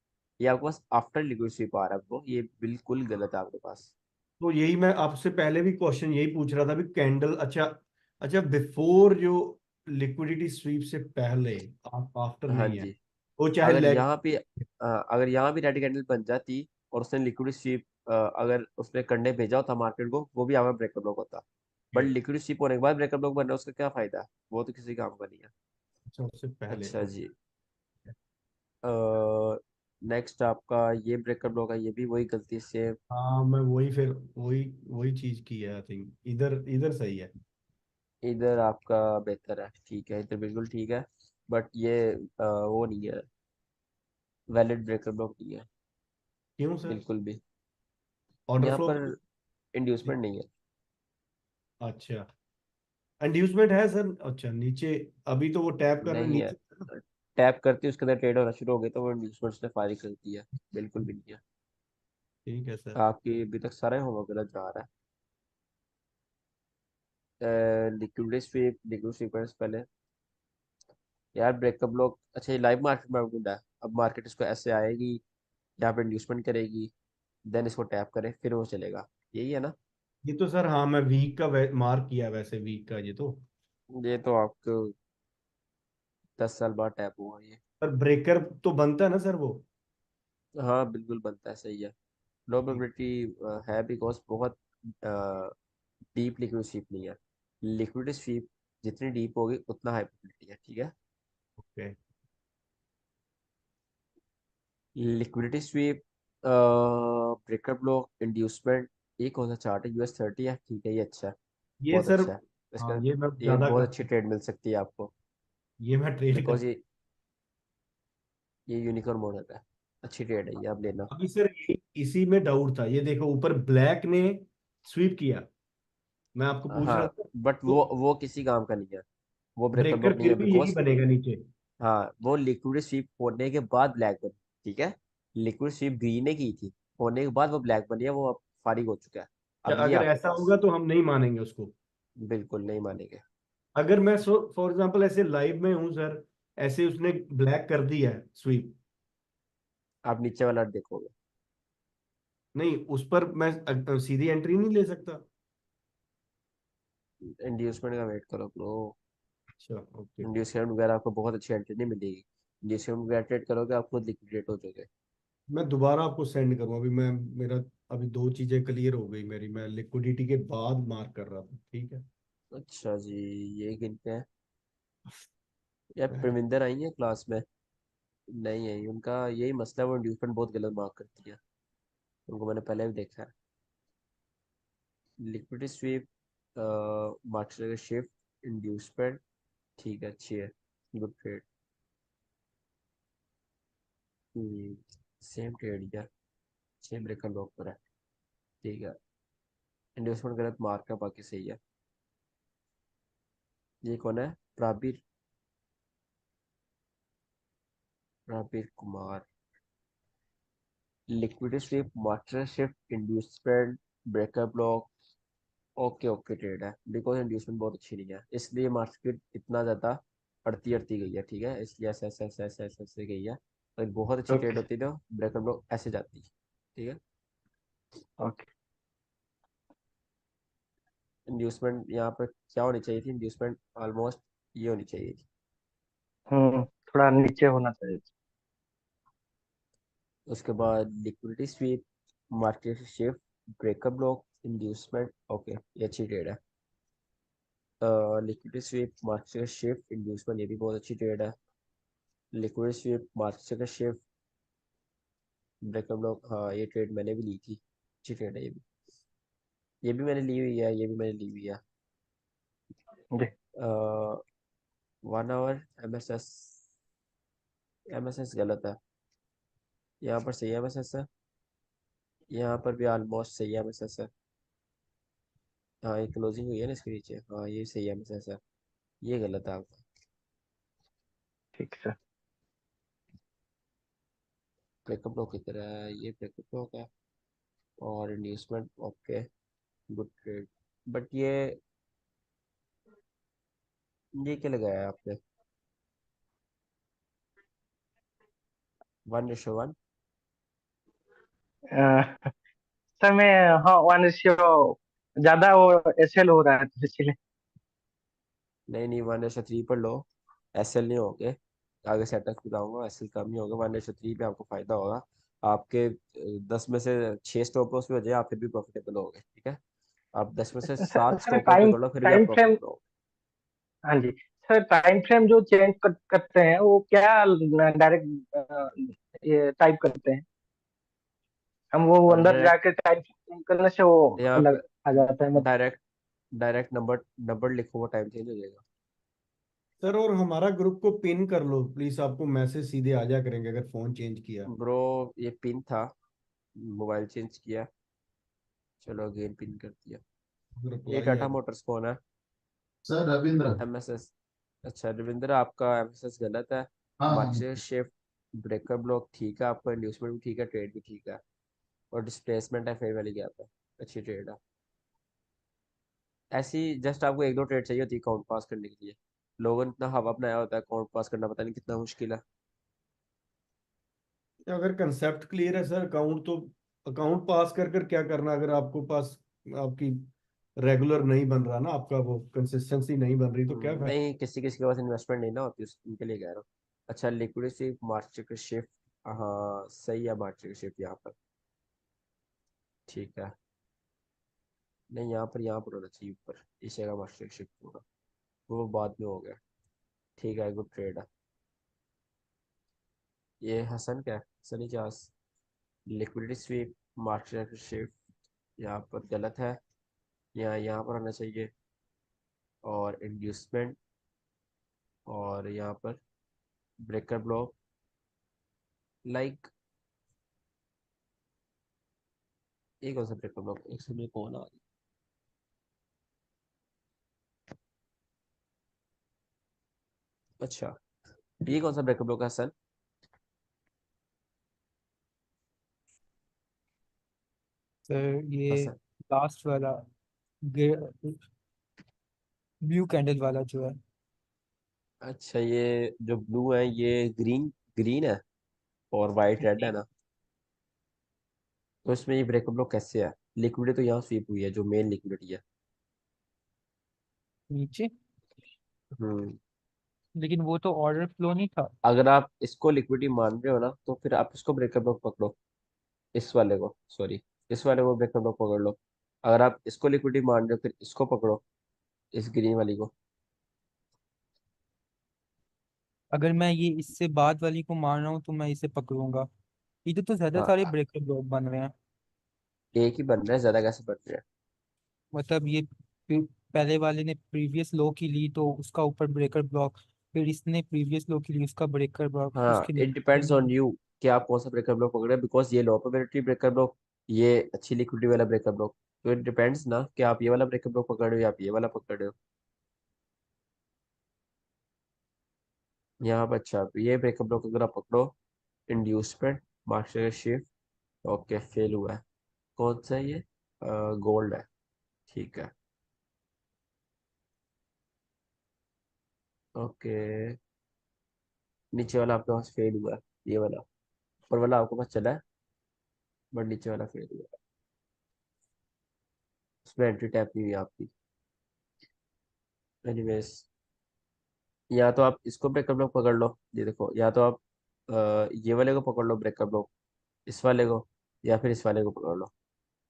ये आपके पास आफ्टर लिक्विड स्वीप आ रहा है, आपको ये बिल्कुल गलत है आपके पास। तो यही मैं आपसे पहले भी क्वेश्चन यही पूछ रहा था भी कैंडल, अच्छा अच्छा, बिफोर जो लिक्विडिटी स्वीप से पहले, आफ्टर हाँ नहीं है, जी। वो चाहे अगर लेग। यहाँ पे अगर यहाँ भी रेड कैंडल बन जाती और उसने लिक्विड स्वीप अगर उसने करने भेजा होता मार्केट को, वो भी हमारा ब्रेकर ब्लॉक होता। बट लिक्विड स्वीप होने के बाद ब्रेकर ब्लॉक बनना, उसका क्या फायदा? वो तो किसी काम का नहीं है। अच्छा, उससे पहले, अच्छा ओके। जी। नेक्स्ट आपका ये ब्रेकर ब्लॉक है, ये भी वही गलती से। हाँ, मैं वही फिर वही वही चीज की है, आई थिंक इधर इधर सही है। इधर आपका बेहतर है, ठीक है, इधर बिल्कुल ठीक है। बट ये वो नहीं है, वैलिड ब्रेकर ब्लॉक नहीं है क्यों सर? बिल्कुल भी। ऑर्डर यहाँ फ्लो पर तो इंड्यूसमेंट नहीं है। अच्छा, इंड्यूसमेंट है सर? अच्छा, नीचे अभी तो वो टैप कर रहे हैं नहीं है, नीचे। टैप करती है उसके अंदर ट्रेड होना शुरू हो गया तो वो इंड्यूसमेंट ने फायरिंग कर दी है। बिल्कुल भी नहीं है। ठीक है सर। आपकी अभी तक सारा होमवर्क गलत जा रहा है। लिक्विड स्वीप, लिक्विड स्वीप से पहले यार ब्रेकअप लोग, अच्छा ये लाइव मार्केट में आउटपुट है। अब मार्केट इसको ऐसे आएगी, यहाँ पे इंड्यूसमेंट करेगी, देन इसको टैप करे, फिर वो चलेगा, यही है ना? ये तो सर, हाँ, मैं वीक का मार्क किया, वैसे वीक का ये तो। ये तो आपको 10 साल बाद टैप हुआ ये। पर ब्रेकर तो बनता है ना सर वो? हाँ बिल्कुल बनता है, सही है। लो प्रोबेबिलिटी है बिकॉज बहुत डीप लिक्विड स्वीप नहीं है। लिक्विड स्वीप जितनी डीप होगी उतना हाई प्रोबेबिलिटी है, ठीक है? Okay. Liquidity SVEEP, breaker block, inducement, ये कौन सा चार्ट है? US 30 है, ठीक है, ये अच्छा है, ये बहुत सर, अच्छा है। हाँ, इसका ये मैं ये ज्यादा बहुत कर, अच्छी ट्रेड मिल सकती है आपको, ये मैं ट्रेड कर। बिकॉज ये यूनिकॉर्न मॉडल है, अच्छी ट्रेड है ये, आप लेना। अभी सर इसी में डाउट था, ये देखो ऊपर ब्लैक ने स्वीप किया, मैं आपको पूछ रहा हाँ था। बट तो वो किसी काम का नहीं है, वो ब्रेकर ब्रेकर ब्लॉक नहीं फिर है भी यही बिकॉज, बनेगा नीचे। हाँ वो लिक्विड स्वीप होने के बाद ब्लैक बनी, ठीक है? लिक्विड स्वीप ग्रीन ने की थी, होने के बाद वो ब्लैक बनी है, वो अब फारिग हो चुका है। क्या अब ये अगर आपके ऐसा पास, होगा तो हम नहीं मानेंगे उसको? बिल्कुल नहीं मानेंगे। अगर मैं फॉर एग्जांपल ऐसे लाइव में हूँ सर, ऐसे उसने ब्लैक कर दिया है स्वीप, आप नीचे वाला देखोगे। नहीं उस पर मैं सीधी एंट्री नहीं ले सकता? इंड्यूसमेंट का वेट करो ब्रो। अच्छा, ओके। इंड्यूसमेंट वगैरह आपको बहुत अच्छी एंट्री नहीं मिलेगी। इंड्यूसमेंट वगैरह ट्रेड करोगे आप खुद लिक्विडेट हो जाओगे। मैं दोबारा आपको सेंड करूँ, अभी मैं, मेरा अभी दो चीजें क्लियर हो गई मेरी, मैं लिक्विडिटी के बाद मार्क कर रहा था, ठीक है। अच्छा जी। ये गिनते हैं यार, प्रविंदर आई है क्लास में? नहीं है, उनका यही मसला है, वो इंड्यूसमेंट बहुत गलत मार्क करती है, उनको मैंने पहले भी देखा है। Liquidity sweep, market shift, inducement, ठीक है, अच्छी है, गुड ट्रेड। सेम ट्रेड या सेम ब्रेकर लॉक पर है, ठीक है। इंड्यूसमेंट गलत मार्क है, बाकी सही है। ये कौन है? Prabir, Prabir Kumar. Liquidity sweep, market shift, inducement, breaker block, okay okay trade है, बिकॉज इंड्यूसमेंट बहुत अच्छी नहीं है, इसलिए मार्केट इतना ज़्यादा अड़ती अड़ती गई है, ठीक है? इसलिए ऐसे ऐसे ऐसे ऐसे ऐसे ऐसे गई है। अगर बहुत अच्छी ट्रेड ओके। होती तो ब्रेकर ब्लॉक ऐसे जाती, ठीक है? ओके। इंड्यूसमेंट यहाँ पर क्या होनी चाहिए थी? इंड्यूसमेंट ऑलमोस्ट ये होनी चाहिए थी। थोड़ा नीचे होना चाहिए। उसके बाद liquidity sweep, market shift, breaker block, inducement, okay ये अच्छी ट्रेड है। Liquidity sweep, market shift, inducement, ये भी बहुत अच्छी ट्रेड है। Liquid sweep, market shift, breaker block, हाँ ये ट्रेड मैंने भी ली थी, अच्छी ट्रेड है ये भी। ये भी मैंने ली हुई है, ये भी मैंने ली हुई है। जी 1 आवर एमएसएस गलत है, यहाँ पर सही एमएसएस है, यहाँ पर भी ऑलमोस्ट सही एमएसएस है। हाँ ये क्लोजिंग हुई है ना इसके नीचे, हाँ ये सही एमएसएस है, ये गलत है आपका। ठीक सर। ब्रेकअप ब्लॉक की तरह है, ये ब्रेकअप ब्लॉक है और inducement okay good trade. But ये क्या लगाया है आपने 1:1? सर मैं, हाँ 1:, ज्यादा वो एसएल हो रहा है तो इसलिए। नहीं नहीं 1:3 पर लो, एसएल नहीं होगे, आगे सेटअप बताऊंगा, एसएल कम ही होगा, 1:3 पे आपको फायदा होगा। आपके 10 में से 6 स्टॉप लॉस भी हो जाए आप फिर भी प्रॉफिटेबल होगे, ठीक है। आप 10 में से 7 सर स्टॉप लॉस टाइम पकड़ लो फिर भी आप टाइम फ्रेम, प्रॉफिटेबल होगे। हाँ जी सर, टाइम फ्रेम जो चेंज करते हैं वो क्या डायरेक्ट ये टाइप करते हैं? हम वो अंदर डायरेक्ट जाके टाइप करने से वो यहाँ अलग आ जाता है मतलब। डायरेक्ट डायरेक्ट नंबर नंबर लिखो वो टाइम चेंज हो जाएगा। सर और हमारा ग्रुप को पिन कर लो प्लीज, आपको मैसेज सीधे आ जा करेंगे अगर फोन चेंज किया। ब्रो ये पिन था, मोबाइल चेंज किया, चलो अगेन पिन कर दिया। ये रिप्लाई टाटा आएगा। मोटर्स कौन है? सर रविंद्र। एमएसएस। अच्छा रविंद्र आपका एमएसएस गलत है, हाँ हाँ। मार्केट शिफ्ट ब्रेकर ब्लॉक ठीक है, आपका इंड्यूसमेंट भी ठीक है, ट्रेड भी ठीक है, और डिस्प्लेसमेंट है फेयर वैल्यू गैप है, अच्छी ट्रेड है। ऐसी जस्ट आपको 1-2 ट्रेड चाहिए होती है काउंट पास करने के लिए, लोगों ने इतना हवा बनाया होता है, काउंट पास करना पता नहीं कितना मुश्किल है। अगर कंसेप्ट क्लियर है सर, अकाउंट तो अकाउंट पास कर कर क्या करना, अगर आपको पास आपकी रेगुलर नहीं बन रहा ना, आपका वो कंसिस्टेंसी नहीं बन रही तो क्या फायदा। नहीं किसी किसी के पास इन्वेस्टमेंट नहीं ना होती उनके लिए कह रहा हूँ। अच्छा लिक्विडिटी मार्केट शिफ्ट, हाँ सही है मार्केट शिफ्ट यहाँ पर, ठीक है। नहीं यहाँ पर होना चाहिए ऊपर, इस जगह मार्केट शिफ्ट होगा, वो बाद में हो गया, ठीक है गुड ट्रेड है। ये हसन क्या है, Sunny Chas liquidity sweep market shift यहाँ पर गलत है, यहाँ पर होना चाहिए, और इंड्यूसमेंट, और यहाँ पर ब्रेकर ब्लॉक लाइक, एक कौन सा ब्रेकर ब्लॉक एक समय कौन आ गया? अच्छा ये कौन सा ब्रेकर ब्लॉक है हसन? सर ये हसन लास्ट वाला ब्लू कैंडल वाला जो है। अच्छा ये जो ब्लू है ये ग्रीन ग्रीन है और वाइट रेड है ना, तो इसमें ये ब्रेकर ब्लॉक कैसे है? लिक्विडिटी तो यहाँ स्वीप हुई है जो मेन लिक्विडिटी है। नीचे, हम्म लेकिन वो तो ऑर्डर फ्लो नहीं था। अगर आप इसको लिक्विडिटी मान रहे हो ना तो फिर आप इसको ब्रेकर ब्लॉक पकड़ो, इस वाले को सॉरी, इस वाले को ब्रेकर ब्लॉक पकड़ लो। अगर आप इसको लिक्विडिटी मान रहे हो फिर इसको पकड़ो, इस ग्रीन वाली को। अगर मैं ये इससे बाद वाली को मार रहा हूँ तो मैं इसे पकड़ूंगा। इधर तो ज्यादा सारे हाँ ब्रेकर ब्लॉक बन रहे हैं। एक ही बन रहा है, ज्यादा कैसे बन रहा है? मतलब ये पहले वाले ने प्रीवियस लो की ली तो उसका ऊपर ब्रेकर ब्लॉक, फिर इसने प्रीवियस लो की ली उसका ब्रेकर ब्लॉक, हाँ उसके इट डिपेंड्स ऑन नीचे। यू कि आप कौन सा ब्रेकर ब्लॉक पकड़ रहे हैं, बिकॉज ये लो प्रोबेबिलिटी ब्रेकर ब्लॉक, ये अच्छी लिक्विडिटी वाला ब्रेकर ब्लॉक, तो इट डिपेंड्स ना कि आप ये वाला ब्रेकर ब्लॉक पकड़ रहे हो या आप ये वाला पकड़ रहे हो। यहाँ पर अच्छा आप ये ब्रेकर ब्लॉक अगर आप पकड़ो, inducement market shift, okay fail हुआ है, कौन सा है ये? गोल्ड है, ठीक है ओके। नीचे वाला आपके पास फेल हुआ है, ये वाला, ऊपर वाला आपके पास चला है बट नीचे वाला फेल हुआ है, उसमें एंट्री टैप नहीं हुई आपकी। एनीवेज या तो आप इसको ब्रेकर ब्लॉक पकड़ लो, ये देखो, या तो आप ये वाले को पकड़ लो ब्रेकर ब्लॉक, इस वाले को, या फिर इस वाले को पकड़ लो।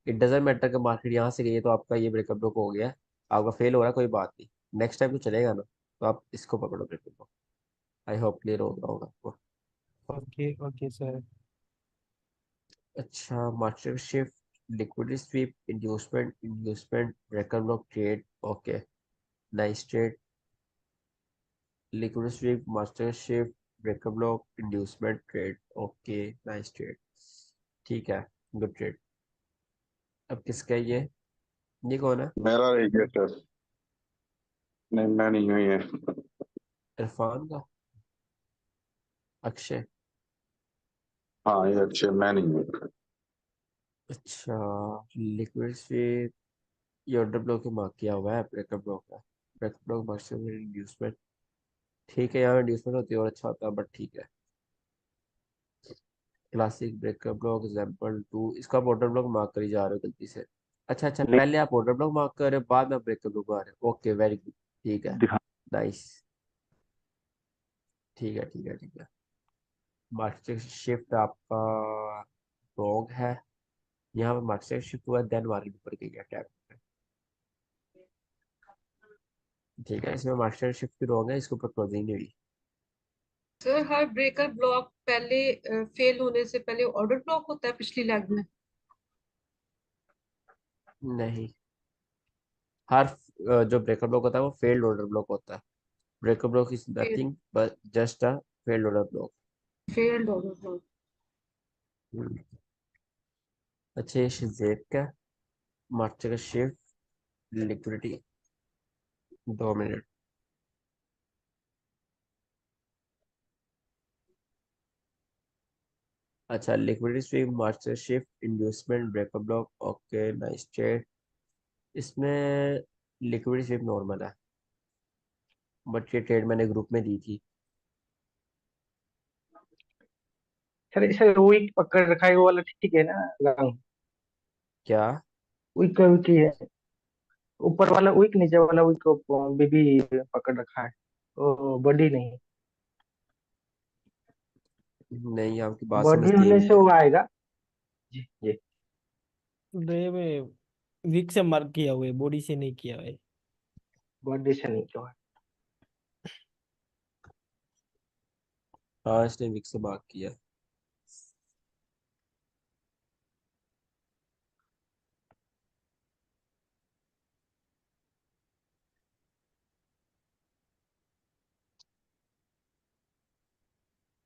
इट डजेंट मैटर कि मार्केट यहाँ से गई है तो आपका ये ब्रेकर ब्लॉक हो गया है, आपका फेल हो रहा है कोई बात नहीं, नेक्स्ट टाइम तो चलेगा ना, तो आप इसको पकड़ो breaker block. I hope clear हो गया होगा आपको। Okay okay sir. अच्छा market shift liquidity sweep inducement inducement breaker block trade okay, nice trade. Liquid sweep, master shift, breaker block, inducement trade. Okay, nice trade, ठीक है, good trade. अब किसका है ये कौन है? मेरा रह गया सर। नहीं, मैं नहीं हूँ ये। इरफान का, अक्षय। हाँ, ये अच्छे, मैं नहीं हूँ। अच्छा, लिक्विड स्वीप, ये ऑर्डर ब्लॉक ही मार्क किया हुआ है, ब्रेकर ब्लॉक है। ब्रेकर ब्लॉक मास्टर में इंड्यूसमेंट, ठीक है, यहाँ इंड्यूसमेंट होती है और अच्छा होता है, बट ठीक है। क्लासिक ब्रेकर ब्लॉक एग्जाम्पल 2, इसका आप ऑर्डर ब्लॉक मार्क करी जा रहे हो गलती से। अच्छा अच्छा, पहले आप ऑर्डर ब्लॉक मार्क कर रहे हो, बाद में ब्रेकर ब्लॉक आ रहे हो। ओके, वेरी गुड, ठीक है, दिखा। नाइस, ठीक है ठीक है ठीक है। मार्केट शिफ्ट आपका रॉन्ग है, यहाँ पर मार्केट शिफ्ट हुआ, देन मार्केट ऊपर गई है टैप पे। ठीक है, इसमें मार्केट शिफ्ट भी रॉन्ग है, इसके ऊपर क्लोजिंग नहीं हुई। सर हर ब्रेकर ब्लॉक पहले फेल होने से पहले ऑर्डर ब्लॉक होता है पिछली लेग में? नहीं, हर जो ब्रेकर ब्लॉक होता है वो फेल्ड ऑर्डर ब्लॉक होता है। Breaker block is nothing but just a failed order block. Failed order block. अच्छा, ये शेप का मार्केट का शिफ्ट, लिक्विडिटी, 2 मिनट। अच्छा, liquidity swing, market shift, inducement, breaker block. Okay, nice trade. इसमें liquidity swing normal है, but ये trade मैंने group में दी थी। सर इसे वीक पकड़ रखा है वो वाला ठीक है ना? लॉन्ग क्या? वीक वीक ही है, ऊपर वाला वीक नीचे वाला वीक को भी पकड़ रखा है, ओ बॉडी नहीं। नहीं, आपकी बात समझ बॉडी नहीं होने हुई से है। वो आएगा। जी जी। रे में वीक से मार्क किया हुआ है, बॉडी से नहीं किया हुआ है। बॉडी से नहीं क्यों है? हाँ, इसने विक से मार्क किया।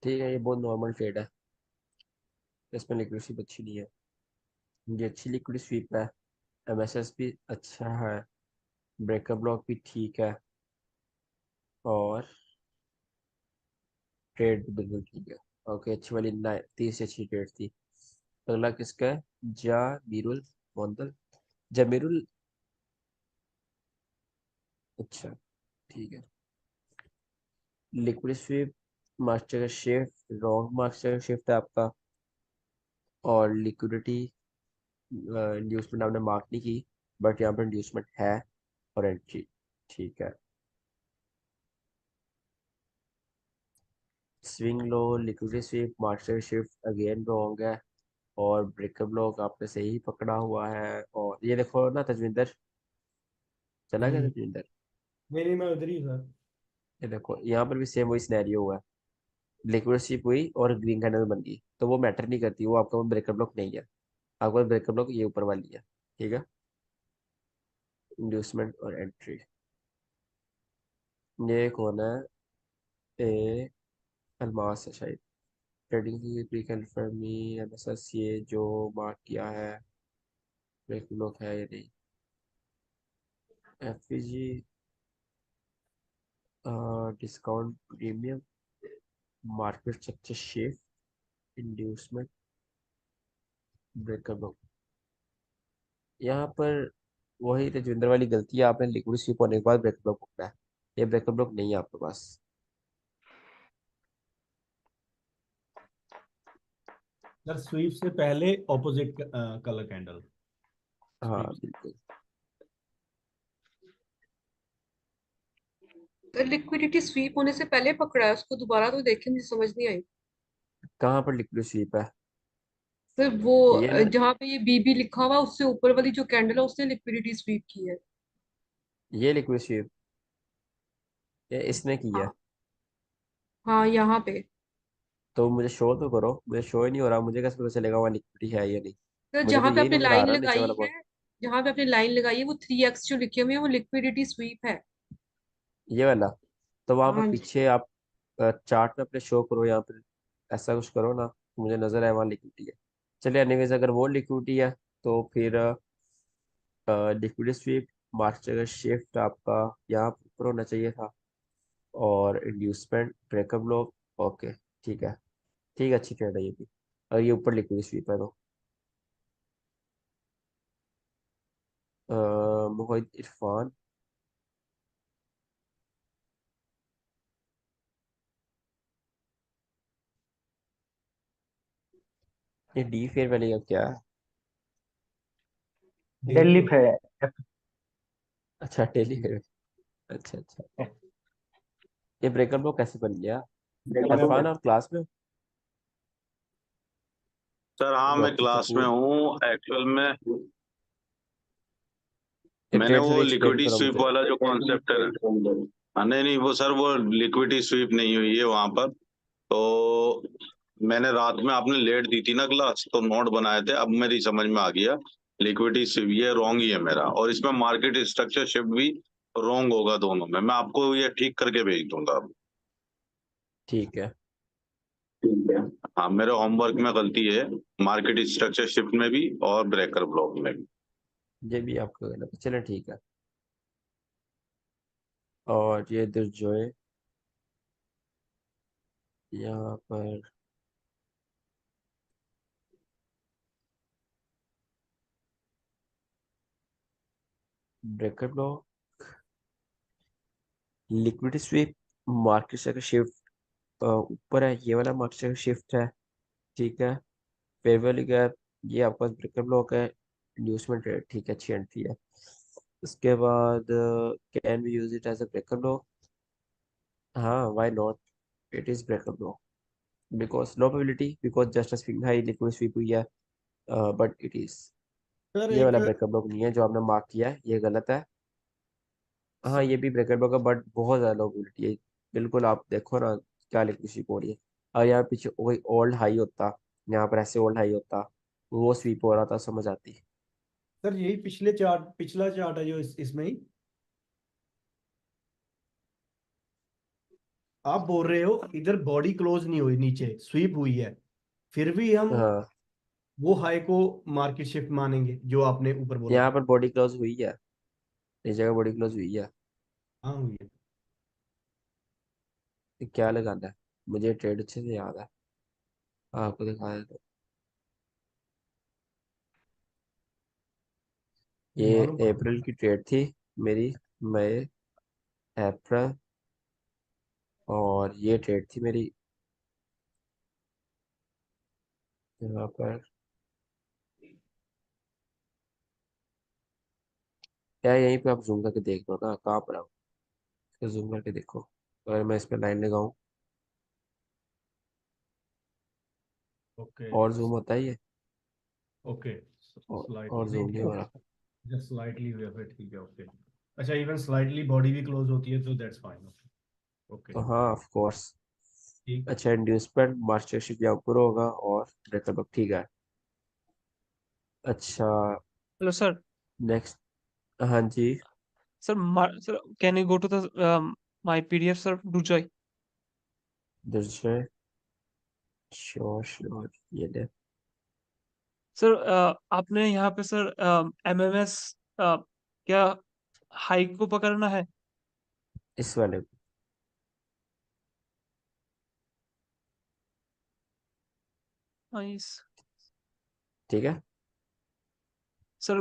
ठीक है, ये बहुत नॉर्मल ट्रेड है, इसमें लिक्विड स्वीप अच्छी नहीं है। ये अच्छी लिक्विड स्वीप है, एमएसएस भी अच्छा है, ब्रेकर ब्लॉक भी ठीक है, और ट्रेड भी बिल्कुल ठीक है। ओके, अच्छी वाली 30 से अच्छी ट्रेड थी। अगला किसका है? जामीरुल मोंदल, जमीरुल। अच्छा, ठीक है। लिक्विड स्वीप, मास्टर का शिफ्ट, रॉन्ग मास्टर का शिफ्ट है आपका, और लिक्विडिटी इंड्यूसमेंट आपने मार्क नहीं की, बट यहाँ पर इंड्यूसमेंट है, और एंट्री ठीक है। Swing low, liquidity SVEEP, master shift again wrong है, और ब्रेकर ब्लॉक आपने सही पकड़ा हुआ है। और ये देखो ना तजविंदर, चला गया तजविंदर? नहीं नहीं, मैं उधर ही था। ये देखो, यहाँ पर भी सेम वही सिनेरियो हुआ है, लिक्विड स्वीप हुई और ग्रीन कैंडल बन गई, तो वो मैटर नहीं करती, वो आपका ब्रेकर ब्लॉक नहीं है। आपका ब्रेकर ब्लॉक ये ऊपर वाली है, ठीक है। इंड्यूसमेंट और एंट्री, ये कौन है? ए अलमास है शायद। ट्रेडिंग की प्री कंफर्मी एमएसएस, ये जो मार्क किया है, ब्रेकर ब्लॉक है या नहीं। FPG, discount premium, market structure shift, inducement, breaker block. यहाँ पर वही तेजविंदर वाली गलती है, आपने लिक्विड स्वीप होने के बाद ब्रेकर ब्लॉक पकड़ा है, ये ब्रेकर ब्लॉक नहीं है आपके पास। सर स्वीप से पहले ऑपोजिट कलर कैंडल। हाँ बिल्कुल। तो लिक्विडिटी स्वीप होने से पहले पकड़ा है उसको, दोबारा तो देखे, मुझे समझ नहीं आई। कहाँ पर लिक्विड स्वीप है? सर वो ये ना, जहाँ पे ये बीबी लिखा हुआ है, उससे ऊपर वाली जो कैंडल है उसने लिक्विडिटी स्वीप की है। ये लिक्विड स्वीप ये इसने की है, हाँ। हाँ यहाँ पे। तो मुझे शो तो करो, मुझे शो ही नहीं हो रहा, मुझे कैसे पता चलेगा वहाँ लिक्विडिटी है या नहीं? तो मुझे तो जहाँ पे यही आपने नजर आ लाइन रहा है नीचे लगाई वाला है, बहुत। जहाँ पे आपने लाइन लगाई है वो 3x जो लिखे हुए हैं वो लिक्विडिटी स्वीप है। ये वाला। तो वहां पर हाँ जी। पीछे आप चार्ट में अपने शो करो यहाँ पर, ऐसा कुछ करो ना, मुझे नजर आए वहाँ लिक्विडिटी है। चलिए एनीवेज, अगर वो लिक्विडिटी है तो फिर लिक्विडिटी स्वीप, मार्केट शिफ्ट आपका यहाँ पर ऊपर होना चाहिए था, और इंड्यूसमेंट ब्रेकअप ब्लॉक। ओके, ठीक है, ठीक है, अच्छी ट्रेड है ये भी। और ये ऊपर लिक्विडिटी स्वीप है तो मोहित इरफान। ये डी फेयर वैली का क्या है? दिल्ली डेली पे। अच्छा, डेली फेयर। अच्छा अच्छा, ये ब्रेकअप ब्लॉक कैसे बन गया? इरफान और क्लास में? सर हाँ मैं डॉक्टर क्लास में कपूर, हूँ एक्चुअल में। ये मैंने ट्रेड वो थोड़ी एक्सप्लेन लिक्विडिटी करो स्वीप मुझे। वाला जो कॉन्सेप्ट है, हाँ, नहीं नहीं वो सर वो लिक्विडिटी स्वीप नहीं हुई है वहां पर। तो मैंने रात में आपने लेट दी थी ना क्लास, तो नोट बनाए थे, अब मेरी समझ में आ गया। लिक्विडिटी स्वीप ये रॉन्ग ही है मेरा, और इसमें मार्केट स्ट्रक्चर शिफ्ट भी रॉन्ग होगा दोनों में। मैं आपको ये ठीक करके भेज दूंगा अब। ठीक है। ठीक है। हाँ मेरे होमवर्क में गलती है, मार्केट स्ट्रक्चर शिफ्ट में भी और ब्रेकर ब्लॉक में भी। ये भी आपका गलत है, चलो ठीक है। और ये दुर्जोय यहाँ पर, breaker block, liquidity sweep, market से शिफ्ट ऊपर है, ये वाला मार्केट से शिफ्ट है। ठीक है। फेयर वैल्यू गैप, ये आपका ब्रेकर ब्लॉक है। इंड्यूसमेंट रेट, ठीक है, अच्छी एंट्री है। उसके बाद can we use it as a breaker block? हाँ, why not, it is breaker block because low probability, because just swing high liquid sweep हुई है, बट इट इज। सर ये एक। वाला ब्रेकर ब्लॉक नहीं है जो आपने मार्क किया है, ये गलत है। हाँ, ये भी ब्रेकर ब्लॉक है, बट बहुत ज़्यादा लो प्रोबेबिलिटी है। बिल्कुल, आप देखो ना क्या लिक्विड स्वीप हो रही है। और यहाँ पीछे कोई ओल्ड हाई होता, यहाँ पर ऐसे ओल्ड हाई होता, वो स्वीप हो रहा था, समझ आती। सर यही पिछला चार्ट है जो इसमें ही आप बोल रहे हो इधर बॉडी क्लोज नहीं हुई, नीचे स्वीप हुई है, फिर भी हम हाँ, वो हाई को मार्केट शिफ्ट मानेंगे जो आपने ऊपर बोला यहाँ था। पर बॉडी क्लोज हुई है, इस जगह बॉडी क्लोज हुई है। हाँ हुई है। तो क्या लगाना है? मुझे ट्रेड अच्छे से याद है, आपको दिखाया तो। ये मालूम पड़ा। अप्रैल की ट्रेड थी मेरी, मई, अप्रैल, और ये ट्रेड थी मेरी यहाँ पर। क्या यहीं पे आप जूम करके देख लो ना कहाँ पर आओ, इसको जूम करके देखो। अगर मैं इस पर लाइन लगाऊं, ओके। और जूम होता है ये, ओके। और स्लाइटली जूम नहीं नहीं, हो रहा। जस्ट स्लाइटली हुआ फिर ठीक है। ओके। अच्छा इवन स्लाइटली बॉडी भी क्लोज होती है तो दैट्स फाइन। ओके। ओके तो हाँ, ऑफ कोर्स। ठीक। अच्छा, इंड्यूसमेंट मास्टरशिप यहाँ ऊपर होगा, और ब्रेकअप, ठीक है। अच्छा, हेलो सर। नेक्स्ट। हाँ जी। Sir can you go to the my PDF sir, do joy. दूसरे, श्योर श्योर, ये ले। सर आपने यहाँ पे सर एमएमएस क्या हाई को पकड़ना है? इस वाले को, नाइस। ठीक है। सर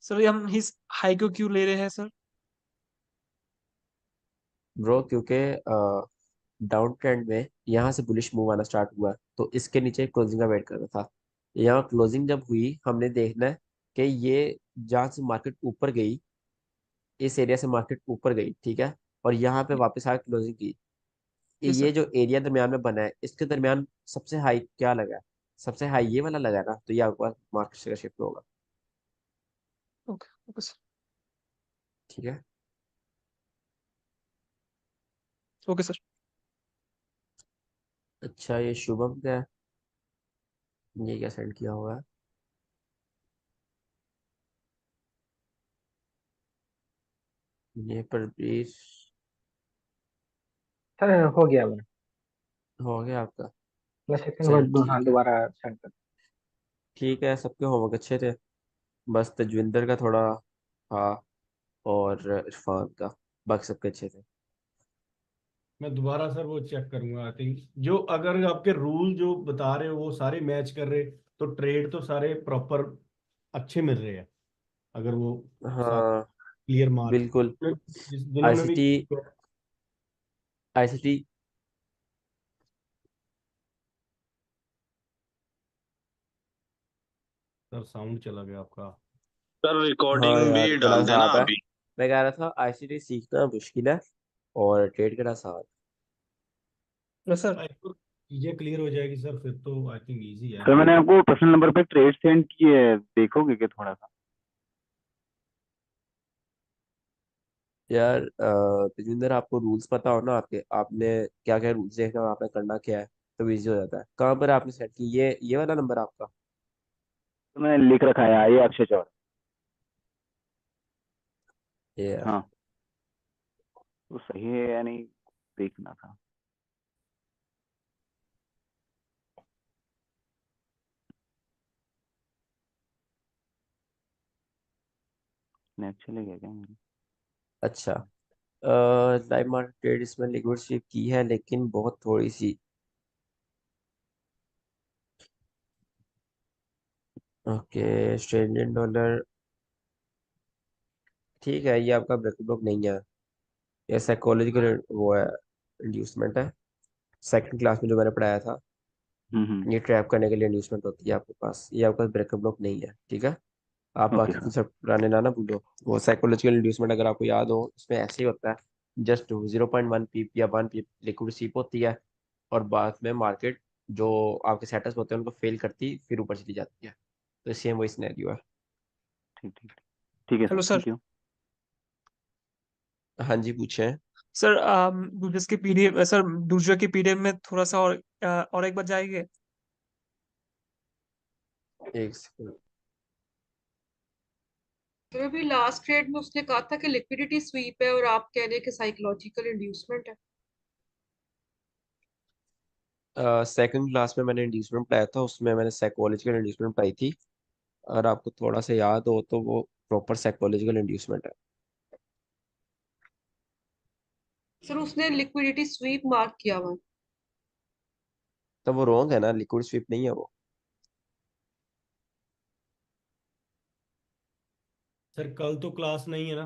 सर हम इस हाई को क्यों ले रहे हैं सर? ब्रो, क्योंकि डाउन ट्रेंड में यहाँ से बुलिश मूव आना स्टार्ट हुआ, तो इसके नीचे क्लोजिंग का वेट कर रहा था। यहाँ क्लोजिंग जब हुई, हमने देखना है कि ये जहाँ से मार्केट ऊपर गई, इस एरिया से मार्केट ऊपर गई, ठीक है, और यहाँ पे वापस आकर क्लोजिंग की। यस ये सर। जो एरिया दरमियान में बना है, इसके दरमियान सबसे हाई क्या लगा है? सबसे हाई ये वाला लगा है ना, तो ये आपके पास मार्केट का शिफ्ट होगा। Okay okay sir. ठीक है। Okay sir. अच्छा, ये शुभम का है, ये क्या सेंड किया हुआ है? ये पर ब्रीफ सर हो गया मेरा। हो गया आपका। मैं सेकंड चल वर्ड हाँ ठीक है। दोबारा सेंड कर। ठीक है, सबके होमवर्क अच्छे थे, बस तजविंदर का थोड़ा था और इरफान का, बाकी सबके अच्छे थे। मैं दोबारा सर वो चेक करूंगा। आई थिंक जो अगर आपके रूल जो बता रहे हो वो सारे मैच कर रहे, तो ट्रेड तो सारे प्रॉपर अच्छे मिल रहे हैं। अगर वो सारे हाँ क्लियर मार्क बिल्कुल। जिन्होंने भी। आईसीटी आईसीटी सर साउंड चला गया आपका। सर हाँ रिकॉर्डिंग यार भी गला डाल देना साफ है। अभी। मैं कह रहा था आईसीटी सीखना मुश्किल है और ट्रेड करना आसान। लो सर। चीजें क्लियर हो जाएगी सर, फिर तो आई थिंक इजी है। सर मैंने आपको पर्सनल नंबर पे ट्रेड सेंड किए है, देखोगे क्या थोड़ा सा? यार तेजिंदर, आपको रूल्स पता हो ना, आपके आपने क्या क्या रूल्स देखना और आपने करना क्या है, तो इजी हो जाता है। कहाँ पर आपने सेट की, ये वाला नंबर आपका? तो मैंने लिख रखा है ये अक्षय चौड़। ये है। हाँ तो सही है या नहीं देखना था। नेट चले गया क्या मेरा? अच्छा, लाइव मार्केट ट्रेड इसमें लिक्विड स्वीप की है लेकिन बहुत थोड़ी सी। Okay, Australian dollar. ठीक है, ये आपका ब्रेक ब्लॉक नहीं है, ये साइकोलॉजिकल वो है, इंड्यूसमेंट है। सेकंड क्लास में जो मैंने पढ़ाया था, ये ट्रैप करने के लिए इंड्यूसमेंट होती है आपके पास, ये आपका ब्रेकअप ब्लॉक नहीं है, ठीक है। आप ओके बाकी सर। कुछ पुराने ना भूलो। वो साइकोलॉजिकल इंड्यूसमेंट अगर आपको याद हो, इसमें ऐसे ही होता है, जस्ट 0.1 पीप या 1 पीप लिक्विड सीप होती है, और बाद में मार्केट जो आपके सेटअप होते हैं उनको फेल करती फिर ऊपर चली जाती है। तो सेम वही सिनेरियो है। ठीक ठीक ठीक है sir, hello sir. Thank you. हाँ जी, पूछे। सर डूजस के पीडीएफ सर, डूजर के पीडीएफ में थोड़ा सा और एक बार जाएंगे। एक सेकंड। तो अभी लास्ट ट्रेड में उसने कहा था कि लिक्विडिटी स्वीप है और आप कह रहे हैं कि साइकोलॉजिकल इंड्यूसमेंट है। सेकंड क्लास में मैंने इंड्यूसमेंट पढ़ाया था, उसमें मैंने साइकोलॉजिकल इंड्यूसमेंट पढ़ाई थी। अगर आपको थोड़ा सा याद हो तो वो प्रॉपर साइकोलॉजिकल इंड्यूसमेंट है। सर उसने लिक्विडिटी स्वीप मार्क किया हुआ है। तो वो रॉन्ग है ना, लिक्विड स्वीप नहीं है वो। सर कल तो क्लास नहीं है ना।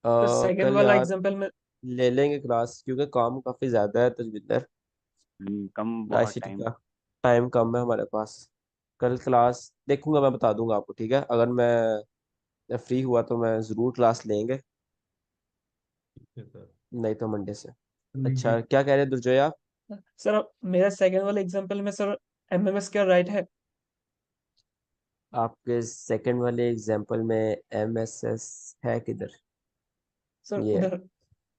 सर सेकंड कल वाला यार एग्जांपल में। ले लेंगे क्लास, क्योंकि काम काफी ज्यादा है तजविंदर। कम बहुत आईसीटी टाइम। का टाइम कम है हमारे पास। कल क्लास देखूंगा, मैं बता दूंगा आपको, ठीक है। अगर मैं फ्री हुआ तो मैं जरूर क्लास लेंगे, ठीक है सर। नहीं तो मंडे से। लीजिए। अच्छा, क्या कह रहे हैं दुर्जय आप? सर मेरा सेकंड वाला एग्जांपल में सर एमएमएस क्या राइट है? आपके सेकंड वाले एग्जांपल में एमएसएस है किधर? सर ये है। उधर।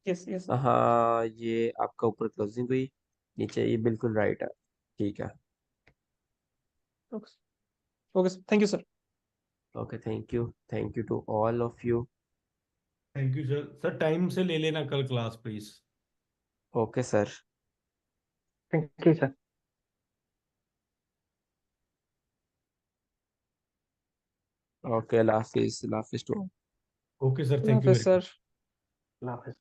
Yes yes. हाँ, ये आपका ऊपर क्लोजिंग हुई, नीचे ये बिल्कुल राइट है। ठीक है। Okay thank you sir. Okay, thank you to all of you. Thank you sir. Sir time से ले लेना कल class please. Okay sir. Thank you sir. Okay, अल्लाह हाफिज, अल्लाह हाफिज टू। ओके सर, अल्लाह थैंक यू हाफिज वेरी मच। सर। अल्लाह हाफिज।